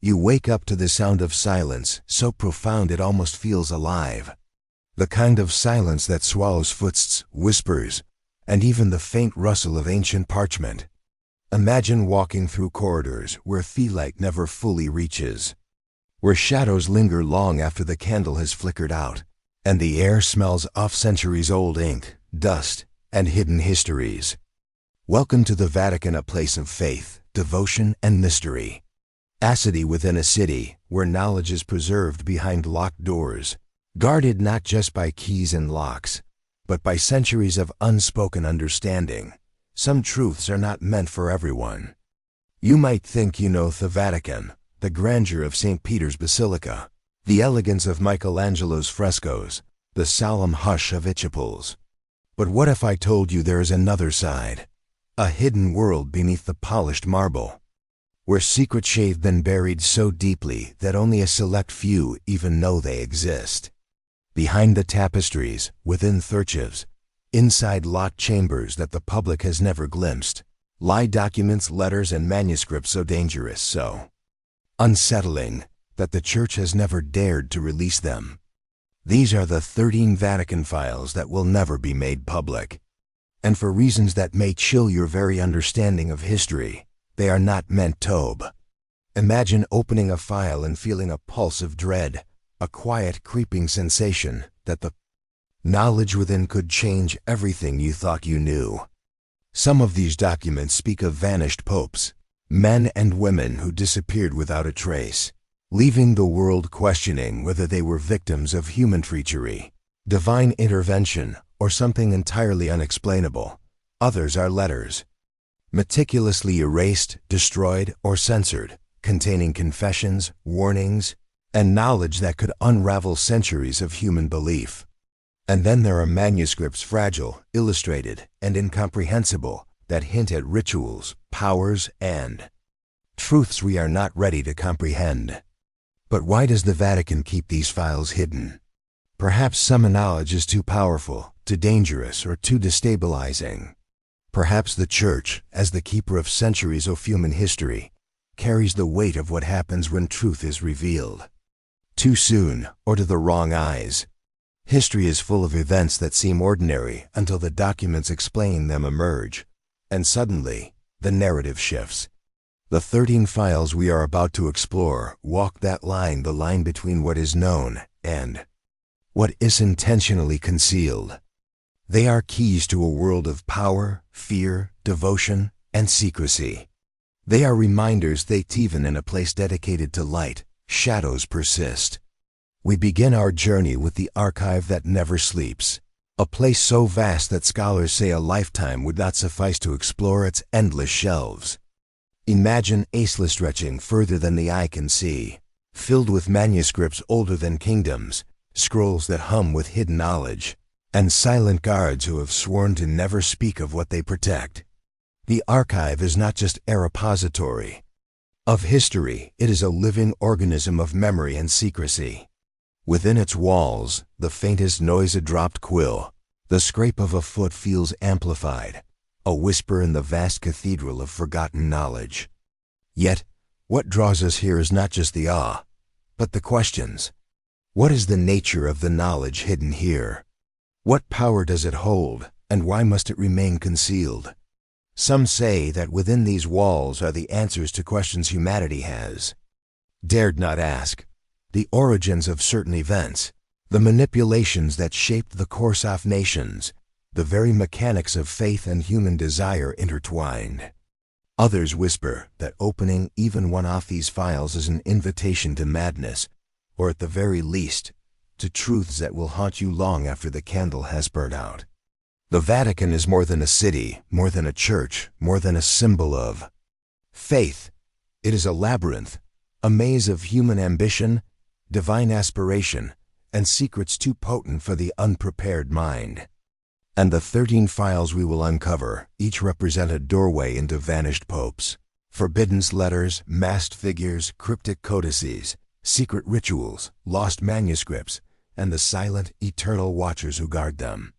You wake up to the sound of silence, so profound it almost feels alive. The kind of silence that swallows footsteps, whispers, and even the faint rustle of ancient parchment. Imagine walking through corridors where light never fully reaches, where shadows linger long after the candle has flickered out, and the air smells of centuries-old ink, dust, and hidden histories. Welcome to the Vatican, a place of faith, devotion, and mystery. A city within a city, where knowledge is preserved behind locked doors, guarded not just by keys and locks, but by centuries of unspoken understanding. Some truths are not meant for everyone. You might think you know the Vatican, the grandeur of St. Peter's Basilica, the elegance of Michelangelo's frescoes, the solemn hush of its chapels. But what if I told you there is another side, a hidden world beneath the polished marble, where secrets have been buried so deeply that only a select few even know they exist? Behind the tapestries, within archives, inside locked chambers that the public has never glimpsed, lie documents, letters, and manuscripts so dangerous, so unsettling, that the Church has never dared to release them. These are the 13 Vatican files that will never be made public. And for reasons that may chill your very understanding of history, they are not meant to. Imagine opening a file and feeling a pulse of dread, a quiet, creeping sensation that the knowledge within could change everything you thought you knew. Some of these documents speak of vanished popes, men and women who disappeared without a trace, leaving the world questioning whether they were victims of human treachery, divine intervention, or something entirely unexplainable. Others are letters, meticulously erased, destroyed, or censored, containing confessions, warnings, and knowledge that could unravel centuries of human belief. And then there are manuscripts, fragile, illustrated, and incomprehensible, that hint at rituals, powers, and truths we are not ready to comprehend. But why does the Vatican keep these files hidden? Perhaps some knowledge is too powerful, too dangerous, or too destabilizing. Perhaps the Church, as the keeper of centuries of human history, carries the weight of what happens when truth is revealed. Too soon, or to the wrong eyes. History is full of events that seem ordinary until the documents explaining them emerge, and suddenly, the narrative shifts. The 13 files we are about to explore walk that line, the line between what is known and what is intentionally concealed. They are keys to a world of power, fear, devotion, and secrecy. They are reminders that even in a place dedicated to light, shadows persist. We begin our journey with the archive that never sleeps, a place so vast that scholars say a lifetime would not suffice to explore its endless shelves. Imagine a cellar stretching further than the eye can see, filled with manuscripts older than kingdoms, scrolls that hum with hidden knowledge, and silent guards who have sworn to never speak of what they protect. The archive is not just a repository of history, it is a living organism of memory and secrecy. Within its walls, the faintest noise, a dropped quill, the scrape of a foot feels amplified, a whisper in the vast cathedral of forgotten knowledge. Yet, what draws us here is not just the awe, but the questions. What is the nature of the knowledge hidden here? What power does it hold, and why must it remain concealed? Some say that within these walls are the answers to questions humanity has dared not ask. The origins of certain events, the manipulations that shaped the course of nations, the very mechanics of faith and human desire intertwined. Others whisper that opening even one of these files is an invitation to madness, or at the very least, to truths that will haunt you long after the candle has burned out. The Vatican is more than a city, more than a church, more than a symbol of faith. It is a labyrinth, a maze of human ambition, divine aspiration, and secrets too potent for the unprepared mind. And the 13 files we will uncover each represent a doorway into vanished popes, forbidden letters, masked figures, cryptic codices, secret rituals, lost manuscripts, and the silent, eternal watchers who guard them.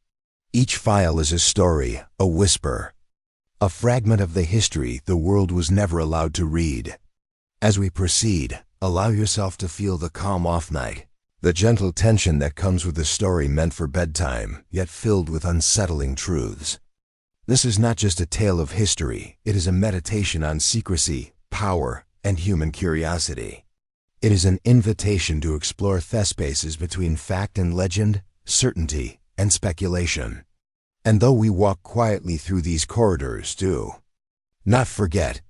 Each file is a story, a whisper, a fragment of the history the world was never allowed to read. As we proceed, Allow yourself to feel the calm off-night, the gentle tension that comes with a story meant for bedtime, yet filled with unsettling truths. This is not just a tale of history, it is a meditation on secrecy, power, and human curiosity. It is an invitation to explore the spaces between fact and legend, certainty and speculation. And though we walk quietly through these corridors, do not forget,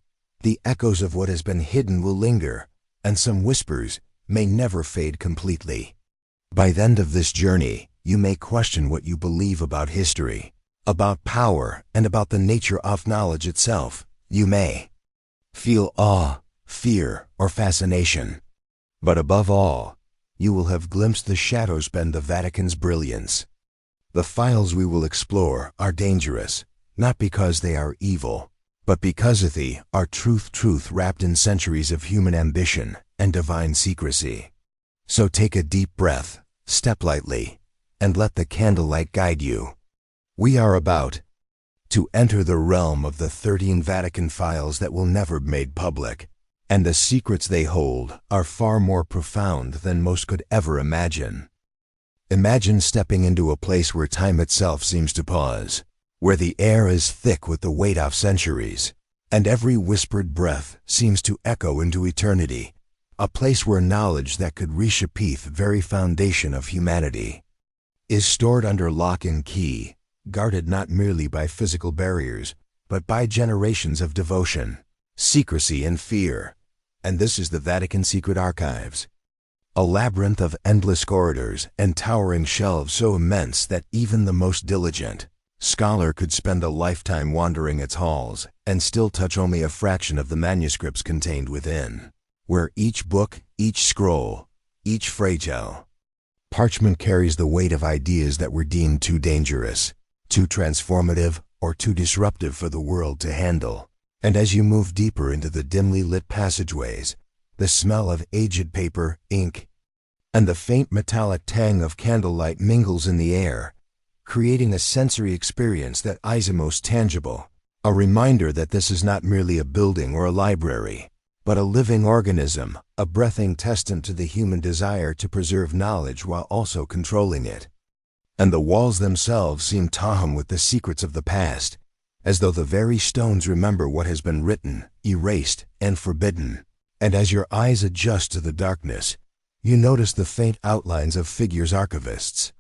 the echoes of what has been hidden will linger, and some whispers may never fade completely. By the end of this journey, you may question what you believe about history, about power, and about the nature of knowledge itself. You may feel awe, fear, or fascination. But above all, you will have glimpsed the shadows bend the Vatican's brilliance. The files we will explore are dangerous, not because they are evil, but because they are truth wrapped in centuries of human ambition and divine secrecy. So take a deep breath, step lightly, and let the candlelight guide you. We are about to enter the realm of the 13 Vatican files that will never be made public, and the secrets they hold are far more profound than most could ever imagine. Imagine stepping into a place where time itself seems to pause, where the air is thick with the weight of centuries, and every whispered breath seems to echo into eternity, a place where knowledge that could reshape the very foundation of humanity is stored under lock and key, guarded not merely by physical barriers, but by generations of devotion, secrecy, and fear. And this is the Vatican Secret Archives, a labyrinth of endless corridors and towering shelves so immense that even the most diligent scholar could spend a lifetime wandering its halls and still touch only a fraction of the manuscripts contained within, where each book, each scroll, each fragile parchment carries the weight of ideas that were deemed too dangerous, too transformative, or too disruptive for the world to handle. And as you move deeper into the dimly lit passageways, the smell of aged paper, ink, and the faint metallic tang of candlelight mingles in the air, creating a sensory experience that is most tangible, a reminder that this is not merely a building or a library, but a living organism, a breathing testament to the human desire to preserve knowledge while also controlling it. And the walls themselves seem tahm with the secrets of the past, as though the very stones remember what has been written, erased, and forbidden. And as your eyes adjust to the darkness, you notice the faint outlines of figures, archivists,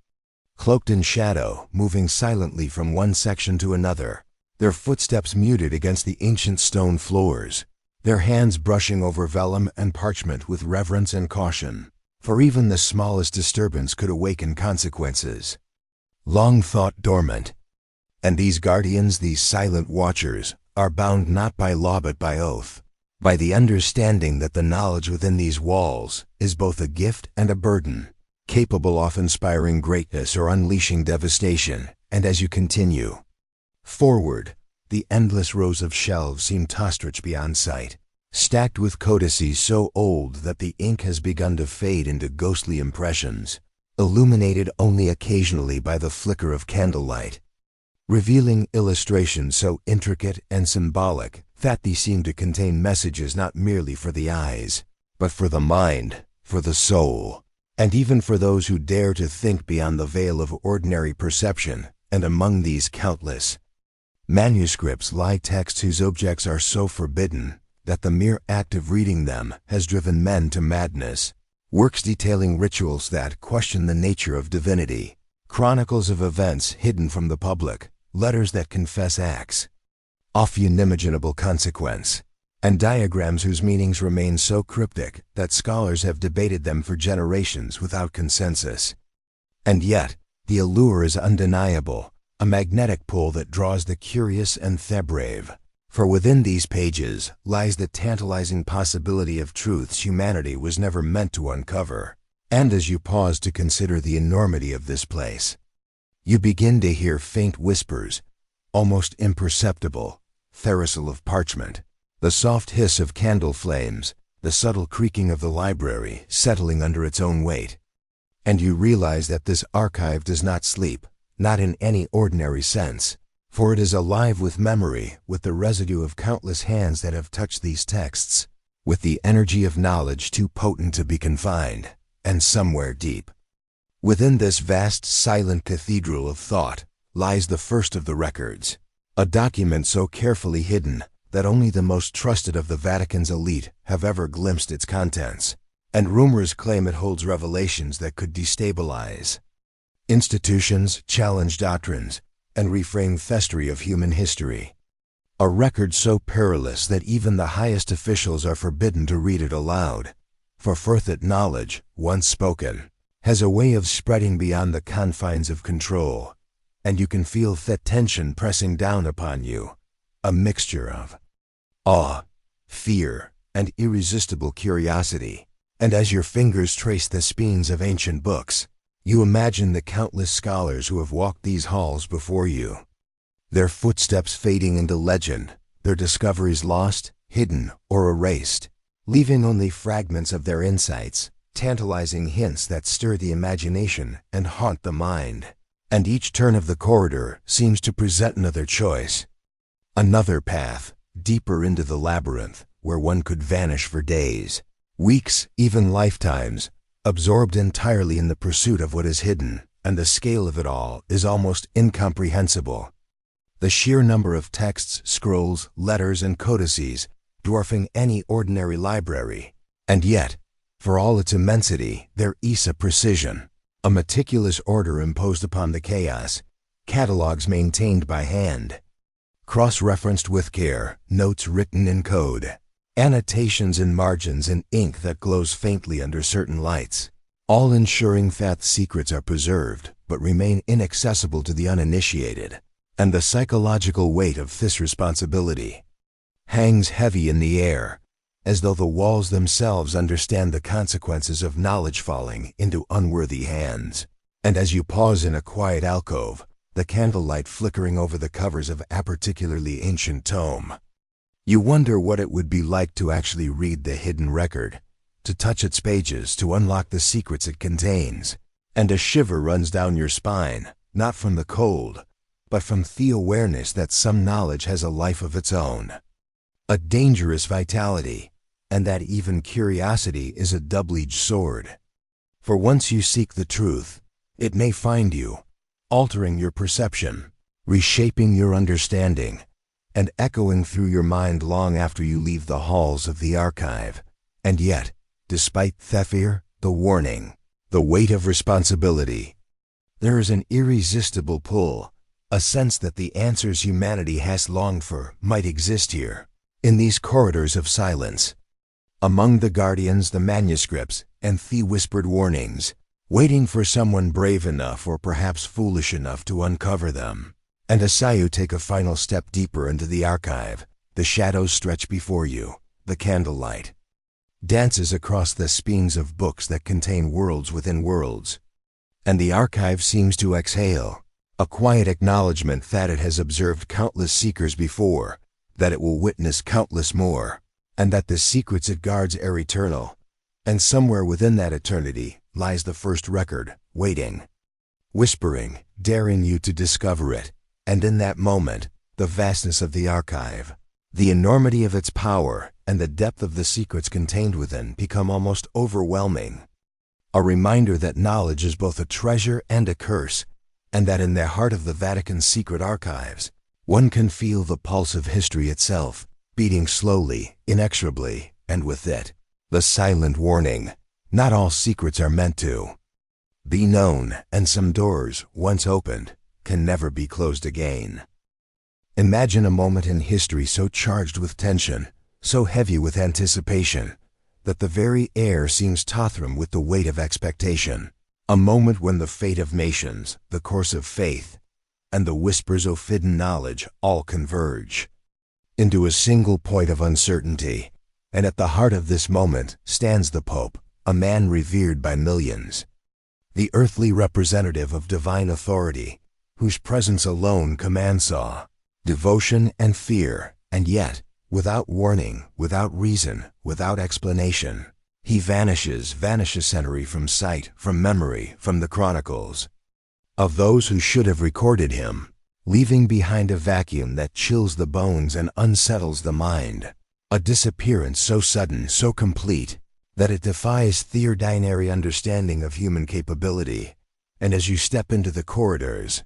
cloaked in shadow, moving silently from one section to another, their footsteps muted against the ancient stone floors, their hands brushing over vellum and parchment with reverence and caution, for even the smallest disturbance could awaken consequences long thought dormant. And these guardians, these silent watchers, are bound not by law but by oath, by the understanding that the knowledge within these walls is both a gift and a burden, capable of inspiring greatness or unleashing devastation. And as you continue forward, the endless rows of shelves seem to stretch beyond sight, stacked with codices so old that the ink has begun to fade into ghostly impressions, illuminated only occasionally by the flicker of candlelight, revealing illustrations so intricate and symbolic that they seem to contain messages not merely for the eyes, but for the mind, for the soul, and even for those who dare to think beyond the veil of ordinary perception. And among these countless manuscripts lie texts whose objects are so forbidden that the mere act of reading them has driven men to madness, works detailing rituals that question the nature of divinity, chronicles of events hidden from the public, letters that confess acts of unimaginable consequence, and diagrams whose meanings remain so cryptic that scholars have debated them for generations without consensus. And yet, the allure is undeniable, a magnetic pull that draws the curious and the brave. For within these pages lies the tantalizing possibility of truths humanity was never meant to uncover. And as you pause to consider the enormity of this place, you begin to hear faint whispers, almost imperceptible, the rustle of parchment, the soft hiss of candle flames, the subtle creaking of the library settling under its own weight. And you realize that this archive does not sleep, not in any ordinary sense, for it is alive with memory, with the residue of countless hands that have touched these texts, with the energy of knowledge too potent to be confined, and somewhere deep within this vast silent cathedral of thought lies the first of the records, a document so carefully hidden that only the most trusted of the Vatican's elite have ever glimpsed its contents, and rumors claim it holds revelations that could destabilize institutions, challenge doctrines, and reframe the of human history. A record so perilous that even the highest officials are forbidden to read it aloud, for that knowledge, once spoken, has a way of spreading beyond the confines of control, and you can feel that tension pressing down upon you, a mixture of awe, fear, and irresistible curiosity. And as your fingers trace the spines of ancient books, you imagine the countless scholars who have walked these halls before you, their footsteps fading into legend, their discoveries lost, hidden, or erased, leaving only fragments of their insights, tantalizing hints that stir the imagination and haunt the mind. And each turn of the corridor seems to present another choice, another path, deeper into the labyrinth, where one could vanish for days, weeks, even lifetimes, absorbed entirely in the pursuit of what is hidden, and the scale of it all is almost incomprehensible. The sheer number of texts, scrolls, letters, and codices dwarfing any ordinary library, and yet, for all its immensity, there is a precision, a meticulous order imposed upon the chaos, catalogs maintained by hand, cross-referenced with care, notes written in code, annotations in margins in ink that glows faintly under certain lights, all ensuring that secrets are preserved but remain inaccessible to the uninitiated. And the psychological weight of this responsibility hangs heavy in the air, as though the walls themselves understand the consequences of knowledge falling into unworthy hands. And as you pause in a quiet alcove, the candlelight flickering over the covers of a particularly ancient tome, you wonder what it would be like to actually read the hidden record, to touch its pages, to unlock the secrets it contains. And a shiver runs down your spine, not from the cold, but from the awareness that some knowledge has a life of its own, a dangerous vitality, and that even curiosity is a double-edged sword. For once you seek the truth, it may find you, altering your perception, reshaping your understanding, and echoing through your mind long after you leave the halls of the archive. And yet, despite the fear, the warning, the weight of responsibility, there is an irresistible pull, a sense that the answers humanity has longed for might exist here, in these corridors of silence, among the guardians, the manuscripts, and the whispered warnings, waiting for someone brave enough or perhaps foolish enough to uncover them. And as you take a final step deeper into the archive, the shadows stretch before you, the candlelight dances across the spines of books that contain worlds within worlds, and the archive seems to exhale, a quiet acknowledgement that it has observed countless seekers before, that it will witness countless more, and that the secrets it guards are eternal. And somewhere within that eternity lies the first record, waiting, whispering, daring you to discover it. And in that moment, the vastness of the archive, the enormity of its power, and the depth of the secrets contained within become almost overwhelming. A reminder that knowledge is both a treasure and a curse, and that in the heart of the Vatican's secret archives, one can feel the pulse of history itself, beating slowly, inexorably, and with it, the silent warning, not all secrets are meant to be known, and some doors, once opened, can never be closed again. Imagine a moment in history so charged with tension, so heavy with anticipation, that the very air seems tottering with the weight of expectation. A moment when the fate of nations, the course of faith, and the whispers of hidden knowledge all converge into a single point of uncertainty. And at the heart of this moment stands the Pope, a man revered by millions, the earthly representative of divine authority, whose presence alone commands awe, devotion, and fear. And yet, without warning, without reason, without explanation, he vanishes suddenly from sight, from memory, from the chronicles of those who should have recorded him, leaving behind a vacuum that chills the bones and unsettles the mind. A disappearance so sudden, so complete, that it defies theordinary understanding of human capability. And as you step into the corridors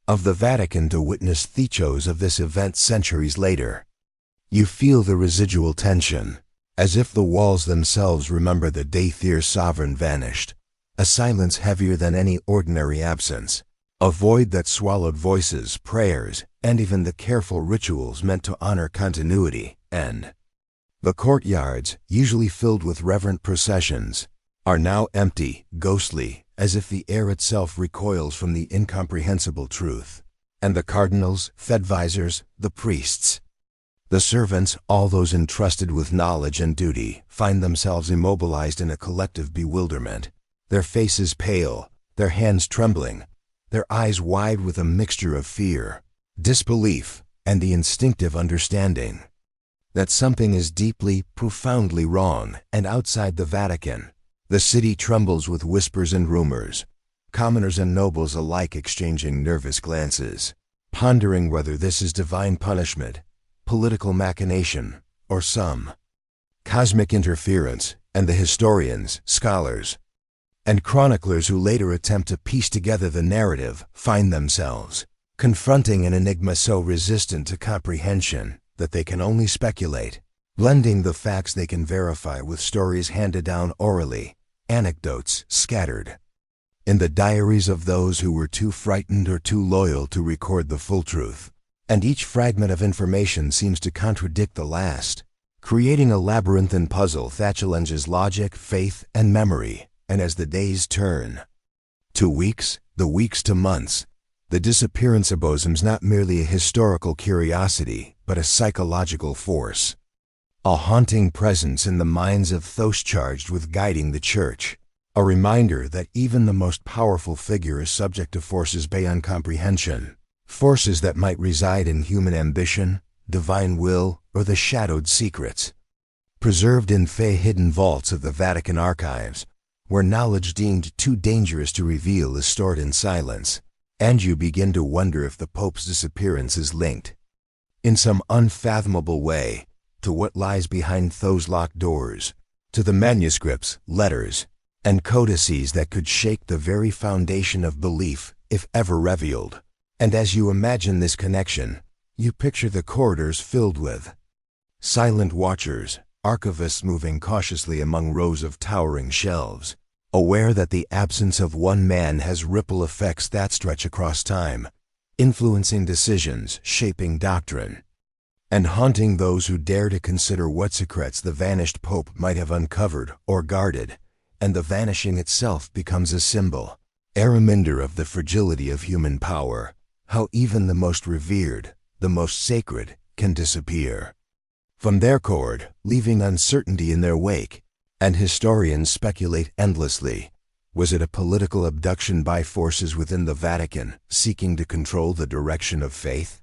of the Vatican to witness the echoes of this event centuries later, you feel the residual tension, as if the walls themselves remember the day their sovereign vanished, a silence heavier than any ordinary absence, a void that swallowed voices, prayers, and even the careful rituals meant to honor continuity. And the courtyards, usually filled with reverent processions, are now empty, ghostly, as if the air itself recoils from the incomprehensible truth. And the cardinals, fedvisors, the priests, the servants, all those entrusted with knowledge and duty, find themselves immobilized in a collective bewilderment, their faces pale, their hands trembling, their eyes wide with a mixture of fear, disbelief, and the instinctive understanding that something is deeply, profoundly wrong. And outside the Vatican, the city trembles with whispers and rumors, commoners and nobles alike exchanging nervous glances, pondering whether this is divine punishment, political machination, or some cosmic interference. And the historians, scholars, and chroniclers who later attempt to piece together the narrative find themselves confronting an enigma so resistant to comprehension that they can only speculate, blending the facts they can verify with stories handed down orally, anecdotes scattered in the diaries of those who were too frightened or too loyal to record the full truth. And each fragment of information seems to contradict the last, creating a labyrinthine puzzle that challenges logic, faith, and memory. And as the days turn to weeks, the weeks to months, the disappearance of bosoms not merely a historical curiosity, but a psychological force, a haunting presence in the minds of those charged with guiding the Church, a reminder that even the most powerful figure is subject to forces beyond comprehension, forces that might reside in human ambition, divine will, or the shadowed secrets preserved in hidden vaults of the Vatican archives, where knowledge deemed too dangerous to reveal is stored in silence. And you begin to wonder if the Pope's disappearance is linked, in some unfathomable way, to what lies behind those locked doors, to the manuscripts, letters, and codices that could shake the very foundation of belief, if ever revealed. And as you imagine this connection, you picture the corridors filled with silent watchers, archivists moving cautiously among rows of towering shelves, aware that the absence of one man has ripple effects that stretch across time, influencing decisions, shaping doctrine, and haunting those who dare to consider what secrets the vanished Pope might have uncovered or guarded. And the vanishing itself becomes a symbol, a reminder of the fragility of human power, how even the most revered, the most sacred, can disappear from their cord, leaving uncertainty in their wake. And historians speculate endlessly. Was it a political abduction by forces within the Vatican, seeking to control the direction of faith?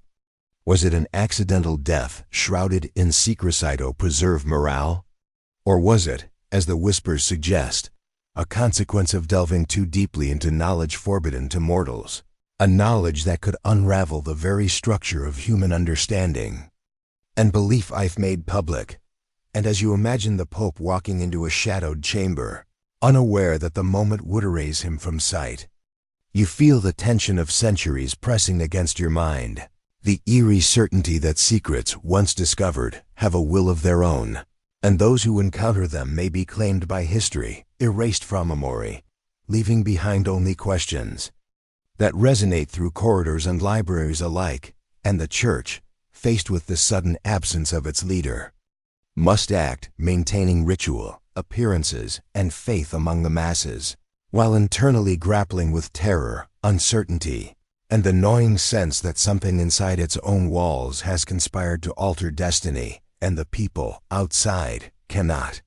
Was it an accidental death, shrouded in secrecy to preserve morale? Or was it, as the whispers suggest, a consequence of delving too deeply into knowledge forbidden to mortals, a knowledge that could unravel the very structure of human understanding and belief I've made public? And as you imagine the Pope walking into a shadowed chamber, unaware that the moment would erase him from sight, you feel the tension of centuries pressing against your mind, the eerie certainty that secrets, once discovered, have a will of their own, and those who encounter them may be claimed by history, erased from memory, leaving behind only questions that resonate through corridors and libraries alike. And the Church, faced with the sudden absence of its leader, must act, maintaining ritual, appearances, and faith among the masses, while internally grappling with terror, uncertainty, and the gnawing sense that something inside its own walls has conspired to alter destiny. And the people outside cannot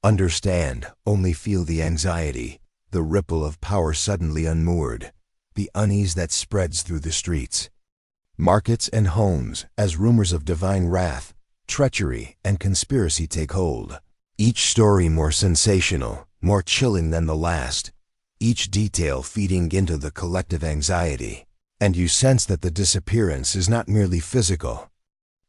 understand, only feel the anxiety, the ripple of power suddenly unmoored, the unease that spreads through the streets, markets, and homes as rumors of divine wrath, treachery, and conspiracy take hold. Each story more sensational, more chilling than the last, each detail feeding into the collective anxiety. And you sense that the disappearance is not merely physical.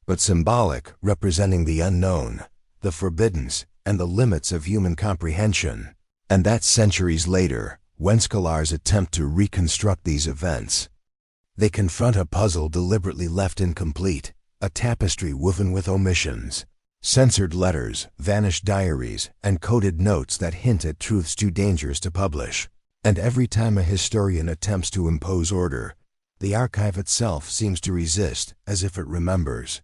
but symbolic, representing the unknown, the forbiddens, and the limits of human comprehension. And that centuries later, when scholars attempt to reconstruct these events, they confront a puzzle deliberately left incomplete, a tapestry woven with omissions, censored letters, vanished diaries, and coded notes that hint at truths too dangerous to publish. And every time a historian attempts to impose order, the archive itself seems to resist, as if it remembers,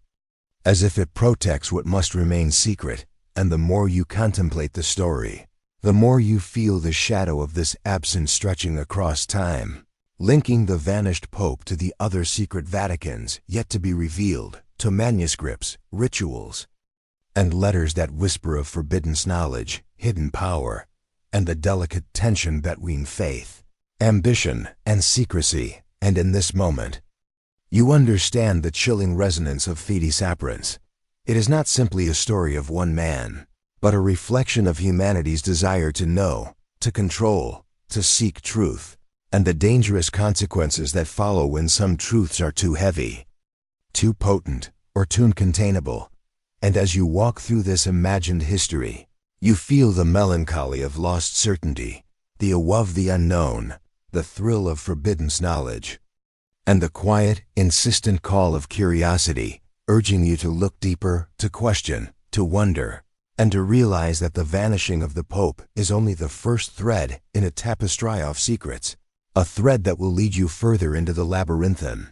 as if it protects what must remain secret. And the more you contemplate the story, the more you feel the shadow of this absence stretching across time, linking the vanished Pope to the other secret Vaticans yet to be revealed, to manuscripts, rituals, and letters that whisper of forbidden knowledge, hidden power, and the delicate tension between faith, ambition, and secrecy. And in this moment, you understand the chilling resonance of Fides Apparens. It is not simply a story of one man, but a reflection of humanity's desire to know, to control, to seek truth, and the dangerous consequences that follow when some truths are too heavy, too potent, or too uncontainable. And as you walk through this imagined history, you feel the melancholy of lost certainty, the awe of the unknown, the thrill of forbidden knowledge, and the quiet, insistent call of curiosity, urging you to look deeper, to question, to wonder, and to realize that the vanishing of the Pope is only the first thread in a tapestry of secrets, a thread that will lead you further into the labyrinthine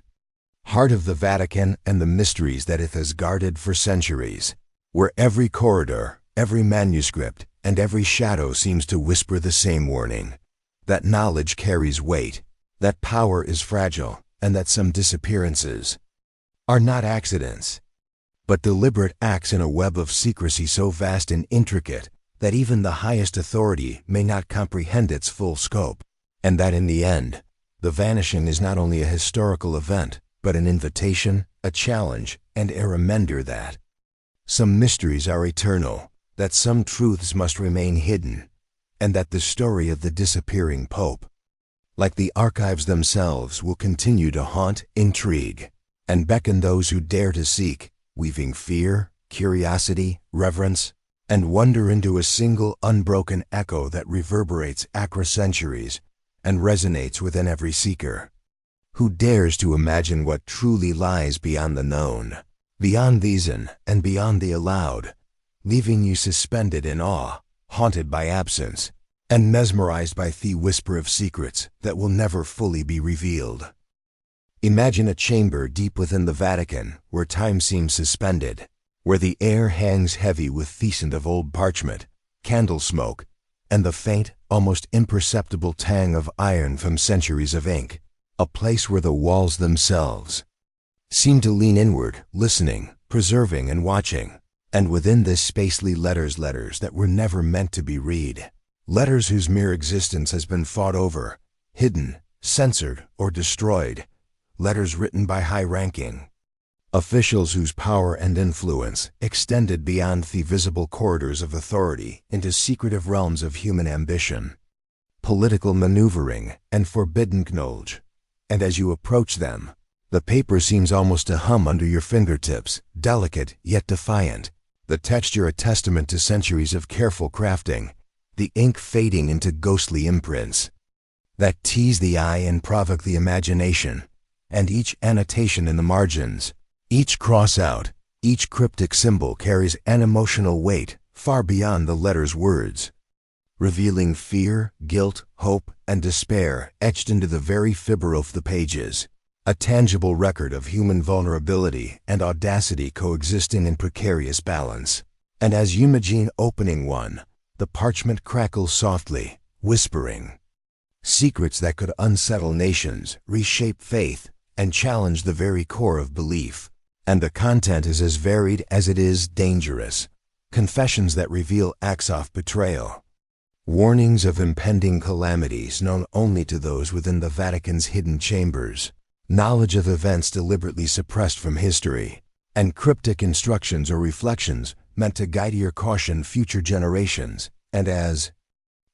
heart of the Vatican and the mysteries that it has guarded for centuries, where every corridor, every manuscript, and every shadow seems to whisper the same warning, that knowledge carries weight, that power is fragile, and that some disappearances are not accidents, but deliberate acts in a web of secrecy so vast and intricate that even the highest authority may not comprehend its full scope. And that in the end, the vanishing is not only a historical event, but an invitation, a challenge, and a reminder that some mysteries are eternal, that some truths must remain hidden, and that the story of the disappearing Pope, like the archives themselves, will continue to haunt, intrigue, and beckon those who dare to seek, weaving fear, curiosity, reverence, and wonder into a single unbroken echo that reverberates across centuries and resonates within every seeker who dares to imagine what truly lies beyond the known, beyond reason, and beyond the allowed, leaving you suspended in awe, haunted by absence, and mesmerized by the whisper of secrets that will never fully be revealed. Imagine a chamber deep within the Vatican where time seems suspended, where the air hangs heavy with the scent of old parchment, candle smoke, and the faint, almost imperceptible tang of iron from centuries of ink, a place where the walls themselves seem to lean inward, listening, preserving, and watching. And within this space lie letters that were never meant to be read, letters whose mere existence has been fought over, hidden, censored, or destroyed, letters written by high-ranking officials whose power and influence extended beyond the visible corridors of authority into secretive realms of human ambition, political maneuvering, and forbidden knowledge. And as you approach them, the paper seems almost to hum under your fingertips, delicate yet defiant, the texture a testament to centuries of careful crafting, the ink fading into ghostly imprints that tease the eye and provoke the imagination, and each annotation in the margins, each cross-out, each cryptic symbol carries an emotional weight far beyond the letter's words, revealing fear, guilt, hope, and despair etched into the very fibre of the pages, a tangible record of human vulnerability and audacity coexisting in precarious balance. And as you imagine opening one, the parchment crackles softly, whispering secrets that could unsettle nations, reshape faith, and challenge the very core of belief. And the content is as varied as it is dangerous. Confessions that reveal acts of betrayal, warnings of impending calamities known only to those within the Vatican's hidden chambers, knowledge of events deliberately suppressed from history, and cryptic instructions or reflections meant to guide or caution future generations. And as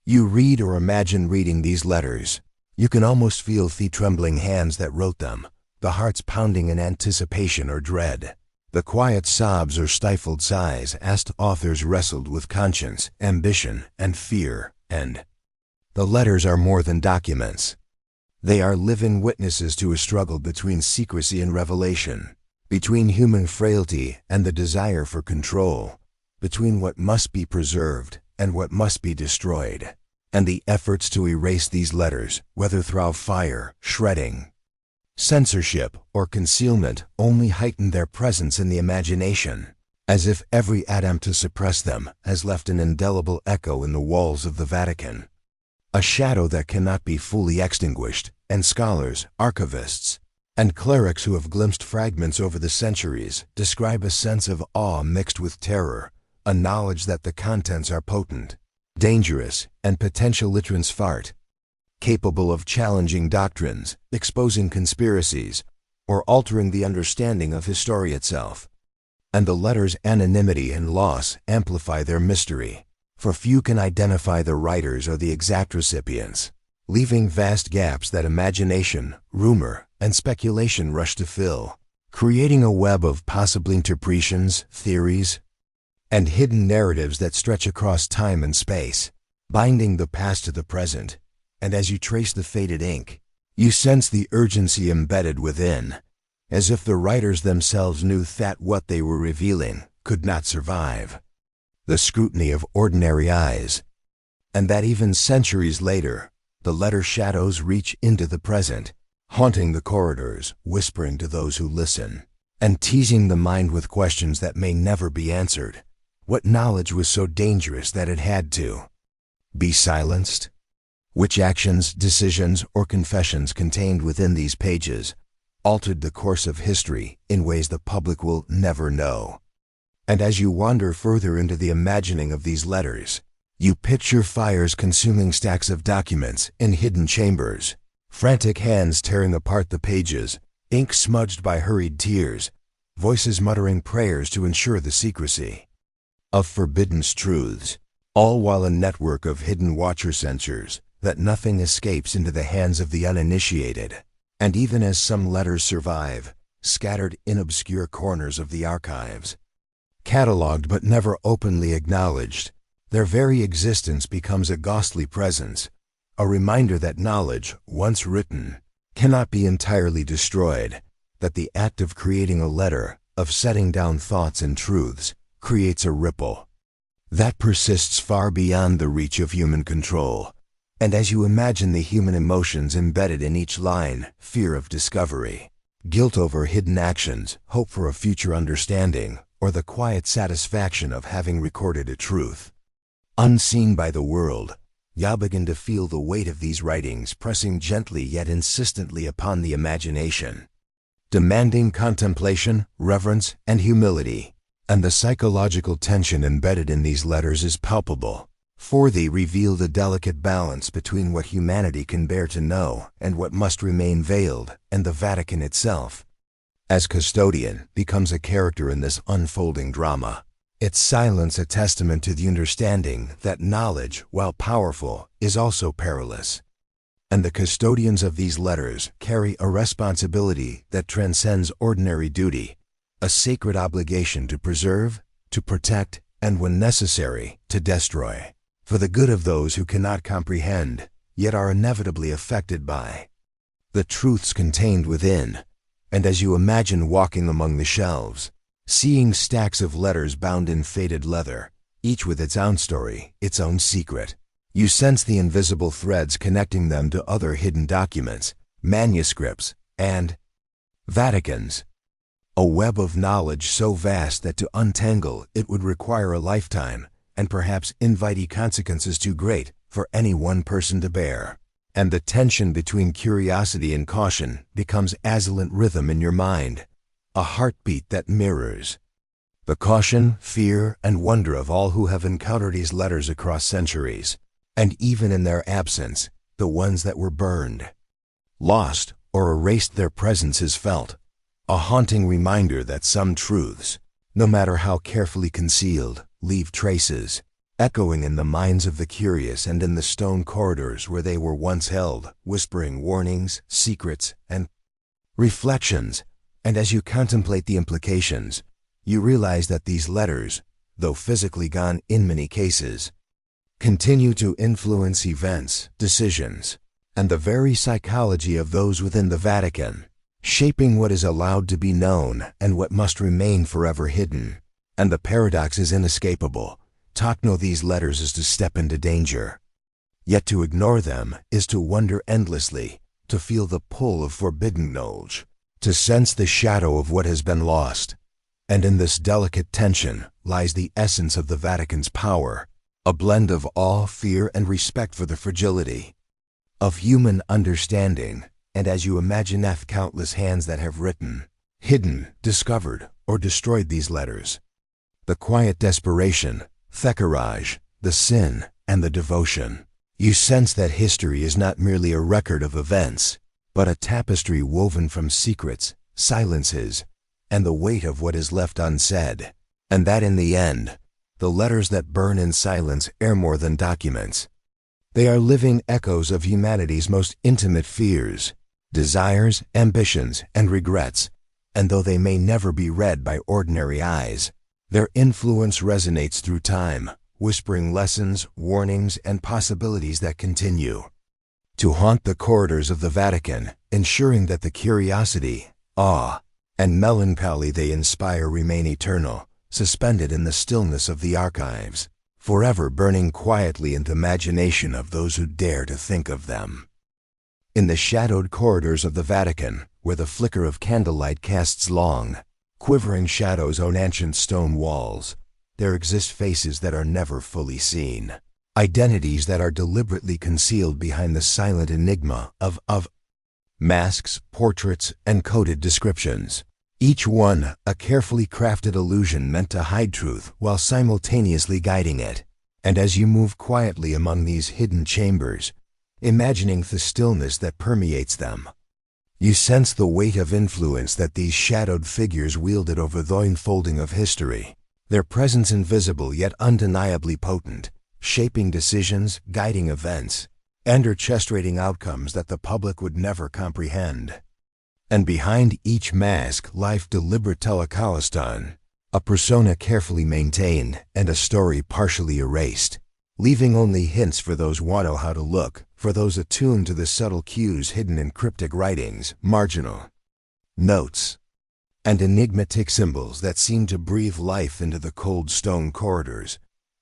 you read or imagine reading these letters, you can almost feel the trembling hands that wrote them, the hearts pounding in anticipation or dread, The quiet sobs or stifled sighs asked authors wrestled with conscience, ambition, and fear, and the letters are more than documents. They are living witnesses to a struggle between secrecy and revelation, between human frailty and the desire for control, between what must be preserved and what must be destroyed. And the efforts to erase these letters, whether through fire, shredding, censorship, or concealment, only heighten their presence in the imagination, as if every attempt to suppress them has left an indelible echo in the walls of the Vatican. A shadow that cannot be fully extinguished, and scholars, archivists, and clerics who have glimpsed fragments over the centuries describe a sense of awe mixed with terror, a knowledge that the contents are potent, dangerous, and potentially transfart, capable of challenging doctrines, exposing conspiracies, or altering the understanding of history itself. And the letters' anonymity and loss amplify their mystery, for few can identify the writers or the exact recipients, leaving vast gaps that imagination, rumor, and speculation rush to fill, creating a web of possible interpretations, theories, and hidden narratives that stretch across time and space, binding the past to the present. And as you trace the faded ink, you sense the urgency embedded within, as if the writers themselves knew that what they were revealing could not survive the scrutiny of ordinary eyes, and that even centuries later, the letter shadows reach into the present, haunting the corridors, whispering to those who listen, and teasing the mind with questions that may never be answered. What knowledge was so dangerous that it had to be silenced? Which actions, decisions, or confessions contained within these pages altered the course of history in ways the public will never know? And as you wander further into the imagining of these letters, you picture fires consuming stacks of documents in hidden chambers, frantic hands tearing apart the pages, ink smudged by hurried tears, voices muttering prayers to ensure the secrecy of forbidden truths, all while a network of hidden watcher censors that nothing escapes into the hands of the uninitiated. And even as some letters survive, scattered in obscure corners of the archives, catalogued but never openly acknowledged, their very existence becomes a ghostly presence, a reminder that knowledge, once written, cannot be entirely destroyed, that the act of creating a letter, of setting down thoughts and truths, creates a ripple that persists far beyond the reach of human control. And as you imagine the human emotions embedded in each line, fear of discovery, guilt over hidden actions, hope for a future understanding, or the quiet satisfaction of having recorded a truth unseen by the world, you begin to feel the weight of these writings pressing gently yet insistently upon the imagination, demanding contemplation, reverence, and humility. And the psychological tension embedded in these letters is palpable, for they reveal the delicate balance between what humanity can bear to know and what must remain veiled, and the Vatican itself, as custodian, becomes a character in this unfolding drama, its silence a testament to the understanding that knowledge, while powerful, is also perilous. And the custodians of these letters carry a responsibility that transcends ordinary duty, a sacred obligation to preserve, to protect, and when necessary, to destroy, for the good of those who cannot comprehend, yet are inevitably affected by the truths contained within. And as you imagine walking among the shelves, seeing stacks of letters bound in faded leather, each with its own story, its own secret, you sense the invisible threads connecting them to other hidden documents, manuscripts, and Vaticans. A web of knowledge so vast that to untangle it would require a lifetime, and perhaps invite consequences too great for any one person to bear. And the tension between curiosity and caution becomes assonant rhythm in your mind, a heartbeat that mirrors the caution, fear, and wonder of all who have encountered these letters across centuries, and even in their absence, the ones that were burned, lost, or erased. Their presence is felt, a haunting reminder that some truths, no matter how carefully concealed, leave traces, echoing in the minds of the curious and in the stone corridors where they were once held, whispering warnings, secrets, and reflections. And as you contemplate the implications, you realize that these letters, though physically gone in many cases, continue to influence events, decisions, and the very psychology of those within the Vatican, shaping what is allowed to be known and what must remain forever hidden. And the paradox is inescapable. To know these letters is to step into danger. Yet to ignore them is to wonder endlessly, to feel the pull of forbidden knowledge, to sense the shadow of what has been lost. And in this delicate tension lies the essence of the Vatican's power, a blend of awe, fear, and respect for the fragility of human understanding. And as you imagine countless hands that have written, hidden, discovered, or destroyed these letters, the quiet desperation, the courage, the sin, and the devotion, you sense that history is not merely a record of events, but a tapestry woven from secrets, silences, and the weight of what is left unsaid. And that in the end, the letters that burn in silence are more than documents. They are living echoes of humanity's most intimate fears, desires, ambitions, and regrets. And though they may never be read by ordinary eyes, their influence resonates through time, whispering lessons, warnings, and possibilities that continue to haunt the corridors of the Vatican, ensuring that the curiosity, awe, and melancholy they inspire remain eternal, suspended in the stillness of the archives, forever burning quietly in the imagination of those who dare to think of them. In the shadowed corridors of the Vatican, where the flicker of candlelight casts long, quivering shadows on ancient stone walls, there exist faces that are never fully seen, identities that are deliberately concealed behind the silent enigma of masks, portraits, and coded descriptions. Each one a carefully crafted illusion meant to hide truth while simultaneously guiding it. And as you move quietly among these hidden chambers, imagining the stillness that permeates them, you sense the weight of influence that these shadowed figures wielded over the unfolding of history, their presence invisible yet undeniably potent, shaping decisions, guiding events, and orchestrating outcomes that the public would never comprehend. And behind each mask lies deliberate telecauston, a persona carefully maintained and a story partially erased, leaving only hints for those who know how to look, for those attuned to the subtle cues hidden in cryptic writings, marginal notes, and enigmatic symbols that seem to breathe life into the cold stone corridors.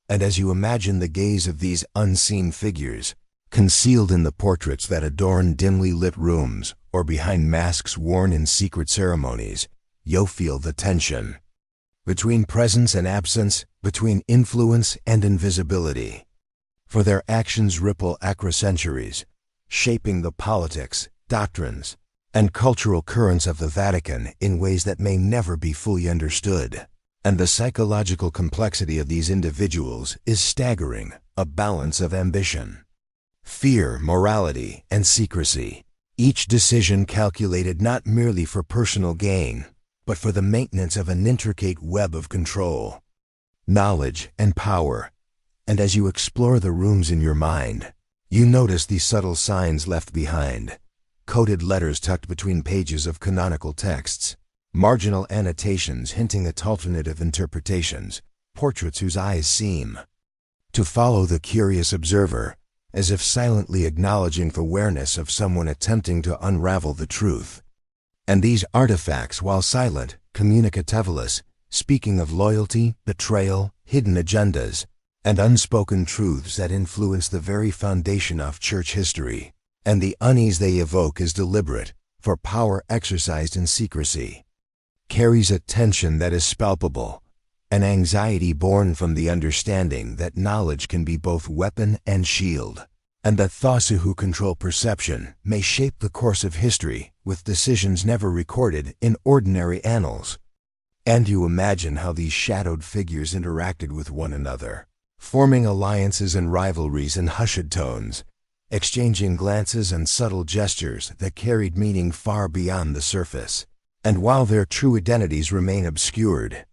And as you imagine the gaze of these unseen figures, concealed in the portraits that adorn dimly lit rooms or behind masks worn in secret ceremonies, you'll feel the tension between presence and absence, between influence and invisibility. For their actions ripple across centuries, shaping the politics, doctrines, and cultural currents of the Vatican in ways that may never be fully understood. And the psychological complexity of these individuals is staggering, a balance of ambition, fear, morality, and secrecy. Each decision calculated not merely for personal gain, but for the maintenance of an intricate web of control, knowledge, and power. And as you explore the rooms in your mind, you notice these subtle signs left behind, coded letters tucked between pages of canonical texts, marginal annotations hinting at alternative interpretations, portraits whose eyes seem to follow the curious observer, as if silently acknowledging the awareness of someone attempting to unravel the truth. And these artifacts, while silent, communicativeless, speaking of loyalty, betrayal, hidden agendas, and unspoken truths that influence the very foundation of church history. And the unease they evoke is deliberate, for power exercised in secrecy carries a tension that is palpable, an anxiety born from the understanding that knowledge can be both weapon and shield, and that those who control perception may shape the course of history with decisions never recorded in ordinary annals. And you imagine how these shadowed figures interacted with one another, forming alliances and rivalries in hushed tones, exchanging glances and subtle gestures that carried meaning far beyond the surface. And while their true identities remain obscured,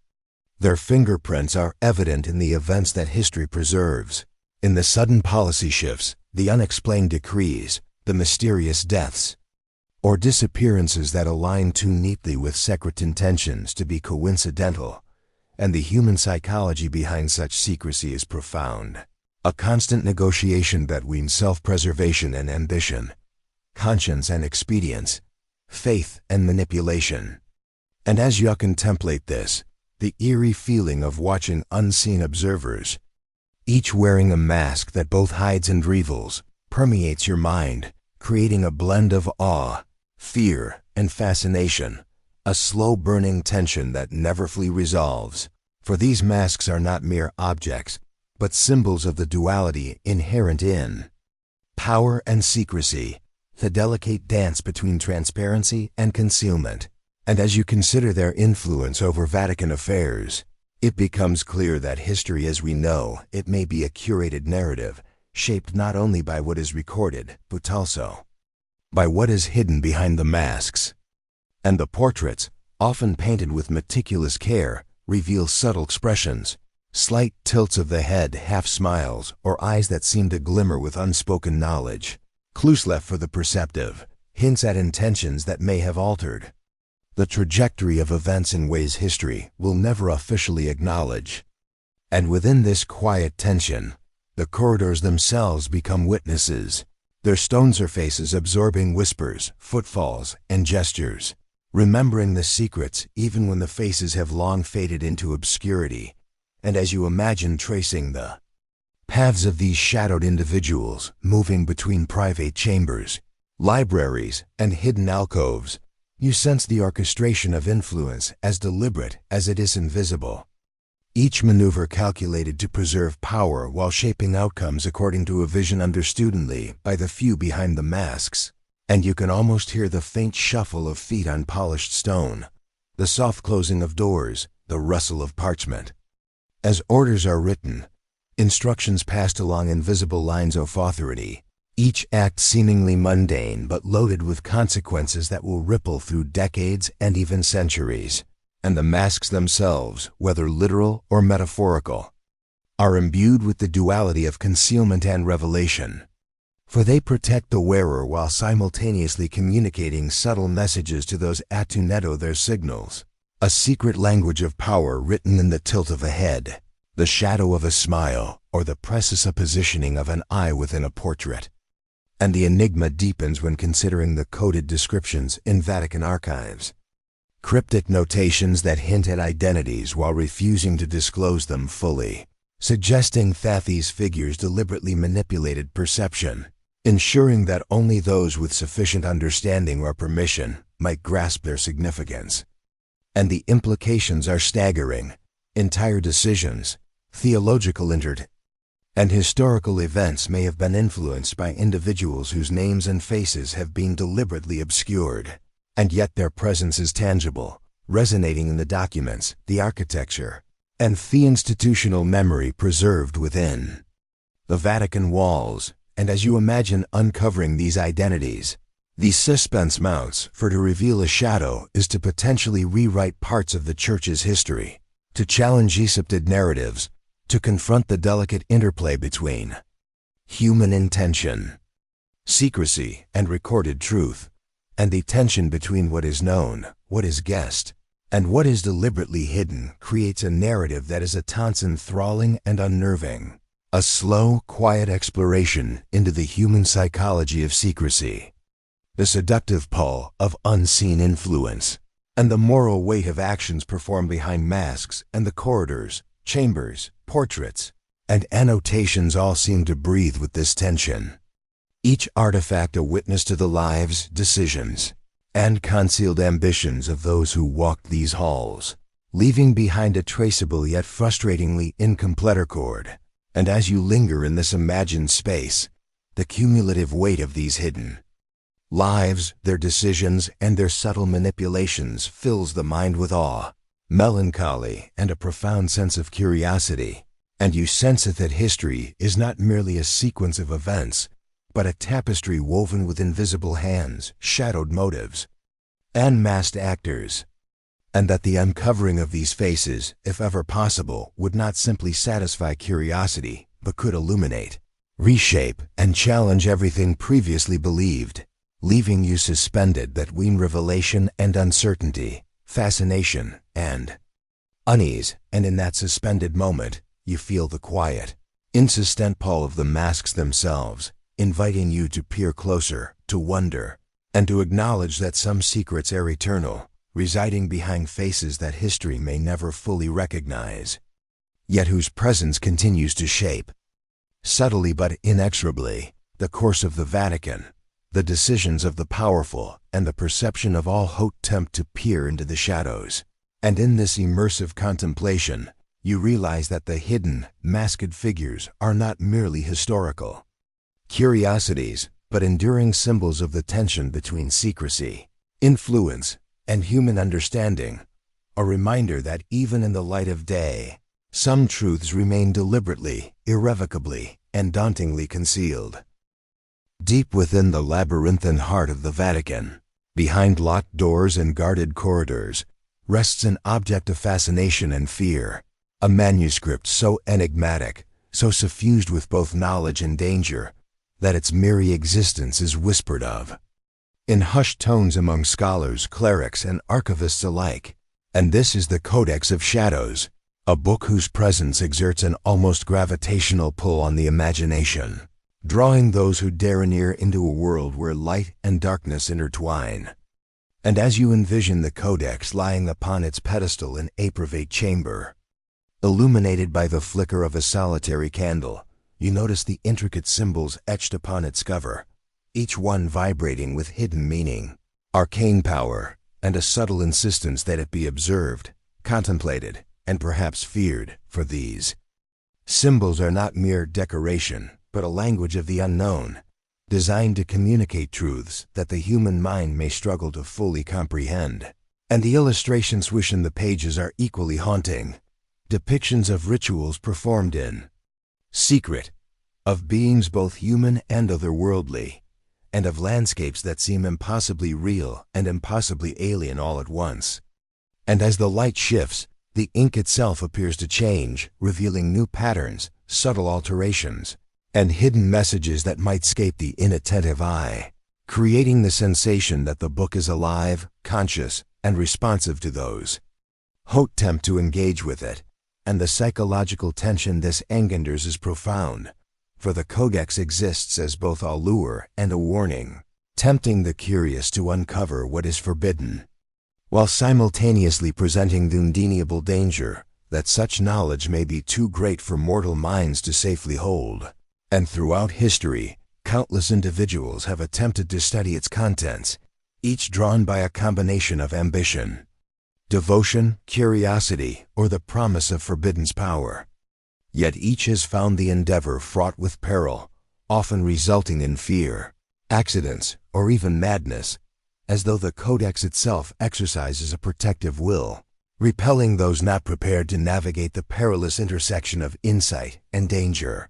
their fingerprints are evident in the events that history preserves, in the sudden policy shifts, the unexplained decrees, the mysterious deaths, or disappearances that align too neatly with secret intentions to be coincidental. and the human psychology behind such secrecy is profound. A constant negotiation between self-preservation and ambition, conscience and expedience, faith and manipulation. And as you contemplate this, the eerie feeling of watching unseen observers, each wearing a mask that both hides and reveals, permeates your mind, creating a blend of awe, fear, and fascination, a slow-burning tension that never fully resolves. For these masks are not mere objects, but symbols of the duality inherent in power and secrecy, the delicate dance between transparency and concealment. And as you consider their influence over Vatican affairs, it becomes clear that history as we know it may be a curated narrative, shaped not only by what is recorded, but also by what is hidden behind the masks. And the portraits, often painted with meticulous care, reveal subtle expressions, slight tilts of the head, half smiles, or eyes that seem to glimmer with unspoken knowledge, clues left for the perceptive, hints at intentions that may have altered the trajectory of events in ways history will never officially acknowledge. And within this quiet tension, the corridors themselves become witnesses, their stone surfaces absorbing whispers, footfalls, and gestures, remembering the secrets even when the faces have long faded into obscurity. And as you imagine tracing the paths of these shadowed individuals moving between private chambers, libraries, and hidden alcoves, you sense the orchestration of influence as deliberate as it is invisible. Each maneuver calculated to preserve power while shaping outcomes according to a vision understood only by the few behind the masks. And you can almost hear the faint shuffle of feet on polished stone, the soft closing of doors, the rustle of parchment. As orders are written, instructions passed along invisible lines of authority, each act seemingly mundane but loaded with consequences that will ripple through decades and even centuries. And the masks themselves, whether literal or metaphorical, are imbued with the duality of concealment and revelation. For they protect the wearer while simultaneously communicating subtle messages to those attuned their signals, a secret language of power written in the tilt of a head, the shadow of a smile, or the precise positioning of an eye within a portrait. And the enigma deepens when considering the coded descriptions in Vatican archives. Cryptic notations that hint at identities while refusing to disclose them fully, suggesting that these figures deliberately manipulated perception, ensuring that only those with sufficient understanding or permission might grasp their significance. And the implications are staggering. Entire decisions, theological and historical events may have been influenced by individuals whose names and faces have been deliberately obscured, and yet their presence is tangible, resonating in the documents, the architecture, and the institutional memory preserved within the Vatican walls. And as you imagine uncovering these identities, the suspense mounts, for to reveal a shadow is to potentially rewrite parts of the Church's history, to challenge accepted narratives, to confront the delicate interplay between human intention, secrecy, and recorded truth, and the tension between what is known, what is guessed, and what is deliberately hidden creates a narrative that is at once enthralling and unnerving, a slow, quiet exploration into the human psychology of secrecy, the seductive pull of unseen influence, and the moral weight of actions performed behind masks. And the corridors, chambers, portraits, and annotations all seem to breathe with this tension. Each artifact a witness to the lives, decisions, and concealed ambitions of those who walked these halls, leaving behind a traceable yet frustratingly incomplete record. And as you linger in this imagined space, the cumulative weight of these hidden lives, their decisions, and their subtle manipulations fills the mind with awe, melancholy, and a profound sense of curiosity. And you sense that history is not merely a sequence of events, but a tapestry woven with invisible hands, shadowed motives, and masked actors. And that the uncovering of these faces, if ever possible, would not simply satisfy curiosity, but could illuminate, reshape, and challenge everything previously believed, leaving you suspended between revelation and uncertainty, fascination and unease, and in that suspended moment, you feel the quiet, insistent pull of the masks themselves, inviting you to peer closer, to wonder, and to acknowledge that some secrets are eternal, residing behind faces that history may never fully recognize, yet whose presence continues to shape, subtly but inexorably, the course of the Vatican, the decisions of the powerful, and the perception of all who attempt to peer into the shadows. And in this immersive contemplation, you realize that the hidden, masked figures are not merely historical curiosities, but enduring symbols of the tension between secrecy, influence, and human understanding, a reminder that even in the light of day, some truths remain deliberately, irrevocably, and dauntingly concealed. Deep within the labyrinthine heart of the Vatican, behind locked doors and guarded corridors, rests an object of fascination and fear, a manuscript so enigmatic, so suffused with both knowledge and danger, that its very existence is whispered of in hushed tones among scholars, clerics, and archivists alike. And this is the Codex of Shadows, a book whose presence exerts an almost gravitational pull on the imagination, drawing those who dare near into a world where light and darkness intertwine. And as you envision the Codex lying upon its pedestal in a private chamber, illuminated by the flicker of a solitary candle, you notice the intricate symbols etched upon its cover, each one vibrating with hidden meaning, arcane power, and a subtle insistence that it be observed, contemplated, and perhaps feared. For these symbols are not mere decoration, but a language of the unknown, designed to communicate truths that the human mind may struggle to fully comprehend. And the illustrations within the pages are equally haunting, depictions of rituals performed in secret, of beings both human and otherworldly, and of landscapes that seem impossibly real and impossibly alien all at once. And as the light shifts, the ink itself appears to change, revealing new patterns, subtle alterations, and hidden messages that might escape the inattentive eye, creating the sensation that the book is alive, conscious, and responsive to those who attempt to engage with it. And the psychological tension this engenders is profound, for the Codex exists as both a lure and a warning, tempting the curious to uncover what is forbidden, while simultaneously presenting the undeniable danger that such knowledge may be too great for mortal minds to safely hold. And throughout history, countless individuals have attempted to study its contents, each drawn by a combination of ambition, devotion, curiosity, or the promise of forbidden power. Yet each has found the endeavor fraught with peril, often resulting in fear, accidents, or even madness, as though the Codex itself exercises a protective will, repelling those not prepared to navigate the perilous intersection of insight and danger.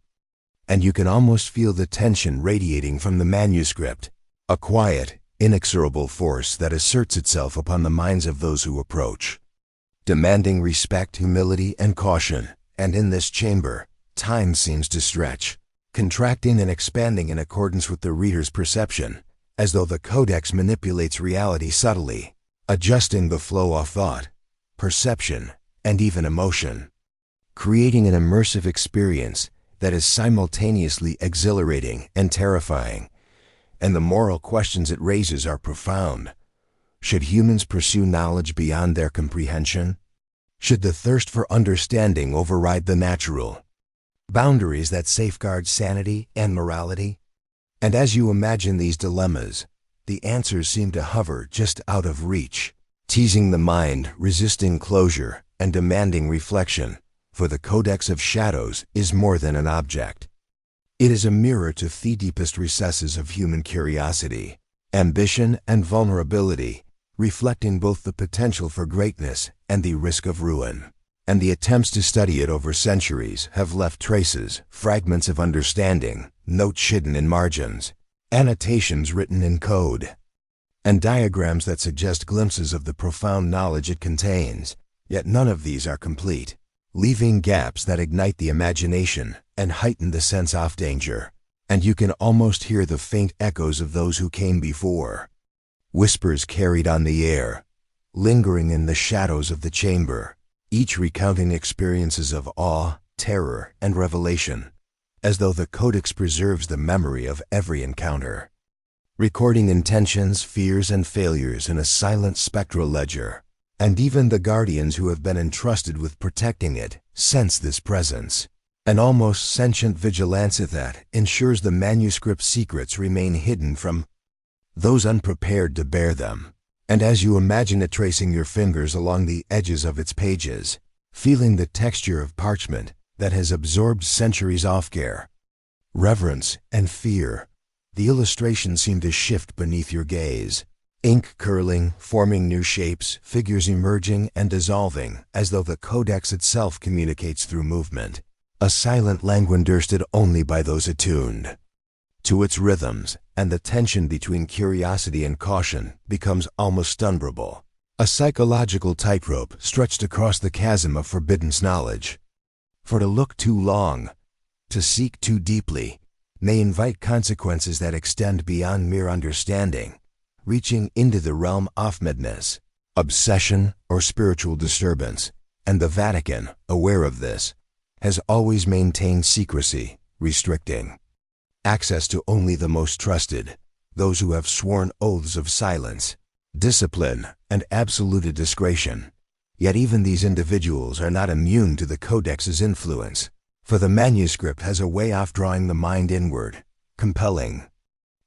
And you can almost feel the tension radiating from the manuscript, a quiet, inexorable force that asserts itself upon the minds of those who approach, demanding respect, humility, and caution. And in this chamber, time seems to stretch, contracting and expanding in accordance with the reader's perception, as though the Codex manipulates reality subtly, adjusting the flow of thought, perception, and even emotion, creating an immersive experience that is simultaneously exhilarating and terrifying. And the moral questions it raises are profound. Should humans pursue knowledge beyond their comprehension? Should the thirst for understanding override the natural boundaries that safeguard sanity and morality? And as you imagine these dilemmas, the answers seem to hover just out of reach, teasing the mind, resisting closure, and demanding reflection. For the Codex of Shadows is more than an object. It is a mirror to the deepest recesses of human curiosity, ambition, and vulnerability, reflecting both the potential for greatness and the risk of ruin. And the attempts to study it over centuries have left traces, fragments of understanding, notes hidden in margins, annotations written in code, and diagrams that suggest glimpses of the profound knowledge it contains. Yet none of these are complete, leaving gaps that ignite the imagination and heighten the sense of danger. And you can almost hear the faint echoes of those who came before, whispers carried on the air, lingering in the shadows of the chamber, each recounting experiences of awe, terror, and revelation, as though the codex preserves the memory of every encounter, recording intentions, fears, and failures in a silent spectral ledger. And even the guardians who have been entrusted with protecting it sense this presence, an almost sentient vigilance that ensures the manuscript's secrets remain hidden from those unprepared to bear them. And as you imagine it tracing your fingers along the edges of its pages, feeling the texture of parchment that has absorbed centuries of care, reverence, and fear, the illustrations seem to shift beneath your gaze, ink curling, forming new shapes, figures emerging and dissolving as though the codex itself communicates through movement, a silent language understood only by those attuned to its rhythms, and the tension between curiosity and caution becomes almost unbearable, a psychological tightrope stretched across the chasm of forbidden knowledge. For to look too long, to seek too deeply, may invite consequences that extend beyond mere understanding, reaching into the realm of madness, obsession, or spiritual disturbance. And the Vatican, aware of this, has always maintained secrecy, restricting access to only the most trusted, those who have sworn oaths of silence, discipline, and absolute discretion. Yet even these individuals are not immune to the codex's influence, for the manuscript has a way of drawing the mind inward, compelling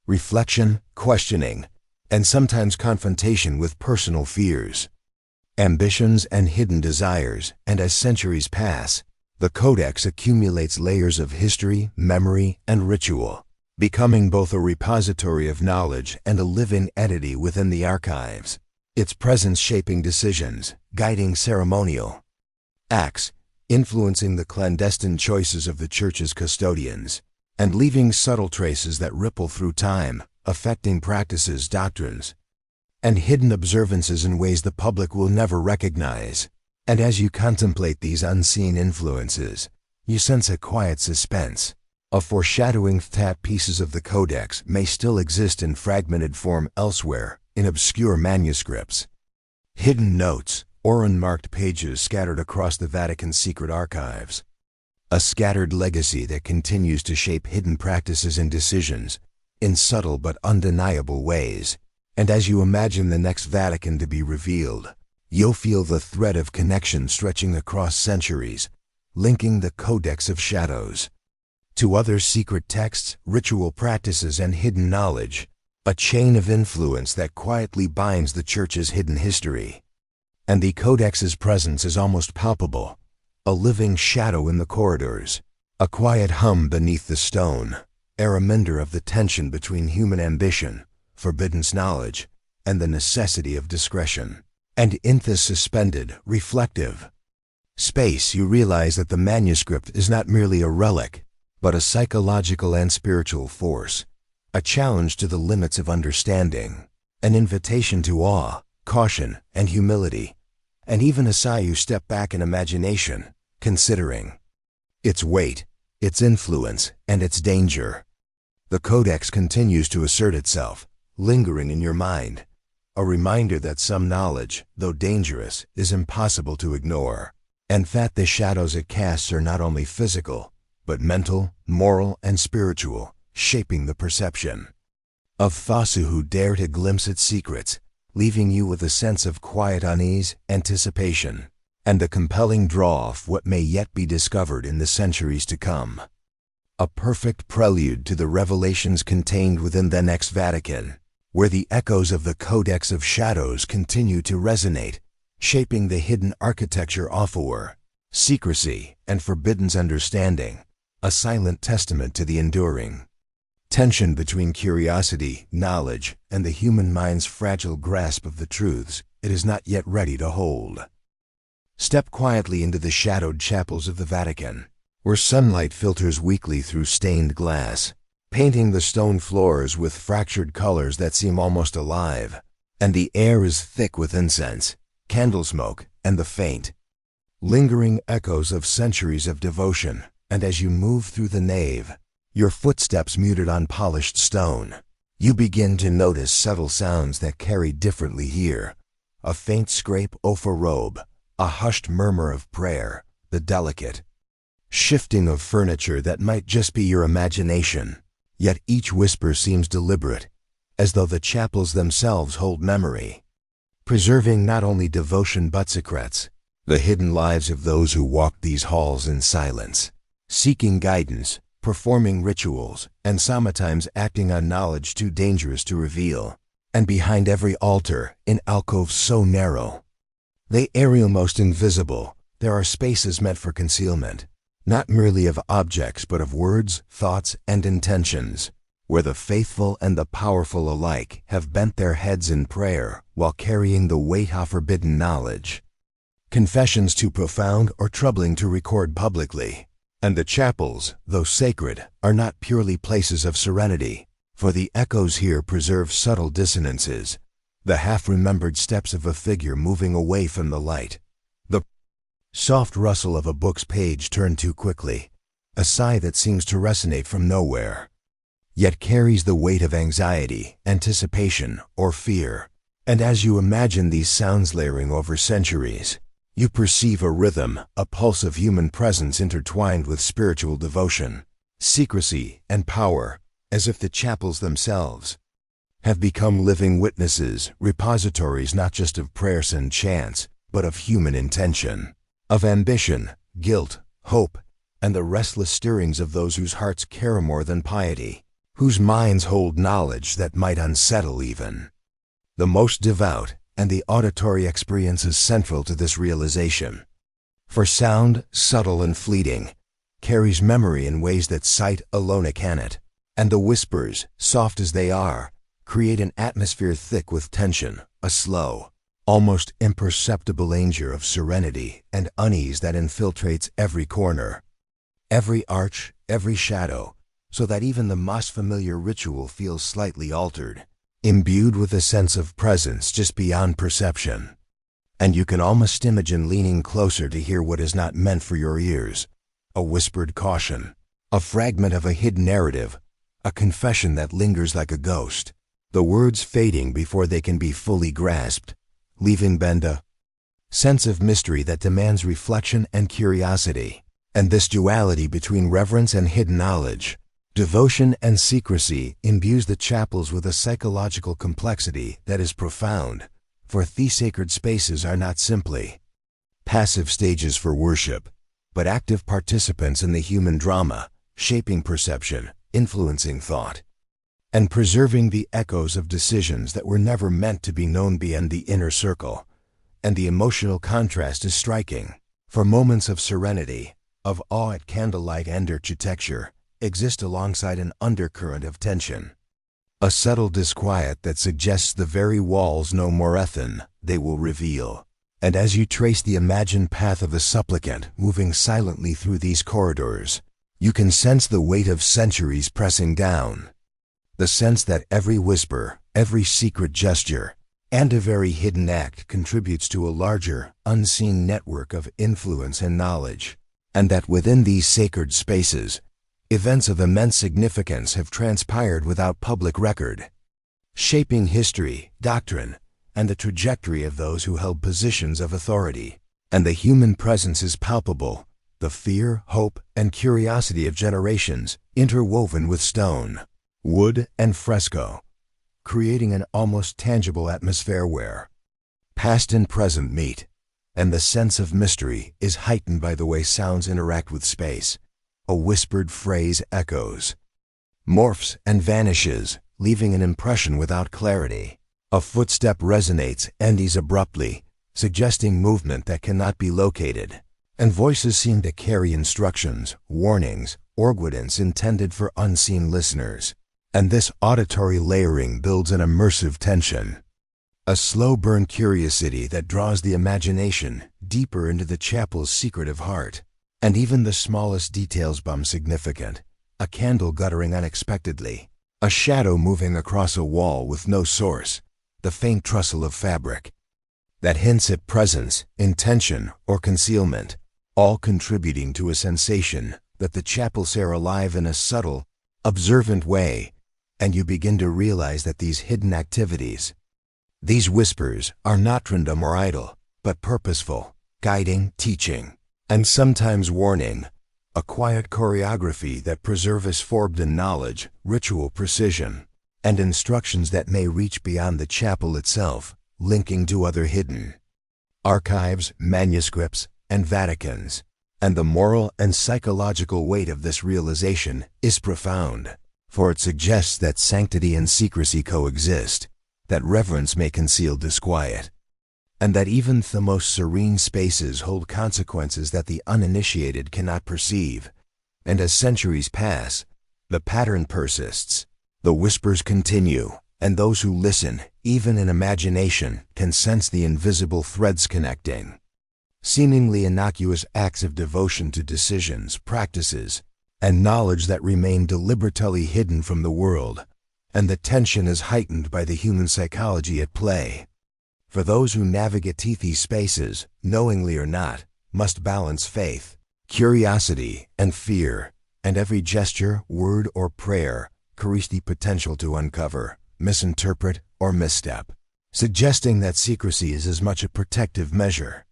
reflection, questioning, and sometimes confrontation with personal fears, ambitions, and hidden desires. And as centuries pass, the codex accumulates layers of history, memory, and ritual, becoming both a repository of knowledge and a living entity within the archives, its presence shaping decisions, guiding ceremonial acts, influencing the clandestine choices of the Church's custodians, and leaving subtle traces that ripple through time, affecting practices, doctrines, and hidden observances in ways the public will never recognize. And as you contemplate these unseen influences, you sense a quiet suspense, a foreshadowing that pieces of the codex may still exist in fragmented form elsewhere, in obscure manuscripts, hidden notes, or unmarked pages scattered across the Vatican's secret archives. A scattered legacy that continues to shape hidden practices and decisions in subtle but undeniable ways. And as you imagine the next Vatican to be revealed, you'll feel the thread of connection stretching across centuries, linking the Codex of Shadows to other secret texts, ritual practices, and hidden knowledge, a chain of influence that quietly binds the Church's hidden history. And the Codex's presence is almost palpable, a living shadow in the corridors, a quiet hum beneath the stone, a reminder of the tension between human ambition, forbidden knowledge, and the necessity of discretion. And in this suspended, reflective space, you realize that the manuscript is not merely a relic, but a psychological and spiritual force, a challenge to the limits of understanding, an invitation to awe, caution, and humility, and even a sigh you step back in imagination, considering its weight, its influence, and its danger. The Codex continues to assert itself, lingering in your mind, a reminder that some knowledge, though dangerous, is impossible to ignore, and that the shadows it casts are not only physical, but mental, moral, and spiritual, shaping the perception of those who dare to glimpse its secrets, leaving you with a sense of quiet unease, anticipation, and a compelling draw of what may yet be discovered in the centuries to come. A perfect prelude to the revelations contained within the next Vatican, where the echoes of the Codex of Shadows continue to resonate, shaping the hidden architecture of war, secrecy, and forbidden understanding, a silent testament to the enduring tension between curiosity, knowledge, and the human mind's fragile grasp of the truths it is not yet ready to hold. Step quietly into the shadowed chapels of the Vatican, where sunlight filters weakly through stained glass, painting the stone floors with fractured colors that seem almost alive, and the air is thick with incense, candle smoke, and the faint, lingering echoes of centuries of devotion. And as you move through the nave, your footsteps muted on polished stone, you begin to notice subtle sounds that carry differently here, a faint scrape of a robe, a hushed murmur of prayer, the delicate shifting of furniture that might just be your imagination. Yet each whisper seems deliberate, as though the chapels themselves hold memory, preserving not only devotion but secrets, the hidden lives of those who walk these halls in silence, seeking guidance, performing rituals, and sometimes acting on knowledge too dangerous to reveal. And behind every altar, in alcoves so narrow, they aerialmost invisible, there are spaces meant for concealment, not merely of objects but of words, thoughts, and intentions, where the faithful and the powerful alike have bent their heads in prayer while carrying the weight of forbidden knowledge. Confessions too profound or troubling to record publicly. And the chapels, though sacred, are not purely places of serenity, for the echoes here preserve subtle dissonances, the half-remembered steps of a figure moving away from the light, the soft rustle of a book's page turned too quickly, a sigh that seems to resonate from nowhere, yet carries the weight of anxiety, anticipation, or fear. And as you imagine these sounds layering over centuries, you perceive a rhythm, a pulse of human presence intertwined with spiritual devotion, secrecy, and power, as if the chapels themselves have become living witnesses, repositories not just of prayers and chants, but of human intention, of ambition, guilt, hope, and the restless stirrings of those whose hearts care more than piety, whose minds hold knowledge that might unsettle even the most devout. And the auditory experience is central to this realization. For sound, subtle and fleeting, carries memory in ways that sight alone cannot, and the whispers, soft as they are, create an atmosphere thick with tension, a slow, almost imperceptible anger of serenity and unease that infiltrates every corner, every arch, every shadow, so that even the most familiar ritual feels slightly altered, imbued with a sense of presence just beyond perception. And you can almost imagine leaning closer to hear what is not meant for your ears, a whispered caution, a fragment of a hidden narrative, a confession that lingers like a ghost, the words fading before they can be fully grasped, leaving behind a sense of mystery that demands reflection and curiosity. And this duality between reverence and hidden knowledge, devotion and secrecy, imbues the chapels with a psychological complexity that is profound, for these sacred spaces are not simply passive stages for worship, but active participants in the human drama, shaping perception, influencing thought, and preserving the echoes of decisions that were never meant to be known beyond the inner circle. And the emotional contrast is striking, for moments of serenity, of awe at candlelight and architecture, exist alongside an undercurrent of tension, a subtle disquiet that suggests the very walls know more than they will reveal. And as you trace the imagined path of a supplicant moving silently through these corridors, you can sense the weight of centuries pressing down, the sense that every whisper, every secret gesture, and a very hidden act contributes to a larger, unseen network of influence and knowledge, and that within these sacred spaces, events of immense significance have transpired without public record, shaping history, doctrine, and the trajectory of those who held positions of authority. And the human presence is palpable, the fear, hope, and curiosity of generations interwoven with stone, wood, and fresco, creating an almost tangible atmosphere where past and present meet, and the sense of mystery is heightened by the way sounds interact with space. A whispered phrase echoes, morphs, and vanishes, leaving an impression without clarity. A footstep resonates, ends abruptly, suggesting movement that cannot be located. And voices seem to carry instructions, warnings, or guidance intended for unseen listeners. And this auditory layering builds an immersive tension, a slow burn curiosity that draws the imagination deeper into the chapel's secretive heart. And even the smallest details become significant, a candle guttering unexpectedly, a shadow moving across a wall with no source, the faint rustle of fabric that hints at presence, intention, or concealment, all contributing to a sensation that the chapels are alive in a subtle, observant way. And you begin to realize that these hidden activities, these whispers, are not random or idle, but purposeful, guiding, teaching, and sometimes warning. A quiet choreography that preserves forbidden knowledge, ritual precision, and instructions that may reach beyond the chapel itself, linking to other hidden archives, manuscripts, and Vaticans. And the moral and psychological weight of this realization is profound, for it suggests that sanctity and secrecy coexist, that reverence may conceal disquiet, and that even the most serene spaces hold consequences that the uninitiated cannot perceive. And as centuries pass, the pattern persists, the whispers continue, and those who listen, even in imagination, can sense the invisible threads connecting. Seemingly innocuous acts of devotion to decisions, practices, and knowledge that remain deliberately hidden from the world, and the tension is heightened by the human psychology at play. For those who navigate these spaces, knowingly or not, must balance faith, curiosity, and fear, and every gesture, word, or prayer carries the potential to uncover, misinterpret, or misstep, suggesting that secrecy is as much a protective measure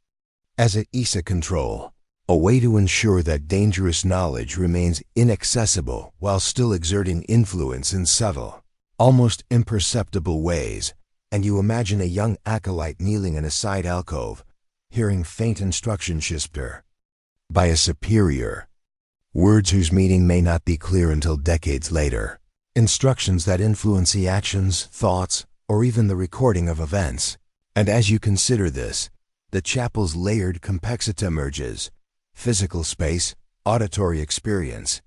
as it is a control, a way to ensure that dangerous knowledge remains inaccessible while still exerting influence in subtle, almost imperceptible ways. And you imagine a young acolyte kneeling in a side alcove, hearing faint instructions whispered by a superior, words whose meaning may not be clear until decades later, instructions that influence the actions, thoughts, or even the recording of events. And as you consider this, the chapel's layered complexity emerges: physical space, auditory experience,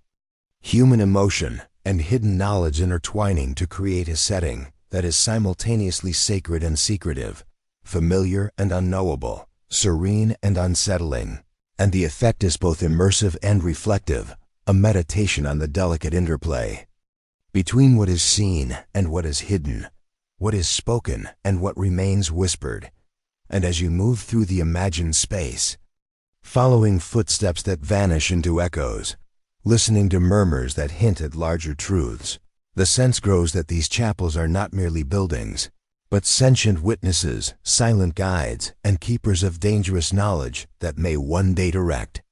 human emotion, and hidden knowledge intertwining to create a setting that is simultaneously sacred and secretive, familiar and unknowable, serene and unsettling. And the effect is both immersive and reflective, a meditation on the delicate interplay between what is seen and what is hidden, what is spoken and what remains whispered. And as you move through the imagined space, following footsteps that vanish into echoes, listening to murmurs that hint at larger truths, the sense grows that these chapels are not merely buildings, but sentient witnesses, silent guides, and keepers of dangerous knowledge that may one day direct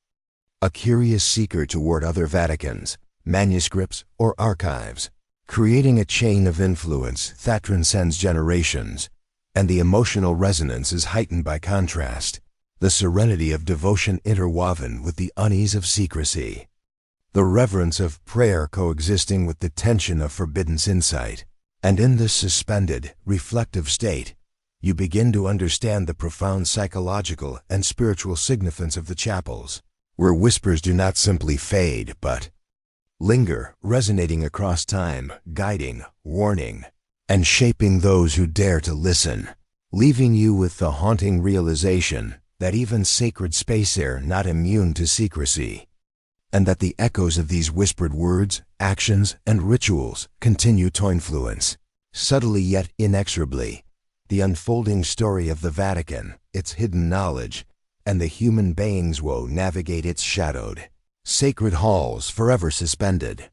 a curious seeker toward other Vaticans, manuscripts, or archives, creating a chain of influence that transcends generations. And the emotional resonance is heightened by contrast, the serenity of devotion interwoven with the unease of secrecy, the reverence of prayer coexisting with the tension of forbidden insight. And in this suspended, reflective state, you begin to understand the profound psychological and spiritual significance of the chapels, where whispers do not simply fade but linger, resonating across time, guiding, warning, and shaping those who dare to listen, leaving you with the haunting realization that even sacred space are not immune to secrecy, and that the echoes of these whispered words, actions, and rituals continue to influence, subtly yet inexorably, the unfolding story of the Vatican, its hidden knowledge, and the human beings who navigate its shadowed, sacred halls forever suspended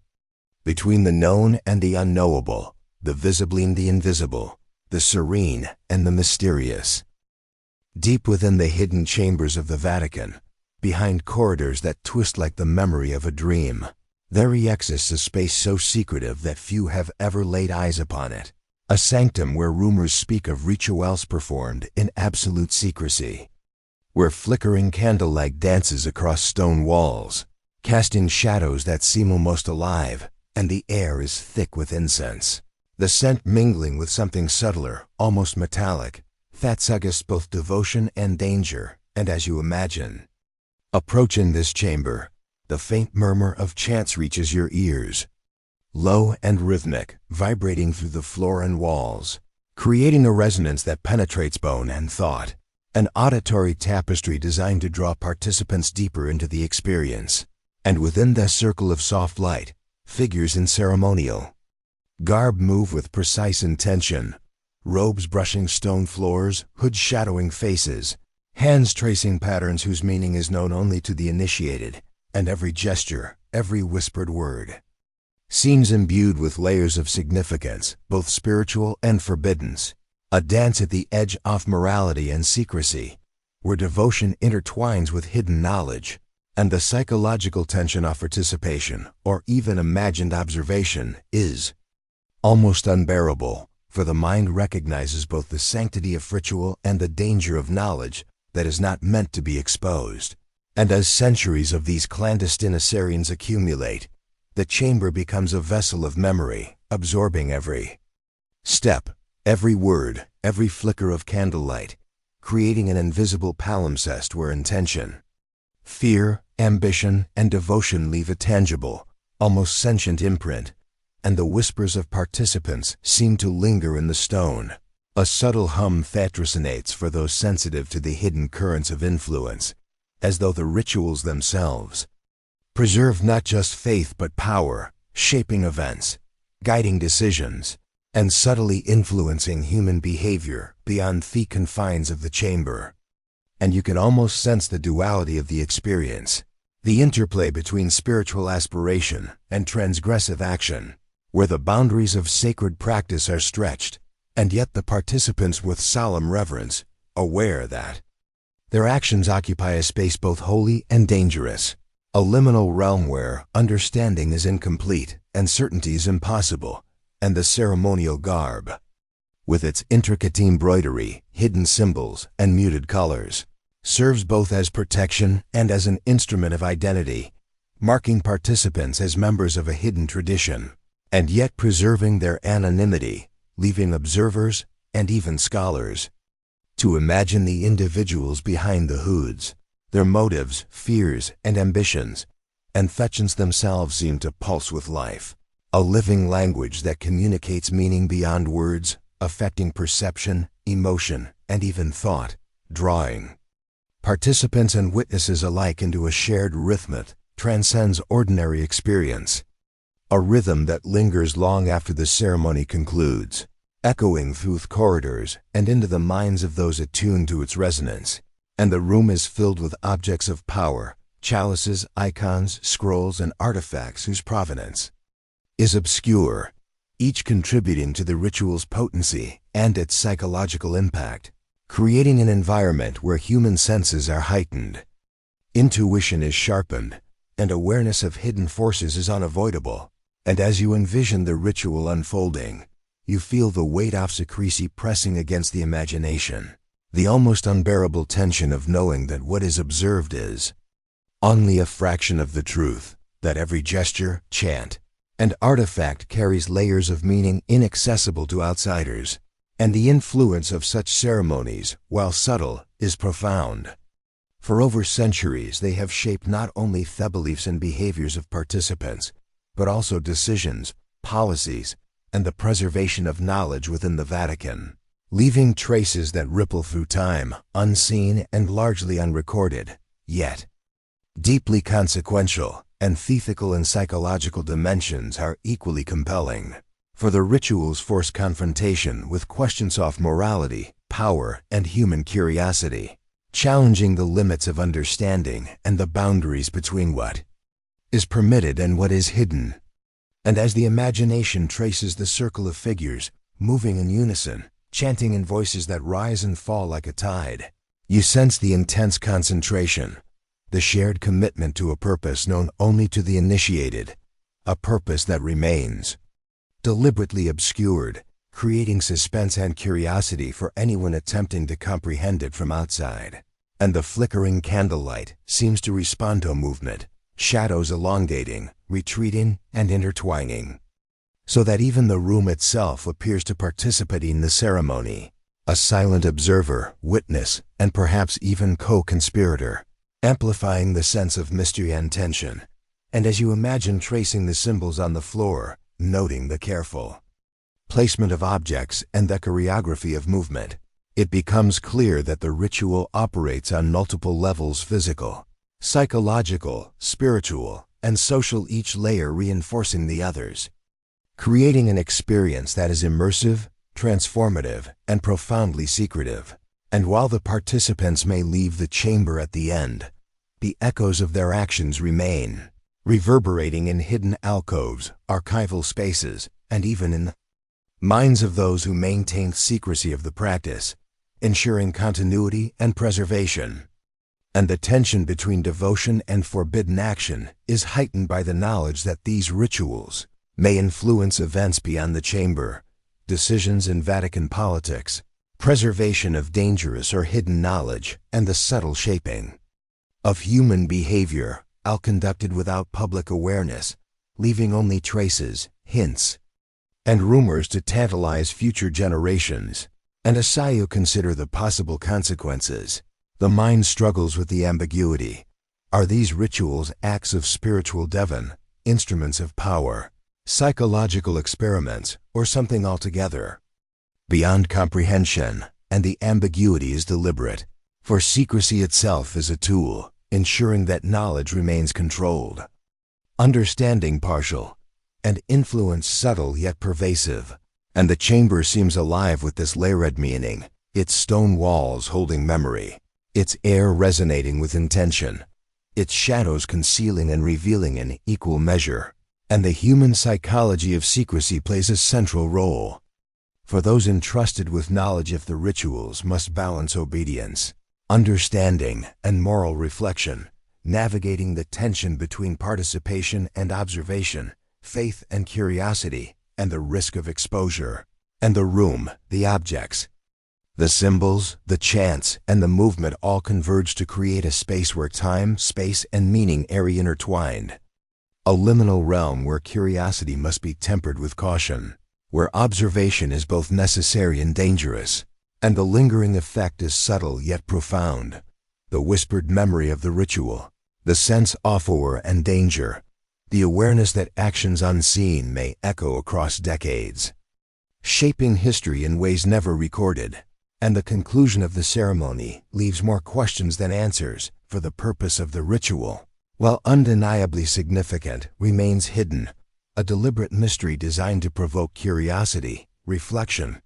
between the known and the unknowable, the visible and the invisible, the serene and the mysterious. Deep within the hidden chambers of the Vatican, behind corridors that twist like the memory of a dream, there exists a space so secretive that few have ever laid eyes upon it, a sanctum where rumors speak of rituals performed in absolute secrecy, where flickering candlelight dances across stone walls, casting shadows that seem almost alive, and the air is thick with incense, the scent mingling with something subtler, almost metallic, that suggests both devotion and danger. And as you imagine approaching this chamber, the faint murmur of chants reaches your ears, low and rhythmic, vibrating through the floor and walls, creating a resonance that penetrates bone and thought, an auditory tapestry designed to draw participants deeper into the experience. And within that circle of soft light, figures in ceremonial garb move with precise intention, robes brushing stone floors, hoods shadowing faces, hands tracing patterns whose meaning is known only to the initiated, and every gesture, every whispered word seems imbued with layers of significance, both spiritual and forbidden, a dance at the edge of morality and secrecy, where devotion intertwines with hidden knowledge, and the psychological tension of participation, or even imagined observation, is almost unbearable, for the mind recognizes both the sanctity of ritual and the danger of knowledge that is not meant to be exposed. And as centuries of these clandestine Assyrians accumulate, the chamber becomes a vessel of memory, absorbing every step, every word, every flicker of candlelight, creating an invisible palimpsest where intention, fear, ambition, and devotion leave a tangible, almost sentient imprint, and the whispers of participants seem to linger in the stone. A subtle hum that resonates for those sensitive to the hidden currents of influence, as though the rituals themselves preserve not just faith but power, shaping events, guiding decisions, and subtly influencing human behavior beyond the confines of the chamber. And you can almost sense the duality of the experience, the interplay between spiritual aspiration and transgressive action, where the boundaries of sacred practice are stretched, and yet the participants with solemn reverence, aware that their actions occupy a space both holy and dangerous, a liminal realm where understanding is incomplete and certainty is impossible, and the ceremonial garb, with its intricate embroidery, hidden symbols, and muted colors, serves both as protection and as an instrument of identity, marking participants as members of a hidden tradition, and yet preserving their anonymity, leaving observers and even scholars to imagine the individuals behind the hoods, their motives, fears, and ambitions, and fetchings themselves seem to pulse with life, a living language that communicates meaning beyond words, affecting perception, emotion, and even thought, drawing participants and witnesses alike into a shared rhythm that transcends ordinary experience, a rhythm that lingers long after the ceremony concludes, echoing through the corridors and into the minds of those attuned to its resonance. And the room is filled with objects of power, chalices, icons, scrolls, and artifacts whose provenance is obscure, each contributing to the ritual's potency and its psychological impact, creating an environment where human senses are heightened, intuition is sharpened, and awareness of hidden forces is unavoidable. And as you envision the ritual unfolding, you feel the weight of secrecy pressing against the imagination, the almost unbearable tension of knowing that what is observed is only a fraction of the truth, that every gesture, chant, and artifact carries layers of meaning inaccessible to outsiders, and the influence of such ceremonies, while subtle, is profound. For over centuries they have shaped not only the beliefs and behaviors of participants, but also decisions, policies, and the preservation of knowledge within the Vatican, leaving traces that ripple through time, unseen and largely unrecorded, yet deeply consequential, and the ethical and psychological dimensions are equally compelling. For the rituals force confrontation with questions of morality, power, and human curiosity, challenging the limits of understanding and the boundaries between what is permitted and what is hidden. And as the imagination traces the circle of figures, moving in unison, chanting in voices that rise and fall like a tide, you sense the intense concentration, the shared commitment to a purpose known only to the initiated, a purpose that remains deliberately obscured, creating suspense and curiosity for anyone attempting to comprehend it from outside. And the flickering candlelight seems to respond to a movement, shadows elongating, retreating, and intertwining, so that even the room itself appears to participate in the ceremony, a silent observer, witness, and perhaps even co-conspirator, amplifying the sense of mystery and tension. And as you imagine tracing the symbols on the floor, noting the careful placement of objects and the choreography of movement, it becomes clear that the ritual operates on multiple levels: physical, psychological, spiritual, and social, each layer reinforcing the others, creating an experience that is immersive, transformative, and profoundly secretive. And while the participants may leave the chamber at the end, the echoes of their actions remain, reverberating in hidden alcoves, archival spaces, and even in the minds of those who maintain secrecy of the practice, ensuring continuity and preservation. And the tension between devotion and forbidden action is heightened by the knowledge that these rituals may influence events beyond the chamber, decisions in Vatican politics, preservation of dangerous or hidden knowledge, and the subtle shaping of human behavior, all conducted without public awareness, leaving only traces, hints, and rumors to tantalize future generations. And as you consider the possible consequences, the mind struggles with the ambiguity. Are these rituals acts of spiritual devon, instruments of power, psychological experiments, or something altogether beyond comprehension? And the ambiguity is deliberate, for secrecy itself is a tool, ensuring that knowledge remains controlled, understanding partial, and influence subtle yet pervasive. And the chamber seems alive with this layered meaning, its stone walls holding memory, its air resonating with intention, its shadows concealing and revealing in equal measure. And the human psychology of secrecy plays a central role. For those entrusted with knowledge of the rituals must balance obedience, understanding, and moral reflection, navigating the tension between participation and observation, faith and curiosity, and the risk of exposure. And the room, the objects, the symbols, the chants, and the movement all converge to create a space where time, space, and meaning are intertwined. A liminal realm where curiosity must be tempered with caution, where observation is both necessary and dangerous, and the lingering effect is subtle yet profound. The whispered memory of the ritual, the sense of awe and danger, the awareness that actions unseen may echo across decades, shaping history in ways never recorded. And the conclusion of the ceremony leaves more questions than answers, for the purpose of the ritual, while undeniably significant, remains hidden, a deliberate mystery designed to provoke curiosity, reflection,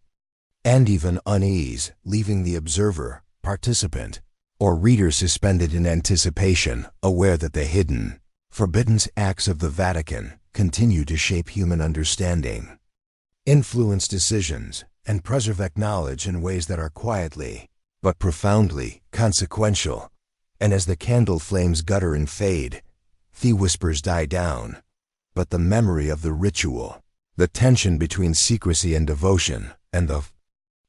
and even unease, leaving the observer, participant, or reader suspended in anticipation, aware that the hidden, forbidden acts of the Vatican continue to shape human understanding, influence decisions, and preserve knowledge in ways that are quietly, but profoundly, consequential. And as the candle flames gutter and fade, the whispers die down. But the memory of the ritual, the tension between secrecy and devotion, and the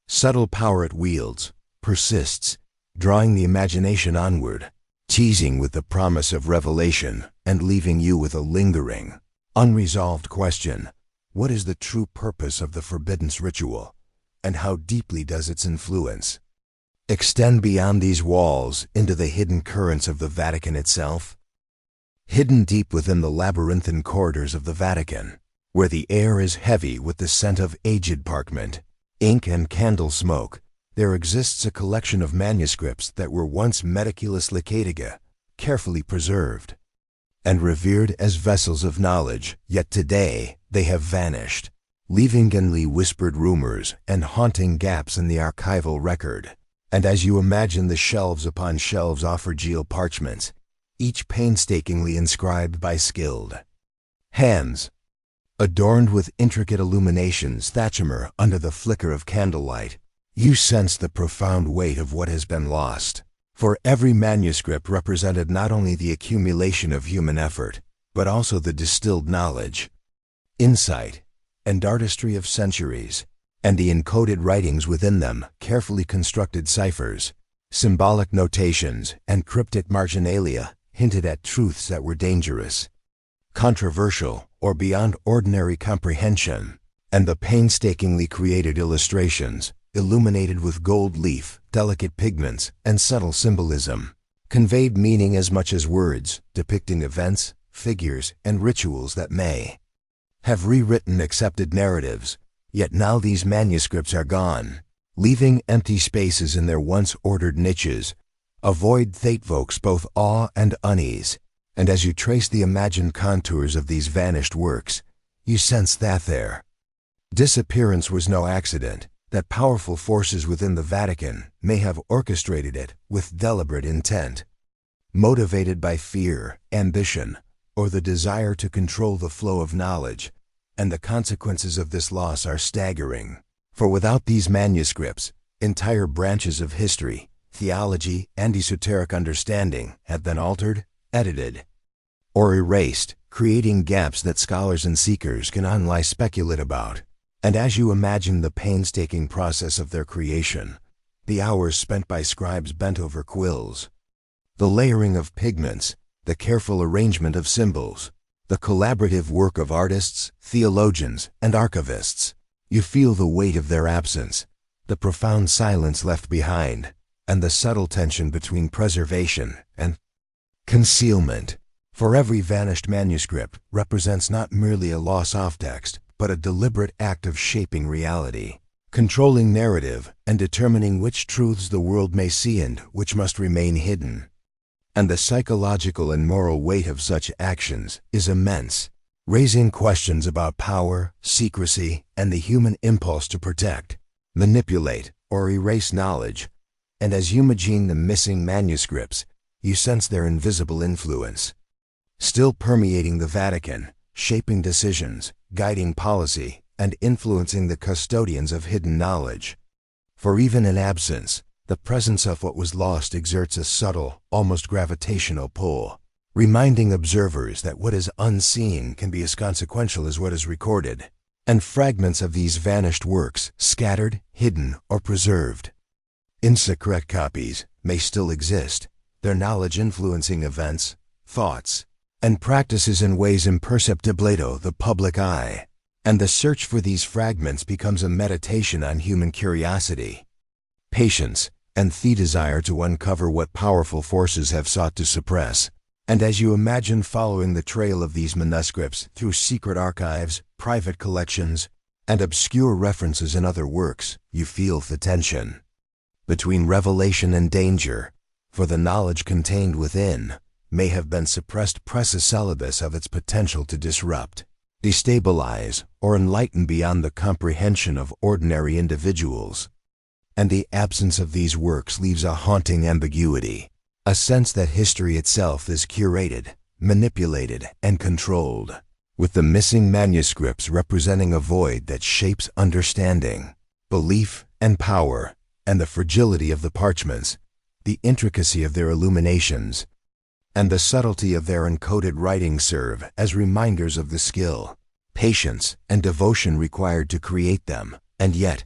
subtle power it wields, persists, drawing the imagination onward, teasing with the promise of revelation, and leaving you with a lingering, unresolved question. What is the true purpose of the forbidden ritual? And how deeply does its influence extend beyond these walls into the hidden currents of the Vatican itself? Hidden deep within the labyrinthine corridors of the Vatican, where the air is heavy with the scent of aged parchment, ink, and candle smoke, there exists a collection of manuscripts that were once Mediculus Licatiga, carefully preserved and revered as vessels of knowledge, yet today they have vanished, leaving only whispered rumors and haunting gaps in the archival record. And as you imagine the shelves upon shelves of fragile parchments, each painstakingly inscribed by skilled hands, adorned with intricate illuminations that shimmer under the flicker of candlelight, you sense the profound weight of what has been lost. For every manuscript represented not only the accumulation of human effort, but also the distilled knowledge, insight, and artistry of centuries, and the encoded writings within them, carefully constructed ciphers, symbolic notations, and cryptic marginalia, hinted at truths that were dangerous, controversial, or beyond ordinary comprehension. And the painstakingly created illustrations, illuminated with gold leaf, delicate pigments, and subtle symbolism, conveyed meaning as much as words, depicting events, figures, and rituals that may have rewritten accepted narratives. Yet now these manuscripts are gone, leaving empty spaces in their once ordered niches. A void that evokes both awe and unease. And as you trace the imagined contours of these vanished works, you sense that their disappearance was no accident, that powerful forces within the Vatican may have orchestrated it with deliberate intent, motivated by fear, ambition, or the desire to control the flow of knowledge. And the consequences of this loss are staggering. For without these manuscripts, Entire branches of history, theology, and esoteric understanding have been altered, edited, or erased, creating gaps that scholars and seekers can only speculate about. And as you imagine the painstaking process of their creation, the hours spent by scribes bent over quills, the layering of pigments, the careful arrangement of symbols, the collaborative work of artists, theologians, and archivists, you feel the weight of their absence, the profound silence left behind, and the subtle tension between preservation and concealment. For every vanished manuscript represents not merely a loss of text, but a deliberate act of shaping reality, controlling narrative, and determining which truths the world may see and which must remain hidden. And the psychological and moral weight of such actions is immense, raising questions about power, secrecy, and the human impulse to protect, manipulate, or erase knowledge. And as you imagine the missing manuscripts, you sense their invisible influence, still permeating the Vatican, shaping decisions, guiding policy, and influencing the custodians of hidden knowledge. For even in absence, the presence of what was lost exerts a subtle, almost gravitational pull, reminding observers that what is unseen can be as consequential as what is recorded. And fragments of these vanished works, scattered, hidden, or preserved in secret copies, may still exist, their knowledge influencing events, thoughts, and practices in ways imperceptible to the public eye. And the search for these fragments becomes a meditation on human curiosity, patience, and the desire to uncover what powerful forces have sought to suppress. And as you imagine following the trail of these manuscripts through secret archives, private collections, and obscure references in other works, you feel the tension between revelation and danger, for the knowledge contained within may have been suppressed precious of its potential to disrupt, destabilize, or enlighten beyond the comprehension of ordinary individuals. And the absence of these works leaves a haunting ambiguity, a sense that history itself is curated, manipulated, and controlled, with the missing manuscripts representing a void that shapes understanding, belief, and power. And the fragility of the parchments, the intricacy of their illuminations, and the subtlety of their encoded writing serve as reminders of the skill, patience, and devotion required to create them. And yet,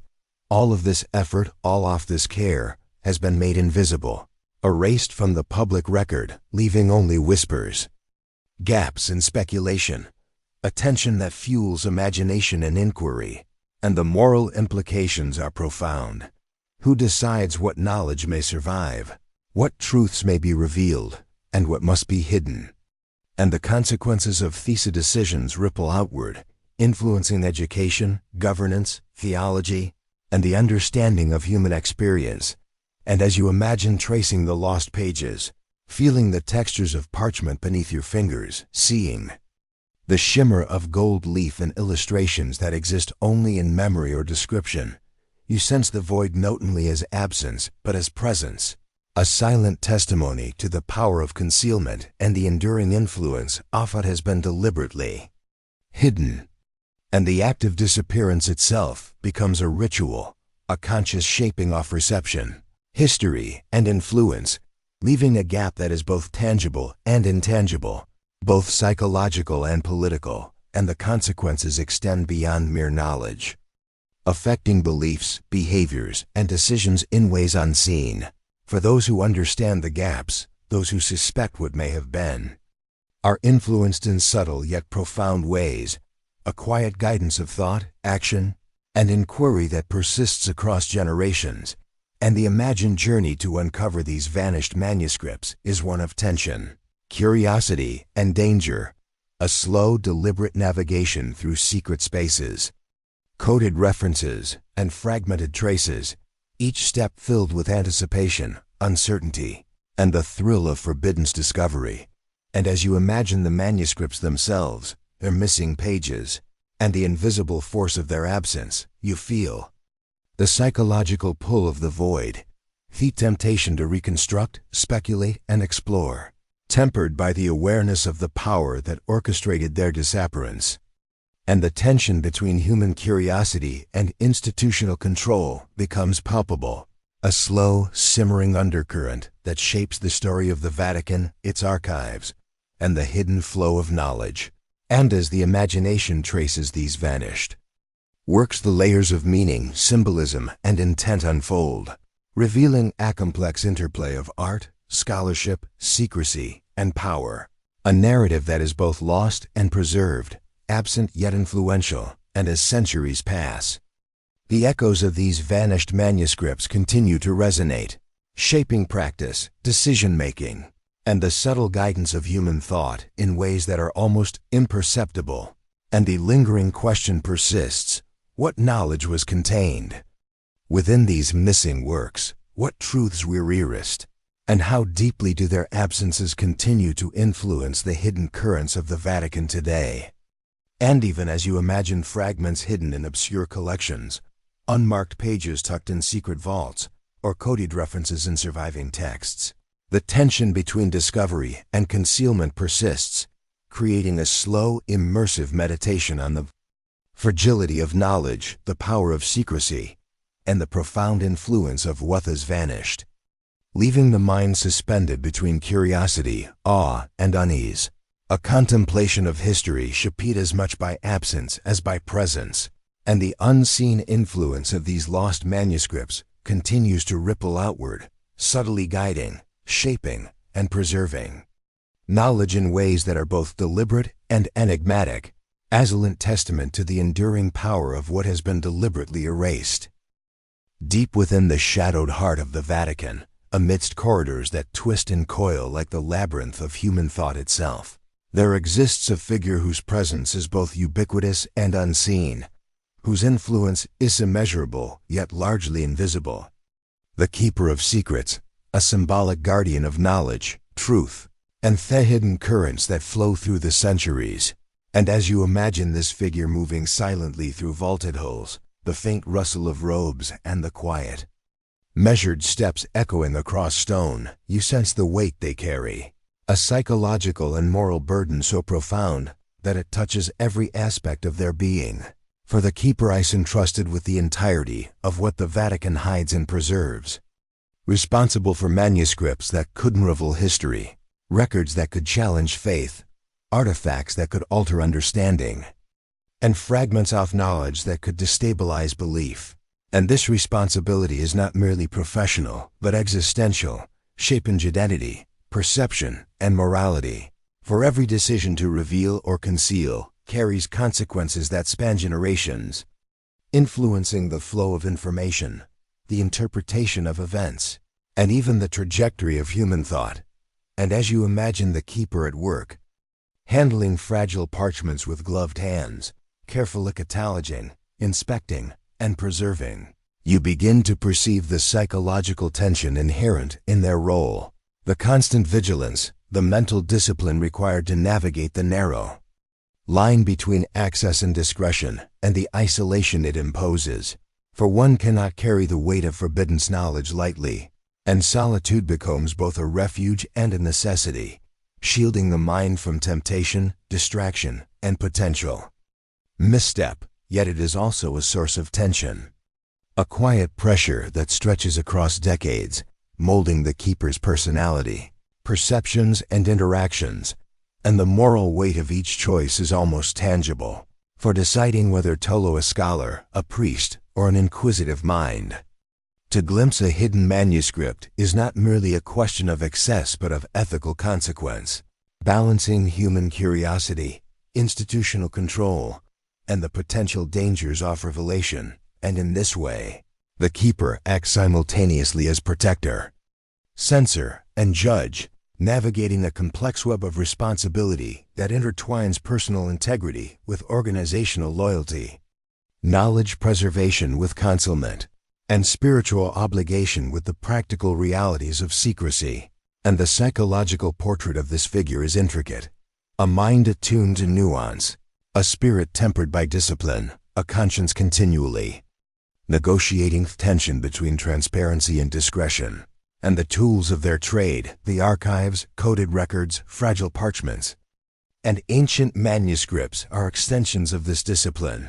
all of this effort, all of this care, has been made invisible, erased from the public record, leaving only whispers, gaps in speculation, a tension that fuels imagination and inquiry. And the moral implications are profound. Who decides what knowledge may survive, what truths may be revealed, and what must be hidden? And the consequences of these decisions ripple outward, influencing education, governance, theology, and the understanding of human experience. And as you imagine tracing the lost pages, feeling the textures of parchment beneath your fingers, seeing the shimmer of gold leaf and illustrations that exist only in memory or description, you sense the void not only as absence, but as presence, a silent testimony to the power of concealment and the enduring influence of what has been deliberately hidden. And the act of disappearance itself becomes a ritual, a conscious shaping of reception, history, and influence, leaving a gap that is both tangible and intangible, both psychological and political, and the consequences extend beyond mere knowledge, affecting beliefs, behaviors, and decisions in ways unseen. For those who understand the gaps, those who suspect what may have been, are influenced in subtle yet profound ways, a quiet guidance of thought, action, and inquiry that persists across generations. And the imagined journey to uncover these vanished manuscripts is one of tension, curiosity, and danger, a slow, deliberate navigation through secret spaces, coded references, and fragmented traces, each step filled with anticipation, uncertainty, and the thrill of forbidden discovery. And as you imagine the manuscripts themselves, their missing pages, and the invisible force of their absence, you feel the psychological pull of the void, the temptation to reconstruct, speculate, and explore, tempered by the awareness of the power that orchestrated their disappearance. and the tension between human curiosity and institutional control becomes palpable, a slow, simmering undercurrent that shapes the story of the Vatican, its archives, and the hidden flow of knowledge. And as the imagination traces these vanished works, the layers of meaning, symbolism, and intent unfold, revealing a complex interplay of art, scholarship, secrecy, and power. A narrative that is both lost and preserved, absent yet influential, and as centuries pass, the echoes of these vanished manuscripts continue to resonate, shaping practice, decision-making, and the subtle guidance of human thought in ways that are almost imperceptible. And the lingering question persists: what knowledge was contained within these missing works? What truths were erased? And how deeply do their absences continue to influence the hidden currents of the Vatican today? And even as you imagine fragments hidden in obscure collections, unmarked pages tucked in secret vaults, or coded references in surviving texts, the tension between discovery and concealment persists, creating a slow, immersive meditation on the fragility of knowledge, the power of secrecy, and the profound influence of what has vanished, leaving the mind suspended between curiosity, awe, and unease. A contemplation of history shaped as much by absence as by presence, and the unseen influence of these lost manuscripts continues to ripple outward, subtly guiding, shaping, and preserving knowledge in ways that are both deliberate and enigmatic, as a testament to the enduring power of what has been deliberately erased. Deep within the shadowed heart of the Vatican, amidst corridors that twist and coil like the labyrinth of human thought itself, there exists a figure whose presence is both ubiquitous and unseen, whose influence is immeasurable yet largely invisible. The keeper of secrets, a symbolic guardian of knowledge, truth, and the hidden currents that flow through the centuries. And as you imagine this figure moving silently through vaulted halls, the faint rustle of robes and the quiet, measured steps echoing across stone, you sense the weight they carry, a psychological and moral burden so profound that it touches every aspect of their being. For the keeper is entrusted with the entirety of what the Vatican hides and preserves, responsible for manuscripts that could unravel history, records that could challenge faith, artifacts that could alter understanding, and fragments of knowledge that could destabilize belief. And this responsibility is not merely professional, but existential, shaping identity, perception, and morality. For every decision to reveal or conceal carries consequences that span generations, influencing the flow of information, the interpretation of events, and even the trajectory of human thought. And as you imagine the keeper at work, handling fragile parchments with gloved hands, carefully cataloging, inspecting, and preserving, you begin to perceive the psychological tension inherent in their role, the constant vigilance, the mental discipline required to navigate the narrow line between access and discretion, and the isolation it imposes. For one cannot carry the weight of forbidden knowledge lightly, and solitude becomes both a refuge and a necessity, shielding the mind from temptation, distraction, and potential misstep. Yet it is also a source of tension, a quiet pressure that stretches across decades, molding the keeper's personality, perceptions, and interactions. And the moral weight of each choice is almost tangible, for deciding whether to follow a scholar, a priest, or an inquisitive mind. To glimpse a hidden manuscript is not merely a question of excess but of ethical consequence, balancing human curiosity, institutional control, and the potential dangers of revelation. And in this way, the keeper acts simultaneously as protector, censor, and judge, navigating a complex web of responsibility that intertwines personal integrity with organizational loyalty, knowledge preservation with concealment, and spiritual obligation with the practical realities of secrecy. And the psychological portrait of this figure is intricate, a mind attuned to nuance, a spirit tempered by discipline, a conscience continually negotiating tension between transparency and discretion. And the tools of their trade, the archives, coded records, fragile parchments, and ancient manuscripts are extensions of this discipline.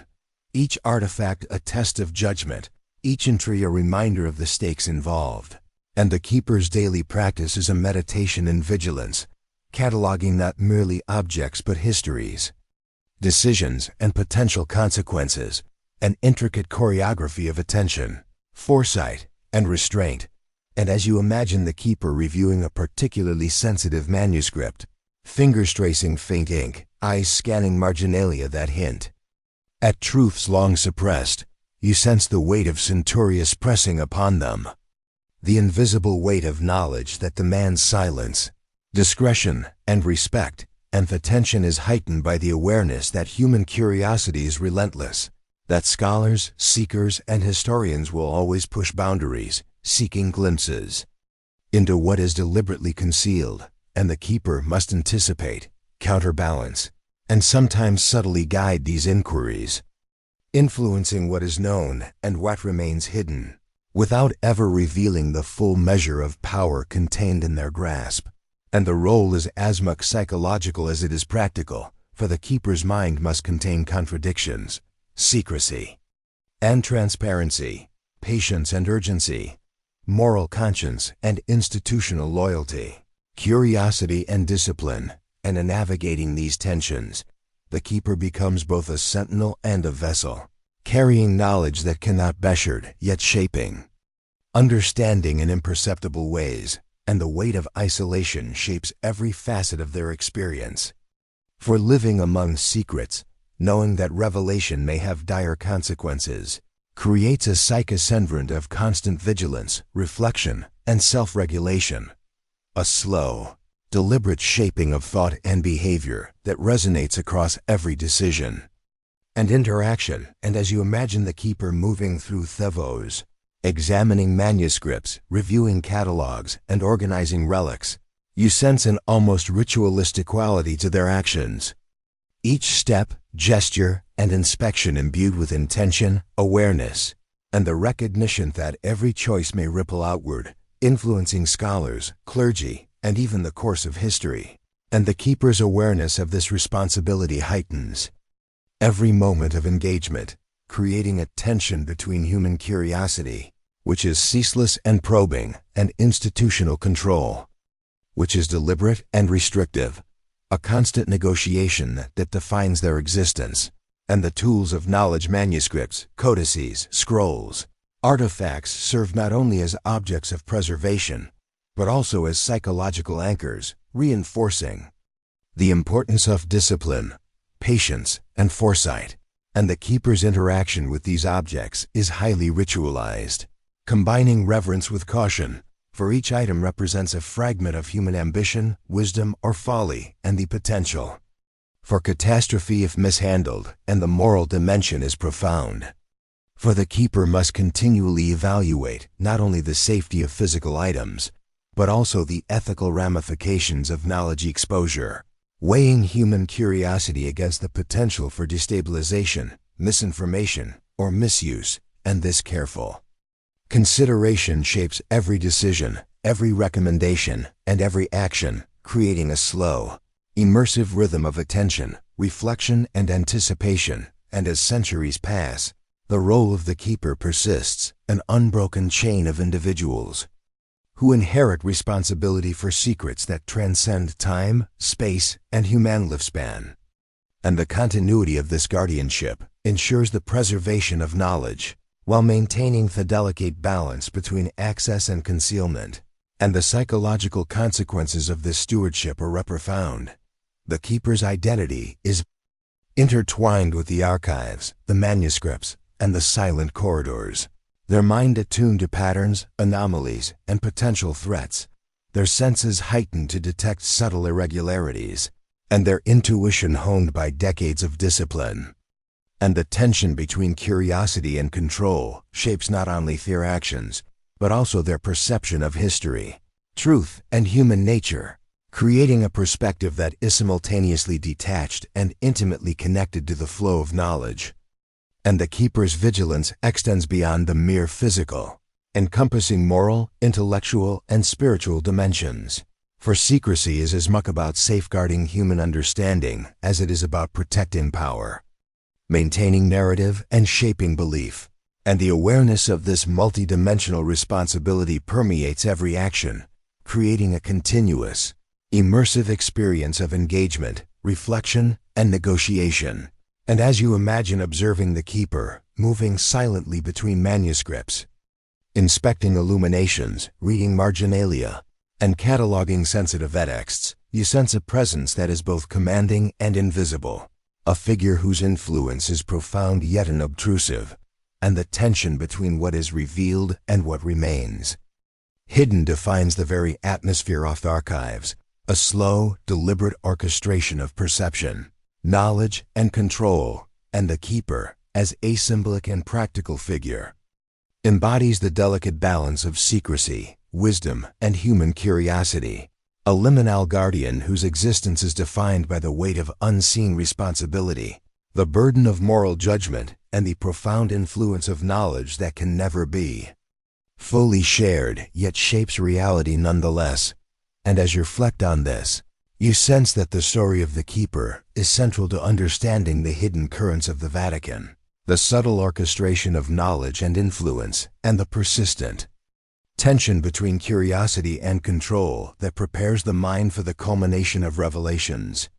Each artifact a test of judgment, each entry a reminder of the stakes involved. And the keeper's daily practice is a meditation in vigilance, cataloging not merely objects but histories, decisions, and potential consequences, an intricate choreography of attention, foresight, and restraint. And as you imagine the keeper reviewing a particularly sensitive manuscript, fingers tracing faint ink, eyes scanning marginalia that hint at truths long suppressed, you sense the weight of Centurius pressing upon them. The invisible weight of knowledge that demands silence, discretion, and respect, and the tension is heightened by the awareness that human curiosity is relentless, that scholars, seekers, and historians will always push boundaries, seeking glimpses into what is deliberately concealed, and the keeper must anticipate, counterbalance, and sometimes subtly guide these inquiries, influencing what is known and what remains hidden, without ever revealing the full measure of power contained in their grasp. And the role is as much psychological as it is practical, for the keeper's mind must contain contradictions, secrecy, and transparency, patience and urgency, moral conscience and institutional loyalty, curiosity and discipline. And in navigating these tensions, the keeper becomes both a sentinel and a vessel, carrying knowledge that cannot be measured, yet shaping understanding in imperceptible ways, and the weight of isolation shapes every facet of their experience. For living among secrets, knowing that revelation may have dire consequences, creates a psychosyndrant of constant vigilance, reflection, and self-regulation. A slow, deliberate shaping of thought and behavior that resonates across every decision and interaction. And as you imagine the keeper moving through thevos, examining manuscripts, reviewing catalogs, and organizing relics, you sense an almost ritualistic quality to their actions. Each step, gesture, and inspection imbued with intention, awareness, and the recognition that every choice may ripple outward, influencing scholars, clergy, and even the course of history. And the keeper's awareness of this responsibility heightens every moment of engagement, creating a tension between human curiosity, which is ceaseless and probing, and institutional control, which is deliberate and restrictive, a constant negotiation that defines their existence. And the tools of knowledge, manuscripts, codices, scrolls, artifacts serve not only as objects of preservation, but also as psychological anchors, reinforcing the importance of discipline, patience, and foresight. And the keeper's interaction with these objects is highly ritualized, combining reverence with caution, for each item represents a fragment of human ambition, wisdom, or folly, and the potential for catastrophe if mishandled. And the moral dimension is profound, for the keeper must continually evaluate not only the safety of physical items, but also the ethical ramifications of knowledge exposure, weighing human curiosity against the potential for destabilization, misinformation, or misuse. And this careful consideration shapes every decision, every recommendation, and every action, creating a slow, immersive rhythm of attention, reflection, and anticipation. And as centuries pass, the role of the keeper persists, an unbroken chain of individuals who inherit responsibility for secrets that transcend time, space, and human lifespan. And the continuity of this guardianship ensures the preservation of knowledge, while maintaining the delicate balance between access and concealment. And the psychological consequences of this stewardship are profound. The keeper's identity is intertwined with the archives, the manuscripts, and the silent corridors. Their mind attuned to patterns, anomalies, and potential threats, their senses heightened to detect subtle irregularities, and their intuition honed by decades of discipline. And the tension between curiosity and control shapes not only their actions, but also their perception of history, truth, and human nature, creating a perspective that is simultaneously detached and intimately connected to the flow of knowledge. And the keeper's vigilance extends beyond the mere physical, encompassing moral, intellectual, and spiritual dimensions. For secrecy is as much about safeguarding human understanding as it is about protecting power, maintaining narrative, and shaping belief. And the awareness of this multidimensional responsibility permeates every action, creating a continuous, immersive experience of engagement, reflection, and negotiation. And as you imagine observing the keeper, moving silently between manuscripts, inspecting illuminations, reading marginalia, and cataloging sensitive texts, you sense a presence that is both commanding and invisible, a figure whose influence is profound yet unobtrusive, and the tension between what is revealed and what remains. Hidden defines the very atmosphere of the archives, a slow, deliberate orchestration of perception, knowledge, and control, and the keeper, as a symbolic and practical figure, embodies the delicate balance of secrecy, wisdom, and human curiosity, a liminal guardian whose existence is defined by the weight of unseen responsibility, the burden of moral judgment, and the profound influence of knowledge that can never be fully shared, yet shapes reality nonetheless. And as you reflect on this, you sense that the story of the keeper is central to understanding the hidden currents of the Vatican, the subtle orchestration of knowledge and influence, and the persistent tension between curiosity and control that prepares the mind for the culmination of revelations.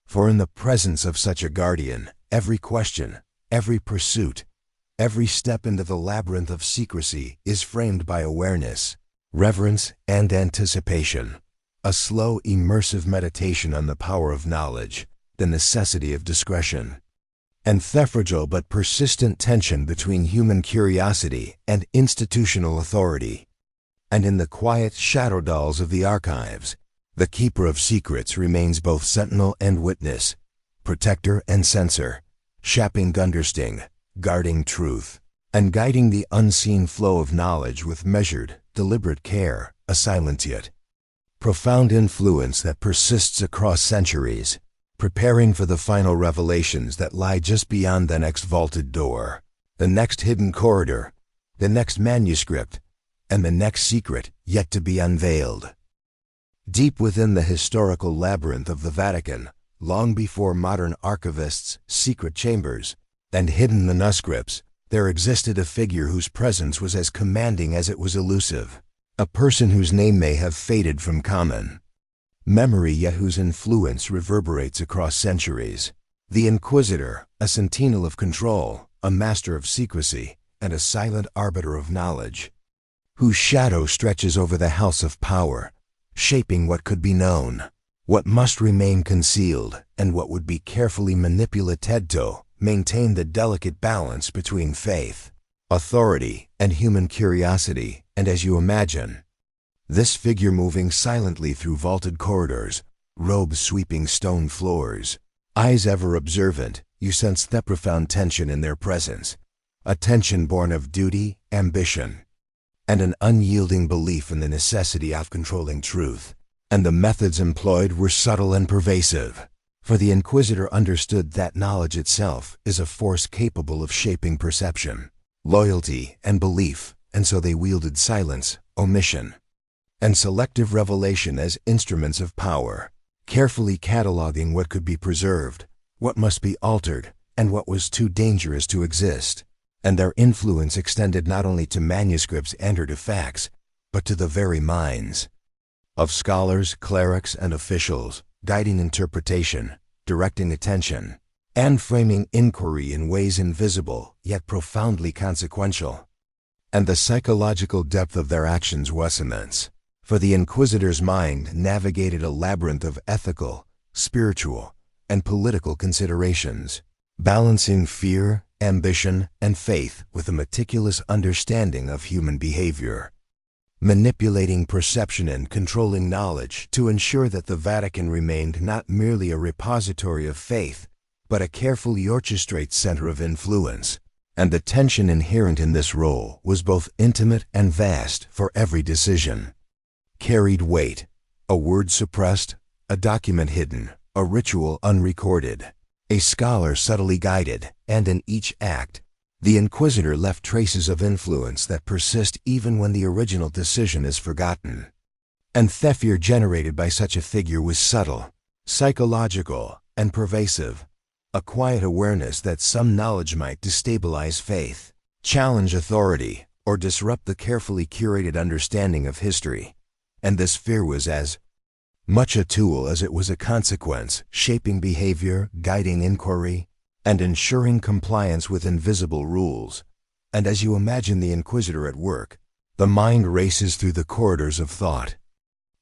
For in the presence of such a guardian, every question, every pursuit, every step into the labyrinth of secrecy is framed by awareness, reverence, and anticipation, a slow, immersive meditation on the power of knowledge, the necessity of discretion, and the fragile but persistent tension between human curiosity and institutional authority. And in the quiet shadow dolls of the archives, the keeper of secrets remains both sentinel and witness, protector and censor, shaping understanding, guarding truth, and guiding the unseen flow of knowledge with measured, deliberate care, a silent yet profound influence that persists across centuries, preparing for the final revelations that lie just beyond the next vaulted door, the next hidden corridor, the next manuscript, and the next secret yet to be unveiled. Deep within the historical labyrinth of the Vatican, long before modern archivists' secret chambers and hidden manuscripts, there existed a figure whose presence was as commanding as it was elusive, a person whose name may have faded from common memory yet whose influence reverberates across centuries. The Inquisitor, a sentinel of control, a master of secrecy, and a silent arbiter of knowledge, whose shadow stretches over the house of power, shaping what could be known, what must remain concealed, and what would be carefully manipulated to maintain the delicate balance between faith, authority, and human curiosity. And as you imagine this figure moving silently through vaulted corridors, robes sweeping stone floors, eyes ever observant, you sense the profound tension in their presence, a tension born of duty, ambition, and an unyielding belief in the necessity of controlling truth. And the methods employed were subtle and pervasive, for the Inquisitor understood that knowledge itself is a force capable of shaping perception, loyalty, and belief, and so they wielded silence, omission, and selective revelation as instruments of power, carefully cataloging what could be preserved, what must be altered, and what was too dangerous to exist. And their influence extended not only to manuscripts and artifacts, but to the very minds of scholars, clerics, and officials, guiding interpretation, directing attention, and framing inquiry in ways invisible yet profoundly consequential. And the psychological depth of their actions was immense, for the Inquisitor's mind navigated a labyrinth of ethical, spiritual, and political considerations, balancing fear, ambition, and faith with a meticulous understanding of human behavior, manipulating perception and controlling knowledge to ensure that the Vatican remained not merely a repository of faith, but a carefully orchestrated center of influence. And the tension inherent in this role was both intimate and vast, for every decision carried weight, a word suppressed, a document hidden, a ritual unrecorded, a scholar subtly guided, and in each act, the Inquisitor left traces of influence that persist even when the original decision is forgotten. And the fear generated by such a figure was subtle, psychological, and pervasive. A quiet awareness that some knowledge might destabilize faith, challenge authority, or disrupt the carefully curated understanding of history. And this fear was as much a tool as it was a consequence, shaping behavior, guiding inquiry, and ensuring compliance with invisible rules. And as you imagine the Inquisitor at work, the mind races through the corridors of thought,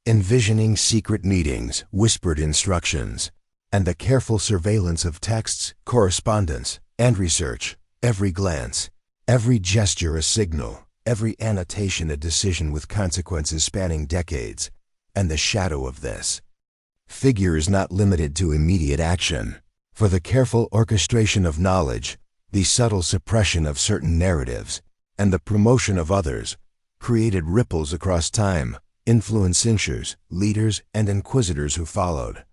envisioning secret meetings, whispered instructions, and the careful surveillance of texts, correspondence, and research. Every glance, every gesture a signal, every annotation a decision with consequences spanning decades. And the shadow of this figure is not limited to immediate action. For the careful orchestration of knowledge, the subtle suppression of certain narratives, and the promotion of others, created ripples across time, influencing leaders, and inquisitors who followed,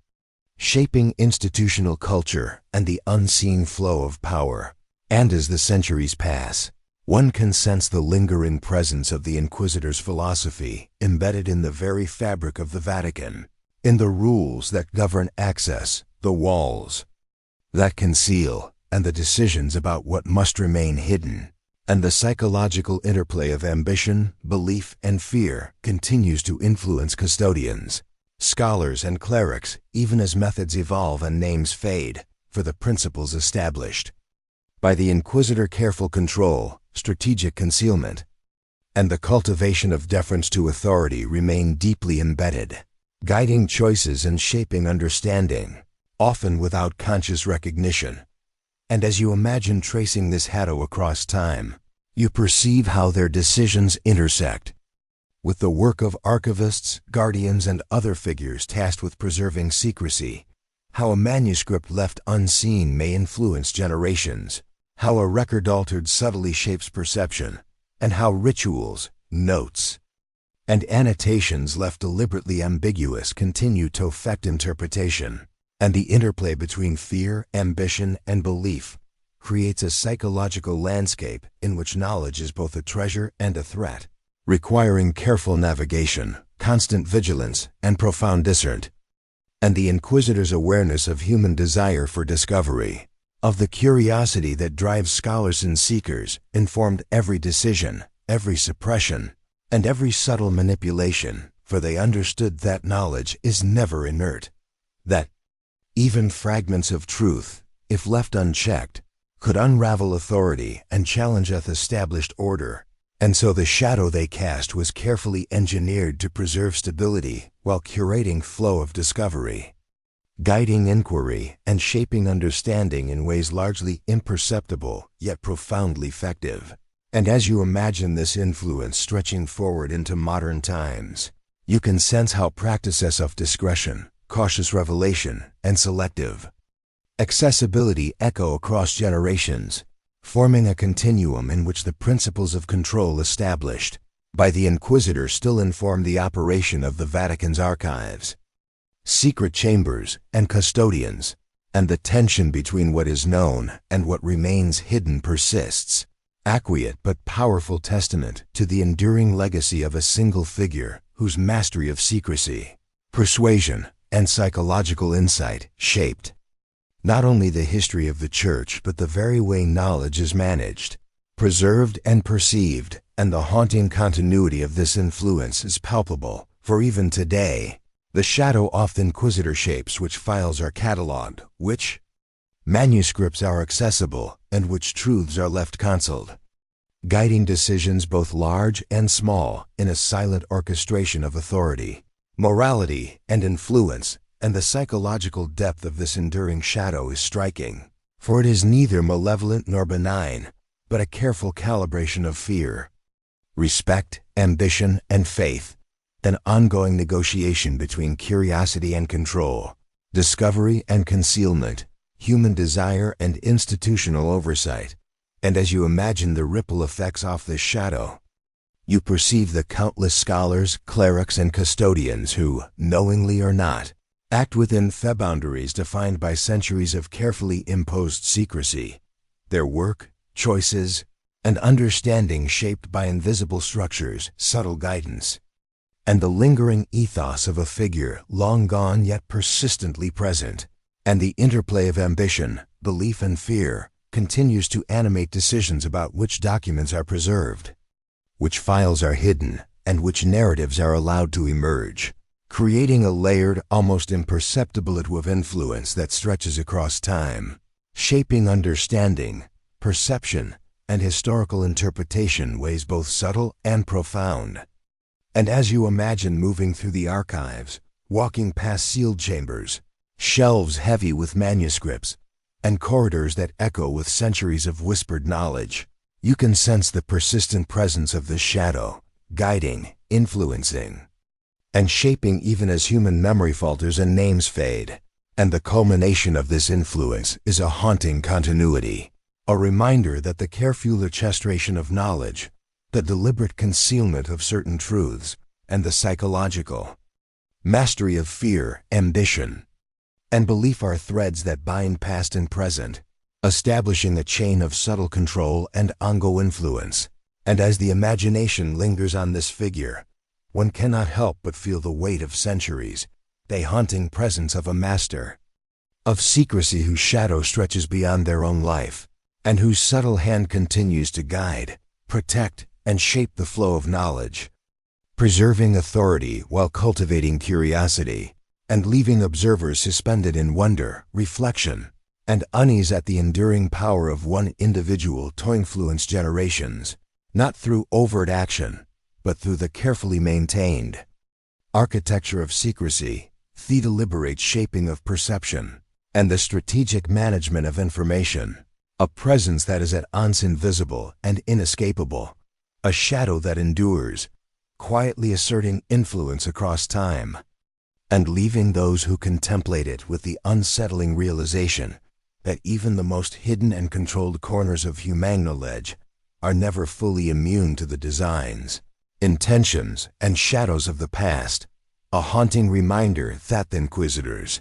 shaping institutional culture and the unseen flow of power. And as the centuries pass, one can sense the lingering presence of the Inquisitor's philosophy embedded in the very fabric of the Vatican, in the rules that govern access, the walls that conceal, and the decisions about what must remain hidden. And the psychological interplay of ambition, belief, and fear continues to influence custodians, scholars, and clerics, even as methods evolve and names fade, for the principles established by the Inquisitor, careful control, strategic concealment, and the cultivation of deference to authority, remain deeply embedded, guiding choices and shaping understanding, often without conscious recognition. And as you imagine tracing this shadow across time, you perceive how their decisions intersect with the work of archivists, guardians, and other figures tasked with preserving secrecy, how a manuscript left unseen may influence generations, how a record altered subtly shapes perception, and how rituals, notes, and annotations left deliberately ambiguous continue to affect interpretation. And the interplay between fear, ambition, and belief creates a psychological landscape in which knowledge is both a treasure and a threat, requiring careful navigation, constant vigilance, and profound discernment. And the Inquisitor's awareness of human desire for discovery, of the curiosity that drives scholars and seekers, informed every decision, every suppression, and every subtle manipulation, for they understood that knowledge is never inert, that even fragments of truth, if left unchecked, could unravel authority and challenge an established order. And so the shadow they cast was carefully engineered to preserve stability while curating flow of discovery, guiding inquiry and shaping understanding in ways largely imperceptible yet profoundly effective. And as you imagine this influence stretching forward into modern times, you can sense how practices of discretion, cautious revelation, and selective accessibility echo across generations, forming a continuum in which the principles of control established by the Inquisitor still inform the operation of the Vatican's archives, secret chambers, and custodians, and the tension between what is known and what remains hidden persists, a quiet but powerful testament to the enduring legacy of a single figure whose mastery of secrecy, persuasion, and psychological insight shaped not only the history of the Church but the very way knowledge is managed, preserved, and perceived. And the haunting continuity of this influence is palpable, for even today, the shadow of the Inquisitor shapes which files are catalogued, which manuscripts are accessible, and which truths are left concealed, guiding decisions both large and small in a silent orchestration of authority, morality, and influence. And the psychological depth of this enduring shadow is striking, for it is neither malevolent nor benign, but a careful calibration of fear, respect, ambition, and faith, an ongoing negotiation between curiosity and control, discovery and concealment, human desire and institutional oversight. And as you imagine the ripple effects of this shadow, you perceive the countless scholars, clerics, and custodians who, knowingly or not, act within the boundaries defined by centuries of carefully imposed secrecy, their work, choices, and understanding shaped by invisible structures, subtle guidance, and the lingering ethos of a figure long gone yet persistently present, and the interplay of ambition, belief, and fear continues to animate decisions about which documents are preserved, which files are hidden, and which narratives are allowed to emerge, creating a layered, almost imperceptible web of influence that stretches across time, shaping understanding, perception, and historical interpretation in ways both subtle and profound. And as you imagine moving through the archives, walking past sealed chambers, shelves heavy with manuscripts, and corridors that echo with centuries of whispered knowledge, you can sense the persistent presence of the shadow, guiding, influencing, and shaping even as human memory falters and names fade. And the culmination of this influence is a haunting continuity, a reminder that the careful orchestration of knowledge, the deliberate concealment of certain truths, and the psychological mastery of fear, ambition, and belief are threads that bind past and present, establishing a chain of subtle control and ongoing influence. And as the imagination lingers on this figure, one cannot help but feel the weight of centuries, the haunting presence of a master of secrecy whose shadow stretches beyond their own life, and whose subtle hand continues to guide, protect, and shape the flow of knowledge, preserving authority while cultivating curiosity, and leaving observers suspended in wonder, reflection, and unease at the enduring power of one individual to influence generations, not through overt action, but through the carefully maintained architecture of secrecy, the deliberate shaping of perception, and the strategic management of information, a presence that is at once invisible and inescapable, a shadow that endures, quietly asserting influence across time, and leaving those who contemplate it with the unsettling realization that even the most hidden and controlled corners of human knowledge are never fully immune to the designs, intentions, and shadows of the past, a haunting reminder that the Inquisitor's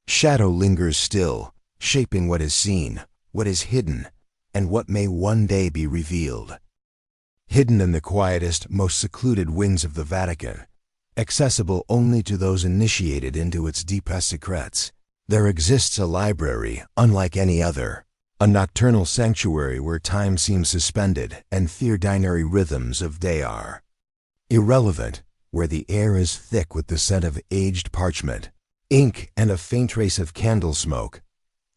shadow lingers still, shaping what is seen, what is hidden, and what may one day be revealed. Hidden in the quietest, most secluded wings of the Vatican, accessible only to those initiated into its deepest secrets, there exists a library unlike any other, a nocturnal sanctuary where time seems suspended and the ordinary rhythms of day are irrelevant, where the air is thick with the scent of aged parchment, ink, and a faint trace of candle smoke,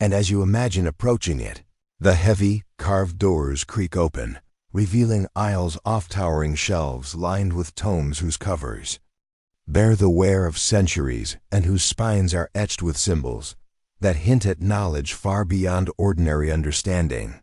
and as you imagine approaching it, the heavy, carved doors creak open, revealing aisles off towering shelves lined with tomes whose covers bear the wear of centuries and whose spines are etched with symbols that hint at knowledge far beyond ordinary understanding.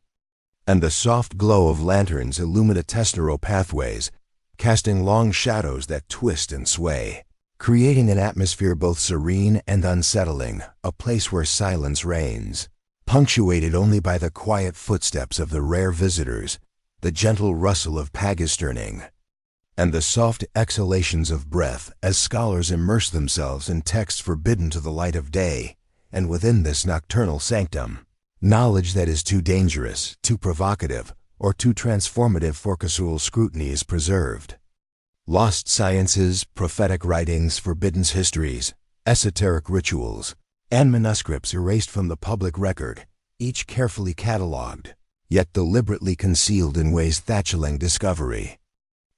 And the soft glow of lanterns illumine testero pathways, casting long shadows that twist and sway, creating an atmosphere both serene and unsettling, a place where silence reigns, punctuated only by the quiet footsteps of the rare visitors, the gentle rustle of pages turning, and the soft exhalations of breath as scholars immerse themselves in texts forbidden to the light of day. And within this nocturnal sanctum, knowledge that is too dangerous, too provocative, or too transformative for casual scrutiny is preserved. Lost sciences, prophetic writings, forbidden histories, esoteric rituals, and manuscripts erased from the public record, each carefully catalogued, yet deliberately concealed in ways thatching discovery.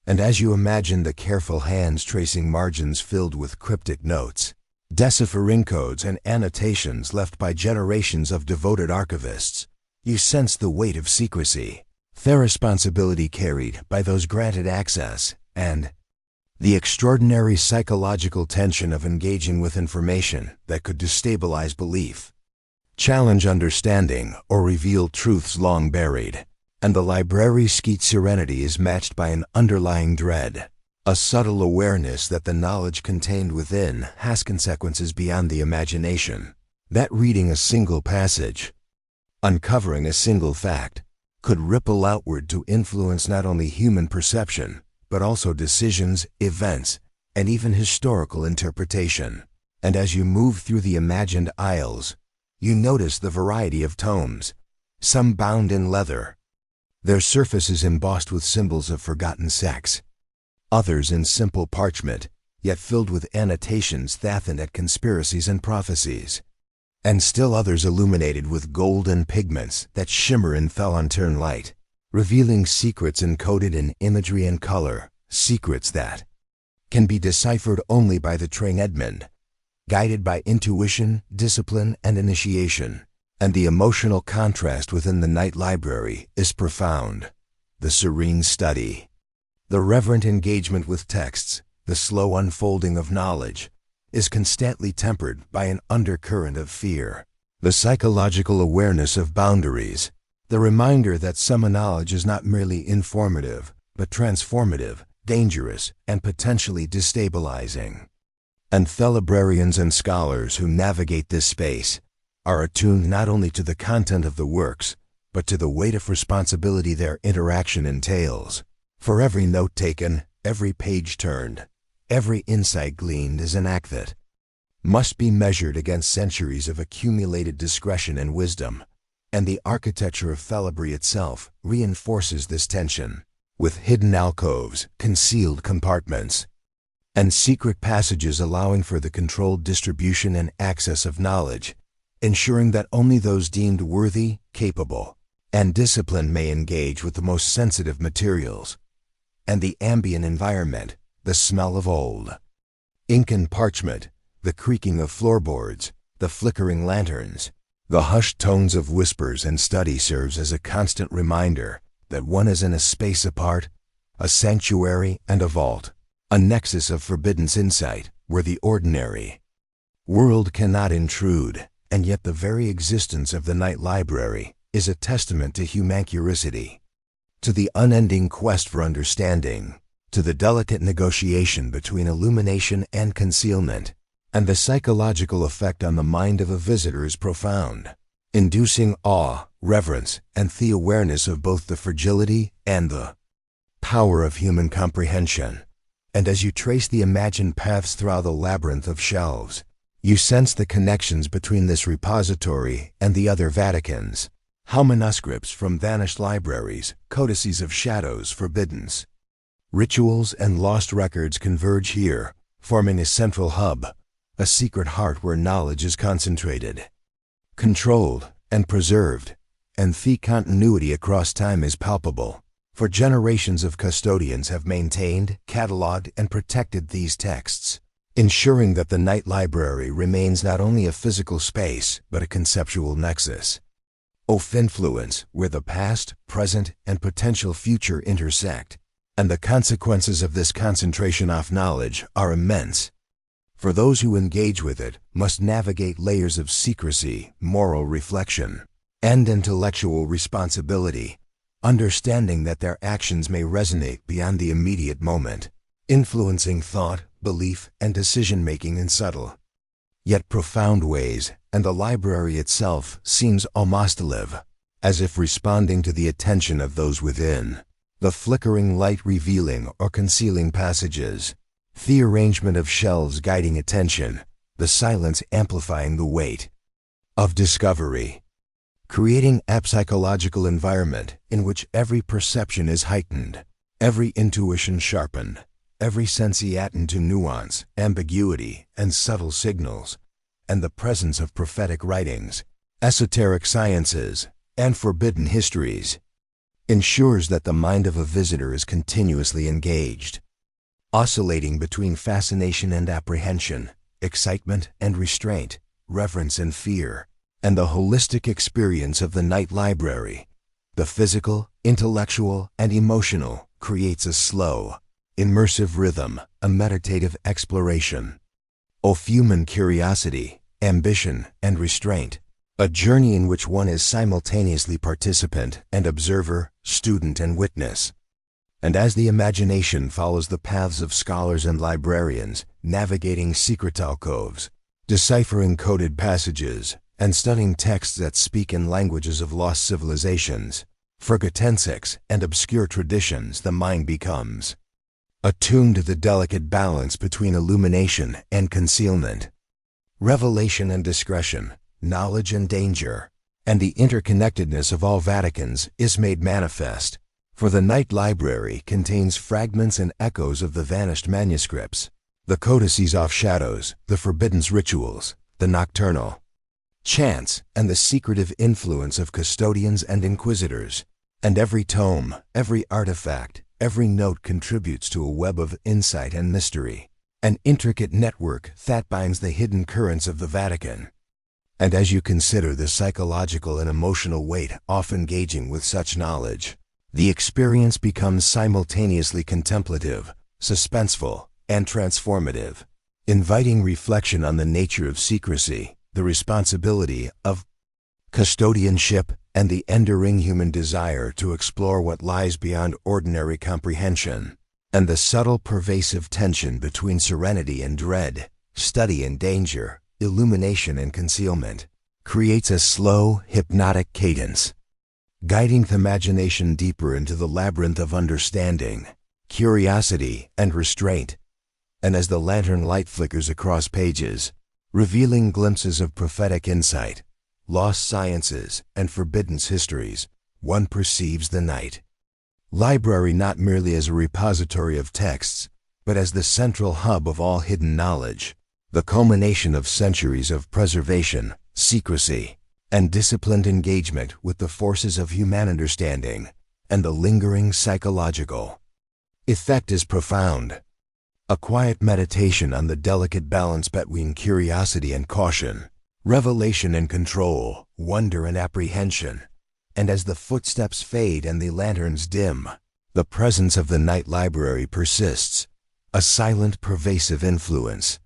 And as you imagine the careful hands tracing margins filled with cryptic notes, deciphering codes and annotations left by generations of devoted archivists, you sense the weight of secrecy, their responsibility carried by those granted access, and the extraordinary psychological tension of engaging with information that could destabilize belief, challenge understanding, or reveal truths long buried. And the library's skeet serenity is matched by an underlying dread, a subtle awareness that the knowledge contained within has consequences beyond the imagination, that reading a single passage, uncovering a single fact, could ripple outward to influence not only human perception, but also decisions, events, and even historical interpretation. And as you move through the imagined aisles, you notice the variety of tomes, some bound in leather, their surfaces embossed with symbols of forgotten sects, others in simple parchment, yet filled with annotations that hint at conspiracies and prophecies. And still others illuminated with golden pigments that shimmer in fell-unturned light, revealing secrets encoded in imagery and color, secrets that can be deciphered only by the trained Edmund, guided by intuition, discipline, and initiation. And the emotional contrast within the night library is profound. The serene study, the reverent engagement with texts, the slow unfolding of knowledge, is constantly tempered by an undercurrent of fear. The psychological awareness of boundaries, the reminder that some knowledge is not merely informative, but transformative, dangerous, and potentially destabilizing. And librarians and scholars who navigate this space are attuned not only to the content of the works, but to the weight of responsibility their interaction entails. For every note taken, every page turned, every insight gleaned is an act that must be measured against centuries of accumulated discretion and wisdom. And the architecture of Felibri itself reinforces this tension, with hidden alcoves, concealed compartments, and secret passages allowing for the controlled distribution and access of knowledge, ensuring that only those deemed worthy, capable, and disciplined may engage with the most sensitive materials. And the ambient environment, the smell of old ink and parchment, the creaking of floorboards, the flickering lanterns, the hushed tones of whispers and study serves as a constant reminder that one is in a space apart, a sanctuary and a vault, a nexus of forbidden insight where the ordinary world cannot intrude. And yet the very existence of the night library is a testament to human curiosity, to the unending quest for understanding, to the delicate negotiation between illumination and concealment. And the psychological effect on the mind of a visitor is profound, inducing awe, reverence, and the awareness of both the fragility and the power of human comprehension. And as you trace the imagined paths through the labyrinth of shelves, you sense the connections between this repository and the other Vaticans. How manuscripts from vanished libraries, codices of shadows forbiddens, rituals and lost records converge here, forming a central hub, a secret heart where knowledge is concentrated, controlled, and preserved, and the continuity across time is palpable, for generations of custodians have maintained, cataloged, and protected these texts, ensuring that the night library remains not only a physical space, but a conceptual nexus of influence where the past, present, and potential future intersect. And the consequences of this concentration of knowledge are immense. For those who engage with it must navigate layers of secrecy, moral reflection, and intellectual responsibility, understanding that their actions may resonate beyond the immediate moment, influencing thought, belief, and decision-making in subtle, yet profound ways. And the library itself seems almost to live, as if responding to the attention of those within. The flickering light revealing or concealing passages, the arrangement of shelves guiding attention, the silence amplifying the weight of discovery, creating a psychological environment in which every perception is heightened, every intuition sharpened, every sense attuned to nuance, ambiguity, and subtle signals. And the presence of prophetic writings, esoteric sciences, and forbidden histories ensures that the mind of a visitor is continuously engaged, oscillating between fascination and apprehension, excitement and restraint, reverence and fear. And the holistic experience of the night library, the physical, intellectual, and emotional, creates a slow, immersive rhythm, a meditative exploration of human curiosity, ambition, and restraint, a journey in which one is simultaneously participant and observer, student and witness. And as the imagination follows the paths of scholars and librarians, navigating secret alcoves, deciphering coded passages, and studying texts that speak in languages of lost civilizations, forgotten and obscure traditions, the mind becomes attuned to the delicate balance between illumination and concealment, revelation and discretion, knowledge and danger. And the interconnectedness of all Vaticans is made manifest, for the night library contains fragments and echoes of the vanished manuscripts, The codices of shadows, the forbidden rituals, the nocturnal chants, and the secretive influence of custodians and inquisitors. And every tome, every artifact, every note contributes to a web of insight and mystery, an intricate network that binds the hidden currents of the Vatican. And as you consider the psychological and emotional weight of engaging with such knowledge, the experience becomes simultaneously contemplative, suspenseful, and transformative, inviting reflection on the nature of secrecy, the responsibility of custodianship, and the enduring human desire to explore what lies beyond ordinary comprehension, and the subtle pervasive tension between serenity and dread, study and danger, illumination and concealment, creates a slow, hypnotic cadence, guiding the imagination deeper into the labyrinth of understanding, curiosity, and restraint. And as the lantern light flickers across pages, revealing glimpses of prophetic insight, lost sciences, and forbidden histories, one perceives the night library not merely as a repository of texts, but as the central hub of all hidden knowledge, the culmination of centuries of preservation, secrecy, and disciplined engagement with the forces of human understanding, and the lingering psychological effect is profound. A quiet meditation on the delicate balance between curiosity and caution, revelation and control, wonder and apprehension. And as the footsteps fade and the lanterns dim, the presence of the night library persists, a silent, pervasive influence,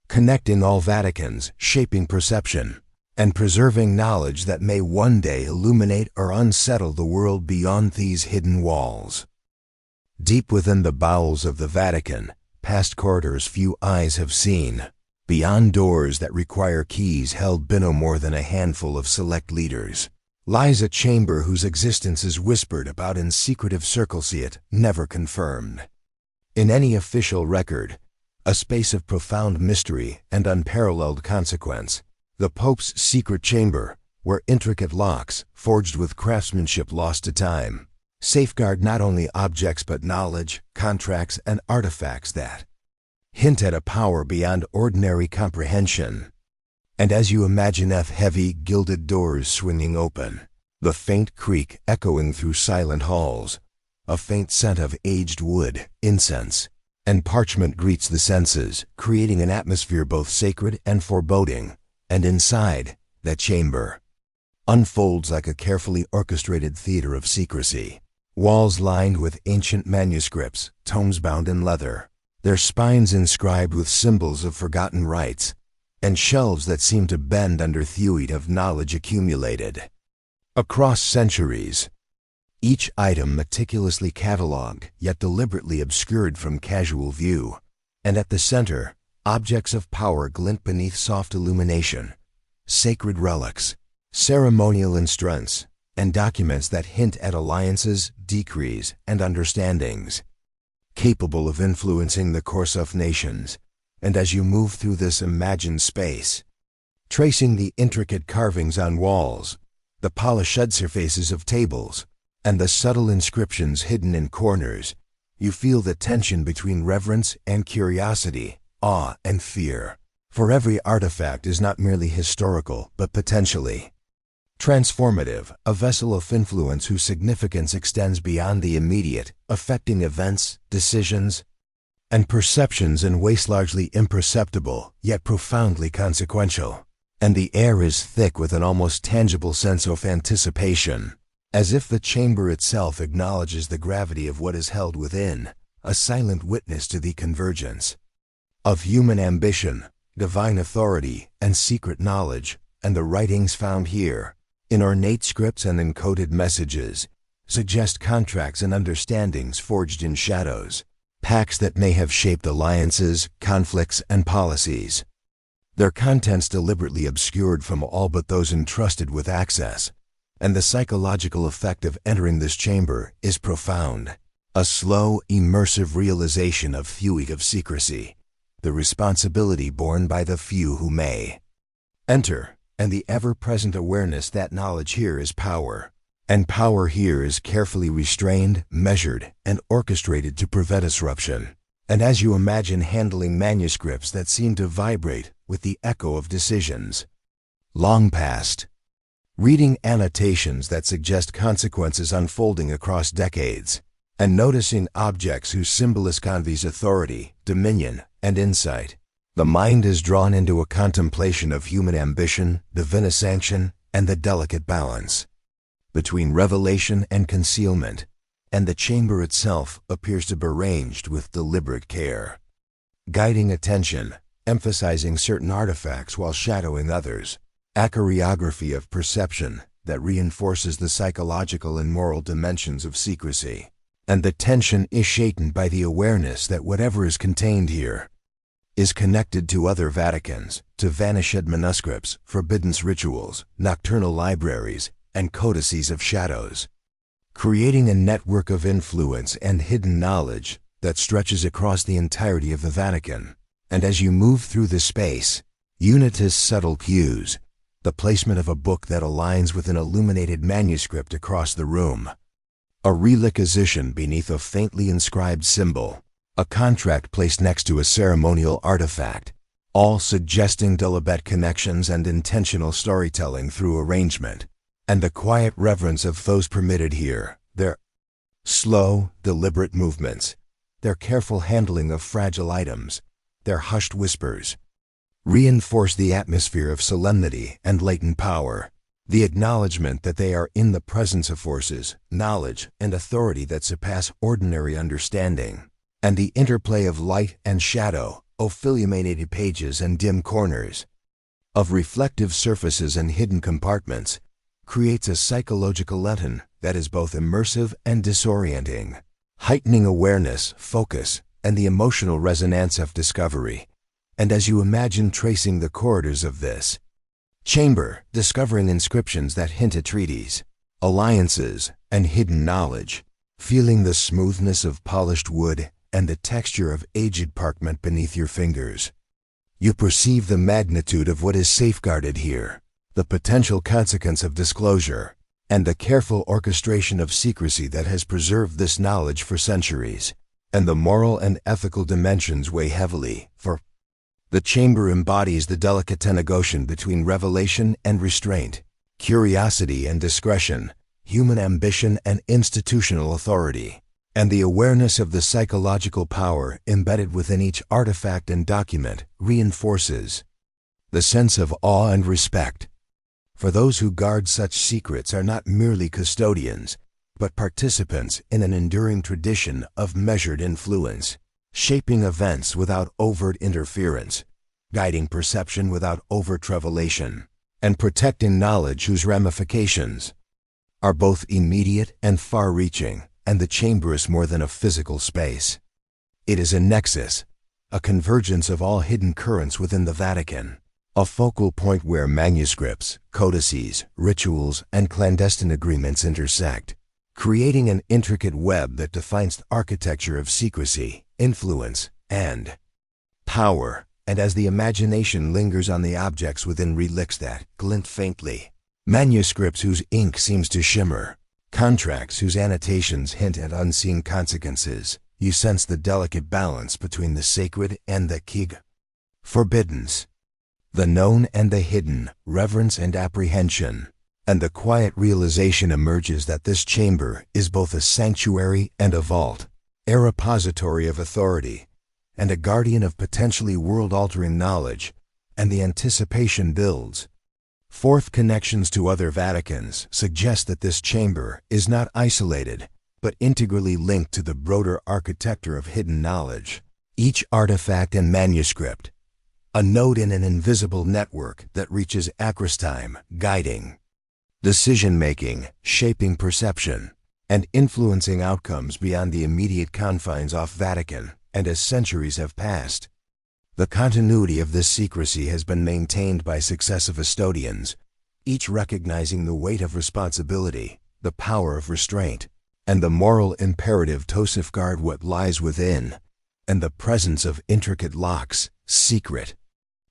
connecting all Vaticans, shaping perception, and preserving knowledge that may one day illuminate or unsettle the world beyond these hidden walls. Deep within the bowels of the Vatican, past corridors few eyes have seen, beyond doors that require keys held by no more than a handful of select leaders, lies a chamber whose existence is whispered about in secretive circles yet never confirmed. In any official record, a space of profound mystery and unparalleled consequence, the Pope's secret chamber, where intricate locks, forged with craftsmanship lost to time, safeguard not only objects but knowledge, contracts, and artifacts that hint at a power beyond ordinary comprehension. And as you imagine heavy, gilded doors swinging open, the faint creak echoing through silent halls, a faint scent of aged wood, incense, and parchment greets the senses, creating an atmosphere both sacred and foreboding. And inside, that chamber unfolds like a carefully orchestrated theater of secrecy. Walls lined with ancient manuscripts, tomes bound in leather, their spines inscribed with symbols of forgotten rites, and shelves that seem to bend under the of knowledge accumulated across centuries. Each item meticulously catalogued, yet deliberately obscured from casual view. And at the center, objects of power glint beneath soft illumination, sacred relics, ceremonial instruments, and documents that hint at alliances, decrees, and understandings, capable of influencing the course of nations. And as you move through this imagined space, tracing the intricate carvings on walls, the polished surfaces of tables, and the subtle inscriptions hidden in corners, you feel the tension between reverence and curiosity, awe and fear. For every artifact is not merely historical, but potentially transformative, a vessel of influence whose significance extends beyond the immediate, affecting events, decisions, and perceptions in ways largely imperceptible, yet profoundly consequential. And the air is thick with an almost tangible sense of anticipation, as if the chamber itself acknowledges the gravity of what is held within, a silent witness to the convergence of human ambition, divine authority, and secret knowledge. And the writings found here, in ornate scripts and encoded messages, suggest contracts and understandings forged in shadows, pacts that may have shaped alliances, conflicts, and policies. Their contents deliberately obscured from all but those entrusted with access. And the psychological effect of entering this chamber is profound. A slow, immersive realization of the of secrecy, the responsibility borne by the few who may enter, and the ever-present awareness that knowledge here is power. And power here is carefully restrained, measured, and orchestrated to prevent disruption. And as you imagine handling manuscripts that seem to vibrate with the echo of decisions long past, reading annotations that suggest consequences unfolding across decades, and noticing objects whose symbols conveys authority, dominion, and insight, the mind is drawn into a contemplation of human ambition, divine sanction, and the delicate balance between revelation and concealment, and the chamber itself appears to be arranged with deliberate care, guiding attention, emphasizing certain artifacts while shadowing others, a choreography of perception that reinforces the psychological and moral dimensions of secrecy. And the tension is shaken by the awareness that whatever is contained here is connected to other Vaticans, to vanished manuscripts, forbidden rituals, nocturnal libraries, and codices of shadows, creating a network of influence and hidden knowledge that stretches across the entirety of the Vatican. And as you move through the space, you notice subtle cues, the placement of a book that aligns with an illuminated manuscript across the room, a reliquization beneath a faintly inscribed symbol, a contract placed next to a ceremonial artifact, all suggesting deliberate connections and intentional storytelling through arrangement, and the quiet reverence of those permitted here, their slow, deliberate movements, their careful handling of fragile items, their hushed whispers, reinforce the atmosphere of solemnity and latent power, the acknowledgement that they are in the presence of forces, knowledge, and authority that surpass ordinary understanding, and the interplay of light and shadow, of illuminated pages and dim corners, of reflective surfaces and hidden compartments, creates a psychological lesson that is both immersive and disorienting, heightening awareness, focus, and the emotional resonance of discovery. And as you imagine tracing the corridors of this chamber, discovering inscriptions that hint at treaties, alliances, and hidden knowledge, feeling the smoothness of polished wood and the texture of aged parchment beneath your fingers, you perceive the magnitude of what is safeguarded here, the potential consequence of disclosure, and the careful orchestration of secrecy that has preserved this knowledge for centuries. And the moral and ethical dimensions weigh heavily, for the chamber embodies the delicate negotiation between revelation and restraint, curiosity and discretion, human ambition and institutional authority, and the awareness of the psychological power embedded within each artifact and document reinforces the sense of awe and respect. For those who guard such secrets are not merely custodians, but participants in an enduring tradition of measured influence, shaping events without overt interference, guiding perception without overt revelation, and protecting knowledge whose ramifications are both immediate and far-reaching. And the chamber is more than a physical space. It is a nexus, a convergence of all hidden currents within the Vatican, a focal point where manuscripts, codices, rituals, and clandestine agreements intersect, creating an intricate web that defines the architecture of secrecy, influence, and power. And as the imagination lingers on the objects within relics that glint faintly, manuscripts whose ink seems to shimmer, contracts whose annotations hint at unseen consequences, you sense the delicate balance between the sacred and the forbiddens, the known and the hidden, reverence and apprehension. And the quiet realization emerges that this chamber is both a sanctuary and a vault, a repository of authority, and a guardian of potentially world-altering knowledge. And the anticipation builds. Fourth, connections to other Vaticans suggest that this chamber is not isolated, but integrally linked to the broader architecture of hidden knowledge. Each artifact and manuscript, a node in an invisible network that reaches across time, guiding decision-making, shaping perception, and influencing outcomes beyond the immediate confines of Vatican. And as centuries have passed, the continuity of this secrecy has been maintained by successive custodians, each recognizing the weight of responsibility, the power of restraint, and the moral imperative to safeguard what lies within. And the presence of intricate locks, secret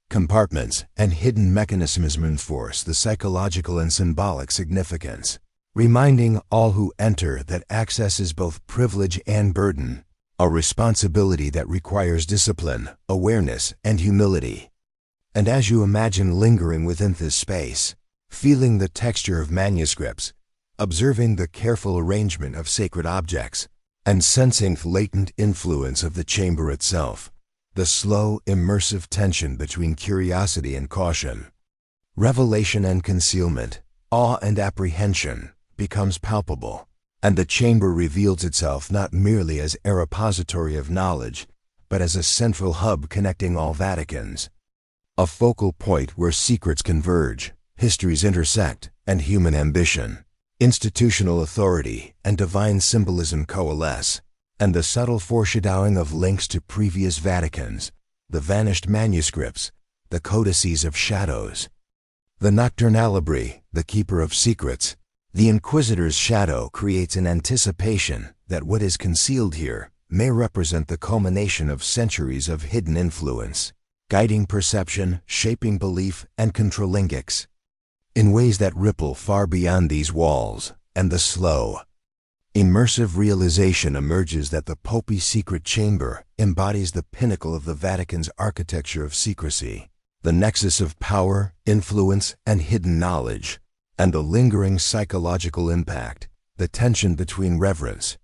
compartments, and hidden mechanisms reinforce the psychological and symbolic significance, reminding all who enter that access is both privilege and burden, a responsibility that requires discipline, awareness, and humility. And as you imagine lingering within this space, feeling the texture of manuscripts, observing the careful arrangement of sacred objects, and sensing the latent influence of the chamber itself, the slow, immersive tension between curiosity and caution, revelation and concealment, awe and apprehension, becomes palpable, and the chamber reveals itself not merely as a repository of knowledge, but as a central hub connecting all Vaticans, a focal point where secrets converge, histories intersect, and human ambition, institutional authority, and divine symbolism coalesce, and the subtle foreshadowing of links to previous Vaticans, the vanished manuscripts, the codices of shadows, the Nocturnalibri, the keeper of secrets, the Inquisitor's shadow creates an anticipation that what is concealed here may represent the culmination of centuries of hidden influence, guiding perception, shaping belief, and controlling ethics in ways that ripple far beyond these walls, and the slow, immersive realization emerges that the Pope's secret chamber embodies the pinnacle of the Vatican's architecture of secrecy, the nexus of power, influence, and hidden knowledge, and the lingering psychological impact, the tension between reverence,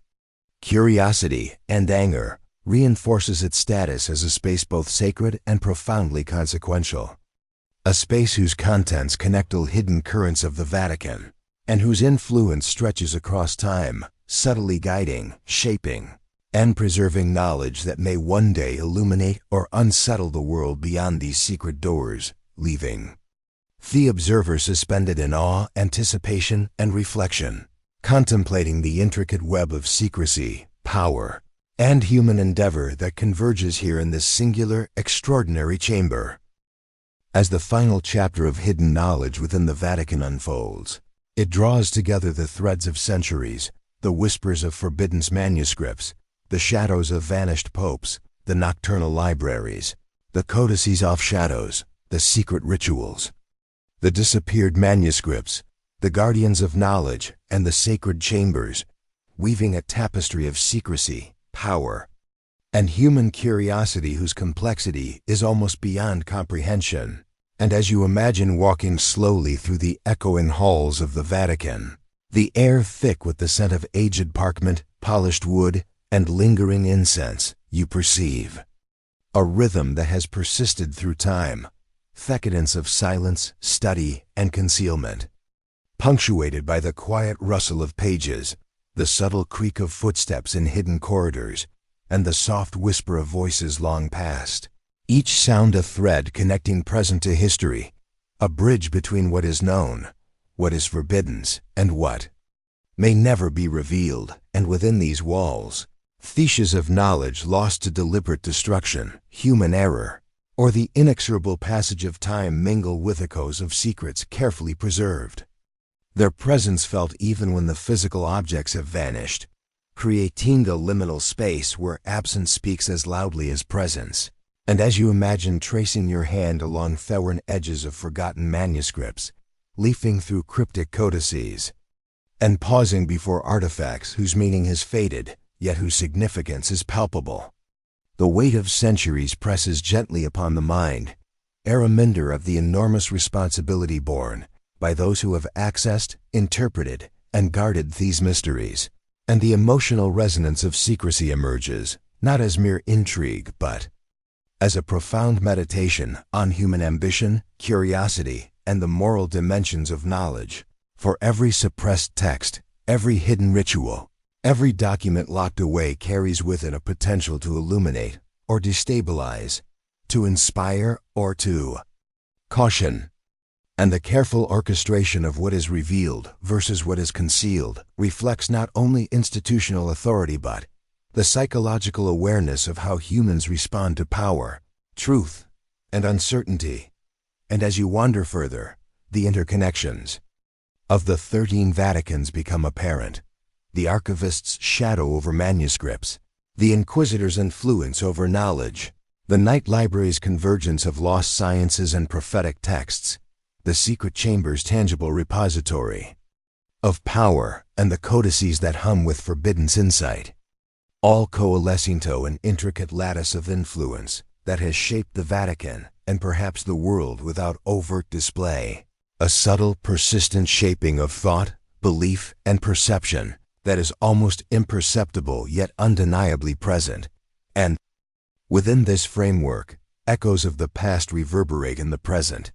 curiosity, and anger, reinforces its status as a space both sacred and profoundly consequential. A space whose contents connect the hidden currents of the Vatican, and whose influence stretches across time, subtly guiding, shaping, and preserving knowledge that may one day illuminate or unsettle the world beyond these secret doors, leaving the observer suspended in awe, anticipation, and reflection, contemplating the intricate web of secrecy, power, and human endeavor that converges here in this singular, extraordinary chamber. As the final chapter of hidden knowledge within the Vatican unfolds, it draws together the threads of centuries, the whispers of forbidden manuscripts, the shadows of vanished popes, the nocturnal libraries, the codices of shadows, the secret rituals, the disappeared manuscripts, the guardians of knowledge, and the sacred chambers, weaving a tapestry of secrecy, power, and human curiosity whose complexity is almost beyond comprehension. And as you imagine walking slowly through the echoing halls of the Vatican, the air thick with the scent of aged parchment, polished wood, and lingering incense, you perceive a rhythm that has persisted through time, decadence of silence, study, and concealment, punctuated by the quiet rustle of pages, the subtle creak of footsteps in hidden corridors, and the soft whisper of voices long past, each sound a thread connecting present to history, a bridge between what is known, what is forbidden, and what may never be revealed. And within these walls, theses of knowledge lost to deliberate destruction, human error, or the inexorable passage of time mingle with echoes of secrets carefully preserved, their presence felt even when the physical objects have vanished, creating a liminal space where absence speaks as loudly as presence. And as you imagine tracing your hand along thorn edges of forgotten manuscripts, leafing through cryptic codices, and pausing before artifacts whose meaning has faded, yet whose significance is palpable, the weight of centuries presses gently upon the mind, a reminder of the enormous responsibility borne by those who have accessed, interpreted, and guarded these mysteries. And the emotional resonance of secrecy emerges, not as mere intrigue, but as a profound meditation on human ambition, curiosity, and the moral dimensions of knowledge. For every suppressed text, every hidden ritual, every document locked away carries with it a potential to illuminate or destabilize, to inspire or to caution. And the careful orchestration of what is revealed versus what is concealed reflects not only institutional authority but the psychological awareness of how humans respond to power, truth, and uncertainty. And as you wander further, the interconnections of the 13 Vaticans become apparent. The archivist's shadow over manuscripts, the Inquisitor's influence over knowledge, the night library's convergence of lost sciences and prophetic texts, the secret chamber's tangible repository of power, and the codices that hum with forbidden insight. all coalescing to an intricate lattice of influence that has shaped the Vatican and perhaps the world without overt display. A subtle, persistent shaping of thought, belief, and perception that is almost imperceptible yet undeniably present. And within this framework, echoes of the past reverberate in the present.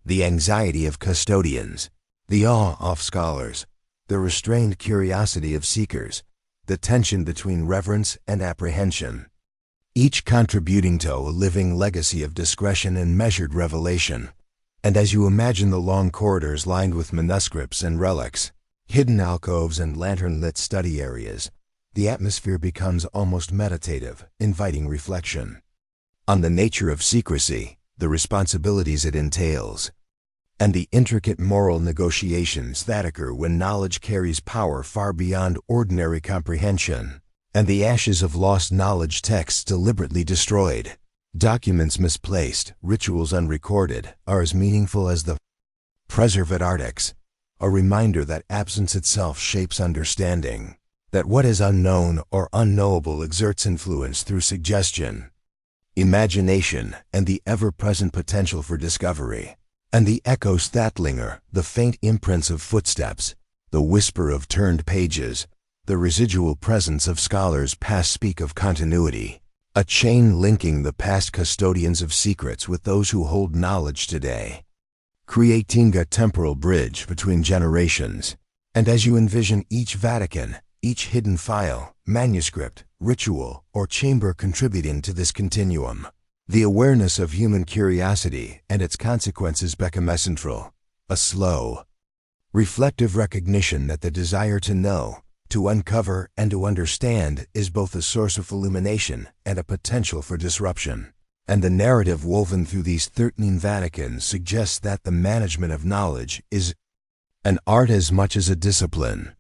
The anxiety of custodians, the awe of scholars, the restrained curiosity of seekers, the tension between reverence and apprehension, each contributing to a living legacy of discretion and measured revelation. And as you imagine the long corridors lined with manuscripts and relics, hidden alcoves and lantern-lit study areas, the atmosphere becomes almost meditative, inviting reflection on the nature of secrecy, the responsibilities it entails, and the intricate moral negotiations that occur when knowledge carries power far beyond ordinary comprehension, and the ashes of lost knowledge texts deliberately destroyed, documents misplaced, rituals unrecorded, are as meaningful as the preservat ardex, a reminder that absence itself shapes understanding, that what is unknown or unknowable exerts influence through suggestion, imagination, and the ever-present potential for discovery. And the echoes that linger, the faint imprints of footsteps, the whisper of turned pages, the residual presence of scholars past speak of continuity, a chain linking the past custodians of secrets with those who hold knowledge today, creating a temporal bridge between generations. And as you envision each Vatican, each hidden file, manuscript, ritual, or chamber contributing to this continuum, the awareness of human curiosity and its consequences becomes central, a slow, reflective recognition that the desire to know, to uncover, and to understand is both a source of illumination and a potential for disruption. And the narrative woven through these 13 Vaticans suggests that the management of knowledge is an art as much as a discipline,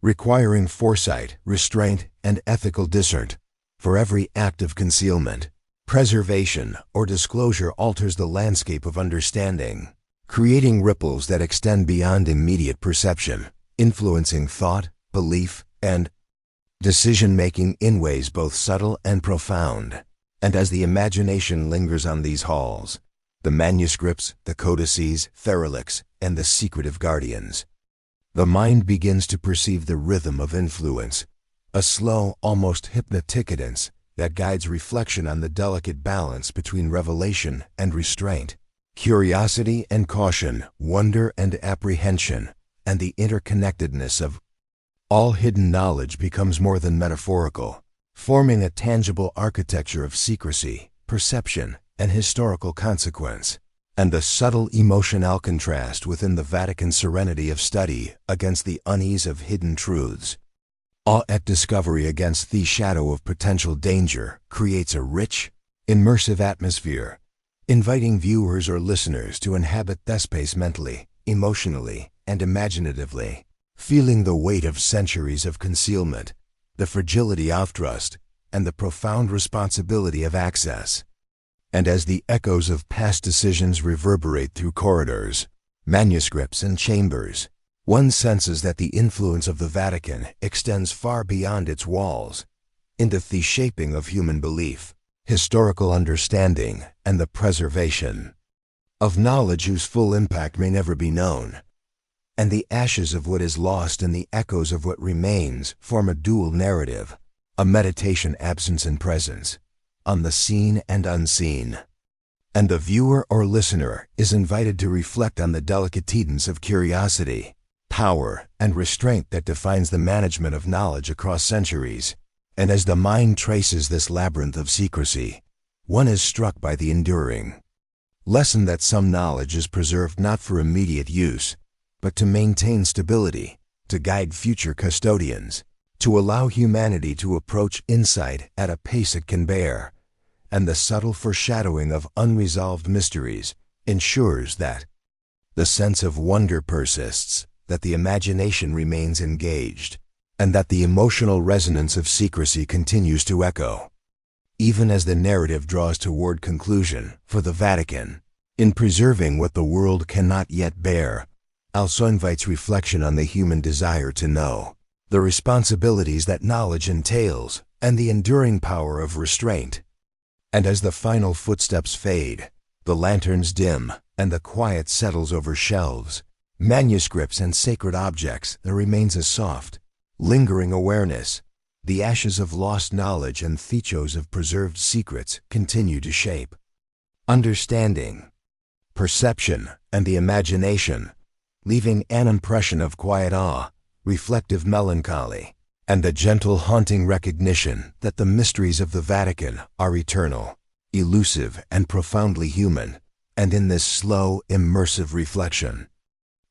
requiring foresight, restraint, and ethical discernment. For every act of concealment, preservation, or disclosure alters the landscape of understanding, creating ripples that extend beyond immediate perception, influencing thought, belief, and decision-making in ways both subtle and profound. And as the imagination lingers on these halls, the manuscripts, the codices, derelicts, and the secretive guardians, the mind begins to perceive the rhythm of influence, a slow, almost hypnotic cadence that guides reflection on the delicate balance between revelation and restraint, curiosity and caution, wonder and apprehension, and the interconnectedness of all hidden knowledge becomes more than metaphorical, forming a tangible architecture of secrecy, perception, and historical consequence. And the subtle emotional contrast within the Vatican's serenity of study against the unease of hidden truths, awe at discovery against the shadow of potential danger, creates a rich, immersive atmosphere, inviting viewers or listeners to inhabit the space mentally, emotionally, and imaginatively, feeling the weight of centuries of concealment, the fragility of trust, and the profound responsibility of access. And as the echoes of past decisions reverberate through corridors, manuscripts, and chambers, one senses that the influence of the Vatican extends far beyond its walls, into the shaping of human belief, historical understanding, and the preservation of knowledge whose full impact may never be known. And the ashes of what is lost and the echoes of what remains form a dual narrative, a meditation absence and presence, on the seen and unseen. And the viewer or listener is invited to reflect on the delicatessen of curiosity, power, and restraint that defines the management of knowledge across centuries. And as the mind traces this labyrinth of secrecy, one is struck by the enduring lesson that some knowledge is preserved not for immediate use, but to maintain stability, to guide future custodians, to allow humanity to approach insight at a pace it can bear. And the subtle foreshadowing of unresolved mysteries ensures that the sense of wonder persists, that the imagination remains engaged, and that the emotional resonance of secrecy continues to echo, even as the narrative draws toward conclusion. For the Vatican, in preserving what the world cannot yet bear, also invites reflection on the human desire to know, the responsibilities that knowledge entails, and the enduring power of restraint. And as the final footsteps fade, the lanterns dim, and the quiet settles over shelves, manuscripts and sacred objects, there remains a soft, lingering awareness. The ashes of lost knowledge and thechos of preserved secrets continue to shape understanding, perception, and the imagination, leaving an impression of quiet awe, reflective melancholy, and a gentle haunting recognition that the mysteries of the Vatican are eternal, elusive, and profoundly human. And in this slow, immersive reflection,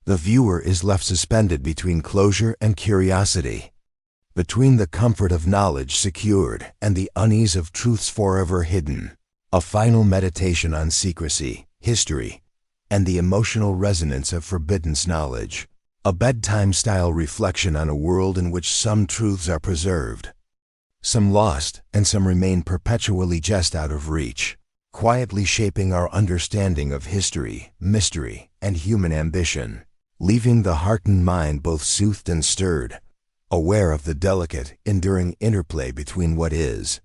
the viewer is left suspended between closure and curiosity, between the comfort of knowledge secured and the unease of truths forever hidden. A final meditation on secrecy, history, and the emotional resonance of forbidden knowledge. A bedtime-style reflection on a world in which some truths are preserved, some lost, and some remain perpetually just out of reach, quietly shaping our understanding of history, mystery, and human ambition, leaving the heart and mind both soothed and stirred, aware of the delicate, enduring interplay between what is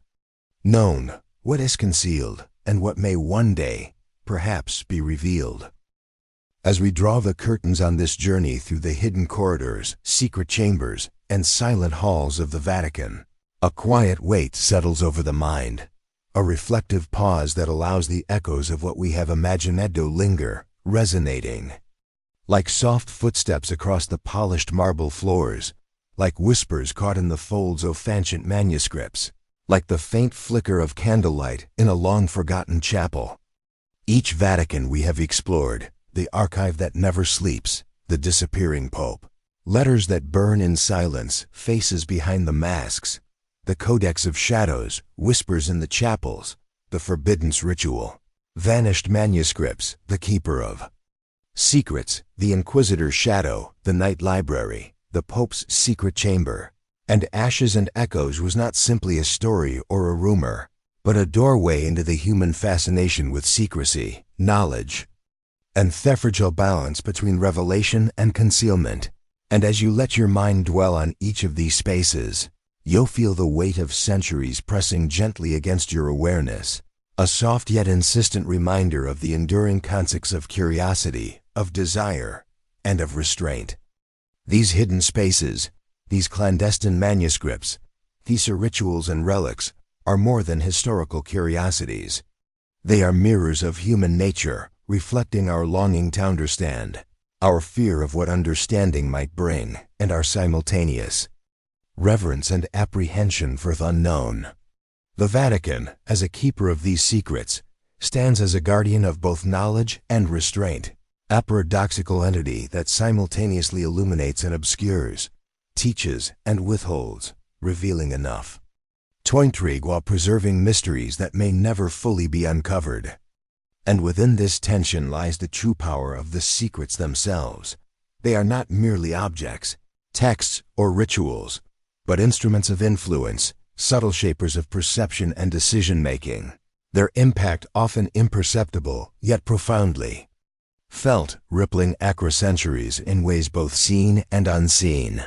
known, what is concealed, and what may one day, perhaps, be revealed. As we draw the curtains on this journey through the hidden corridors, secret chambers, and silent halls of the Vatican, a quiet weight settles over the mind, a reflective pause that allows the echoes of what we have imagined to linger, resonating like soft footsteps across the polished marble floors, like whispers caught in the folds of ancient manuscripts, like the faint flicker of candlelight in a long-forgotten chapel. Each Vatican we have explored, the archive that never sleeps, the disappearing Pope, letters that burn in silence, faces behind the masks, the codex of shadows, whispers in the chapels, the forbidden ritual, vanished manuscripts, the keeper of secrets, the Inquisitor's shadow, the night library, the Pope's secret chamber. And Ashes and Echoes was not simply a story or a rumor, but a doorway into the human fascination with secrecy, knowledge, and the fragile balance between revelation and concealment. And as you let your mind dwell on each of these spaces, you'll feel the weight of centuries pressing gently against your awareness, a soft yet insistent reminder of the enduring concepts of curiosity, of desire, and of restraint. These hidden spaces, these clandestine manuscripts, these rituals and relics, are more than historical curiosities. They are mirrors of human nature, reflecting our longing to understand, our fear of what understanding might bring, and our simultaneous reverence and apprehension for the unknown. The Vatican, as a keeper of these secrets, stands as a guardian of both knowledge and restraint, a paradoxical entity that simultaneously illuminates and obscures, teaches and withholds, revealing enough to intrigue while preserving mysteries that may never fully be uncovered. And within this tension lies the true power of the secrets themselves. They are not merely objects, texts, or rituals, but instruments of influence, subtle shapers of perception and decision-making. Their impact often imperceptible, yet profoundly felt, rippling across centuries in ways both seen and unseen.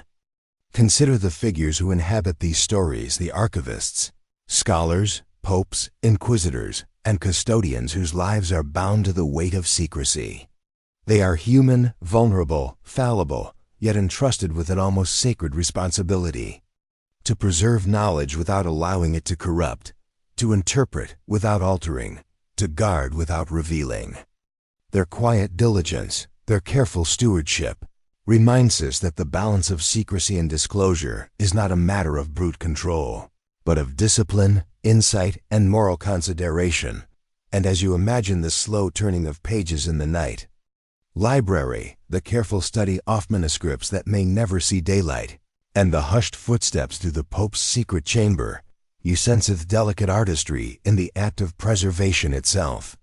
Consider the figures who inhabit these stories: the archivists, scholars, popes, inquisitors, and custodians whose lives are bound to the weight of secrecy. They are human, vulnerable, fallible, yet entrusted with an almost sacred responsibility to preserve knowledge without allowing it to corrupt, to interpret without altering, to guard without revealing. Their quiet diligence, their careful stewardship, reminds us that the balance of secrecy and disclosure is not a matter of brute control, but of discipline, insight, and moral consideration. And as you imagine the slow turning of pages in the night library, the careful study of manuscripts that may never see daylight, and the hushed footsteps through the Pope's secret chamber, you sense its delicate artistry in the act of preservation itself.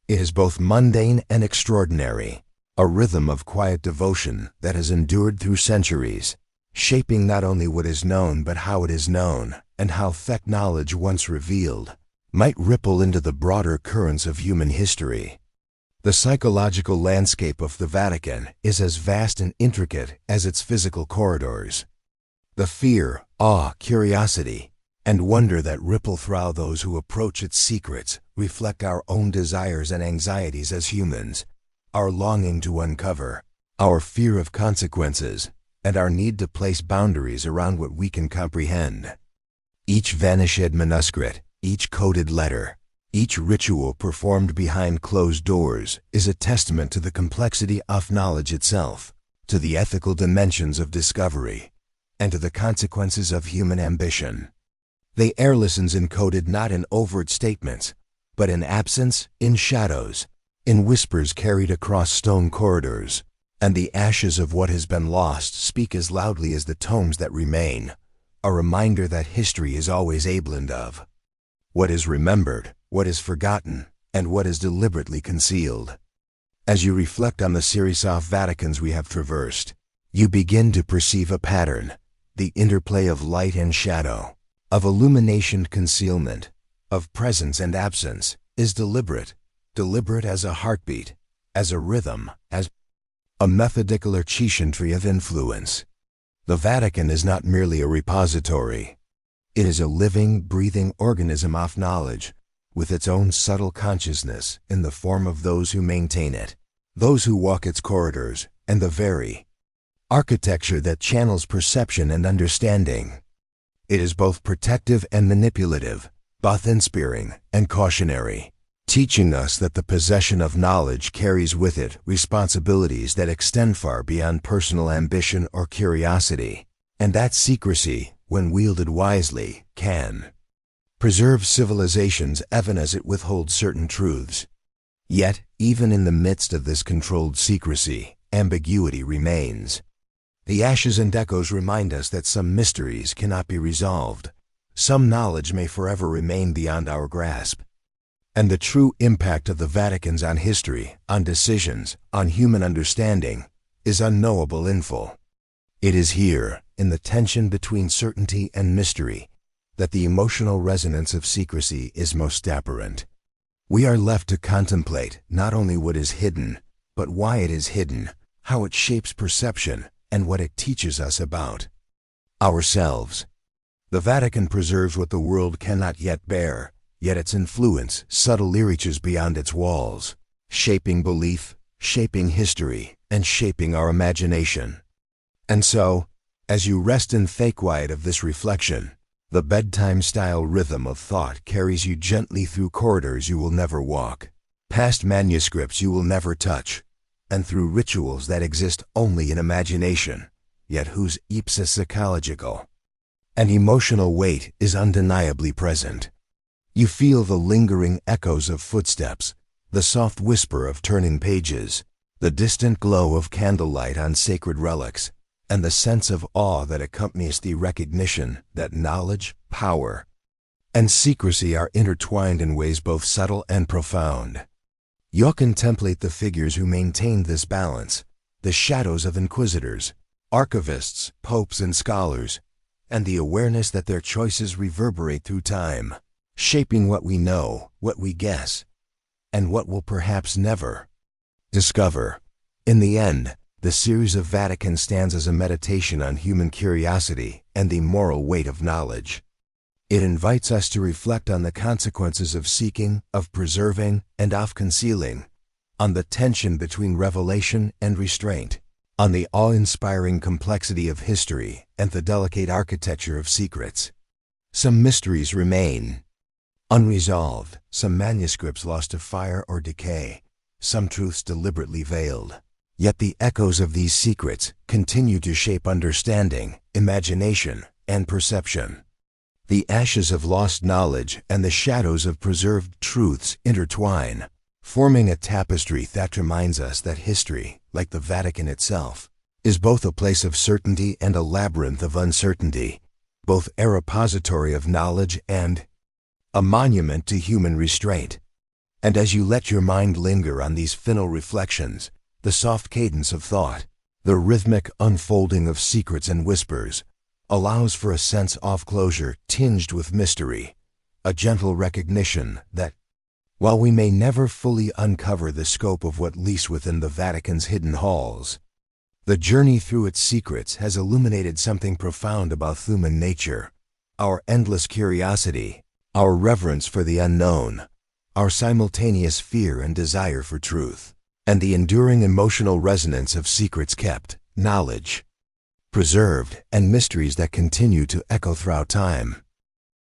It is both mundane and extraordinary, a rhythm of quiet devotion that has endured through centuries, shaping not only what is known but how it is known, and how thick knowledge once revealed might ripple into the broader currents of human history. The psychological landscape of the Vatican is as vast and intricate as its physical corridors. The fear, awe, curiosity, and wonder that ripple through those who approach its secrets reflect our own desires and anxieties as humans, our longing to uncover, our fear of consequences, and our need to place boundaries around what we can comprehend. Each vanished manuscript, each coded letter, each ritual performed behind closed doors is a testament to the complexity of knowledge itself, to the ethical dimensions of discovery, and to the consequences of human ambition. They are lessons encoded not in overt statements, but in absence, in shadows, in whispers carried across stone corridors, and the ashes of what has been lost speak as loudly as the tomes that remain, a reminder that history is always a blend of what is remembered, what is forgotten, and what is deliberately concealed. As you reflect on the series of Vaticans we have traversed, you begin to perceive a pattern, the interplay of light and shadow, of illumination, concealment, of presence and absence, is deliberate as a heartbeat, as a rhythm, as a methodical orchestration of influence. The Vatican is not merely a repository. It is a living, breathing organism of knowledge, with its own subtle consciousness in the form of those who maintain it, those who walk its corridors, and the very architecture that channels perception and understanding. It is both protective and manipulative, both inspiring and cautionary, teaching us that the possession of knowledge carries with it responsibilities that extend far beyond personal ambition or curiosity, and that secrecy, when wielded wisely, can preserve civilizations even as it withholds certain truths. Yet, even in the midst of this controlled secrecy, ambiguity remains. The ashes and echoes remind us that some mysteries cannot be resolved, some knowledge may forever remain beyond our grasp. And the true impact of the Vaticans on history, on decisions, on human understanding, is unknowable in full. It is here, in the tension between certainty and mystery, that the emotional resonance of secrecy is most apparent. We are left to contemplate not only what is hidden, but why it is hidden, how it shapes perception, and what it teaches us about ourselves. The Vatican preserves what the world cannot yet bear, yet its influence subtly reaches beyond its walls, shaping belief, shaping history, and shaping our imagination. And so, as you rest in the quiet of this reflection, the bedtime-style rhythm of thought carries you gently through corridors you will never walk, past manuscripts you will never touch, and through rituals that exist only in imagination, yet whose ipsa psychological and emotional weight is undeniably present. You feel the lingering echoes of footsteps, the soft whisper of turning pages, the distant glow of candlelight on sacred relics, and the sense of awe that accompanies the recognition that knowledge, power, and secrecy are intertwined in ways both subtle and profound. You contemplate the figures who maintained this balance, the shadows of inquisitors, archivists, popes, and scholars, and the awareness that their choices reverberate through time, shaping what we know, what we guess, and what we'll perhaps never discover. In the end, the series of Vatican stands as a meditation on human curiosity and the moral weight of knowledge. It invites us to reflect on the consequences of seeking, of preserving, and of concealing, on the tension between revelation and restraint, on the awe-inspiring complexity of history and the delicate architecture of secrets. Some mysteries remain unresolved, some manuscripts lost to fire or decay, some truths deliberately veiled. Yet the echoes of these secrets continue to shape understanding, imagination, and perception. The ashes of lost knowledge and the shadows of preserved truths intertwine, forming a tapestry that reminds us that history, like the Vatican itself, is both a place of certainty and a labyrinth of uncertainty, both a repository of knowledge and a monument to human restraint. And as you let your mind linger on these final reflections, the soft cadence of thought, the rhythmic unfolding of secrets and whispers, allows for a sense of closure tinged with mystery, a gentle recognition that, while we may never fully uncover the scope of what lies within the Vatican's hidden halls, the journey through its secrets has illuminated something profound about human nature, our endless curiosity, our reverence for the unknown, our simultaneous fear and desire for truth, and the enduring emotional resonance of secrets kept, knowledge preserved, and mysteries that continue to echo throughout time.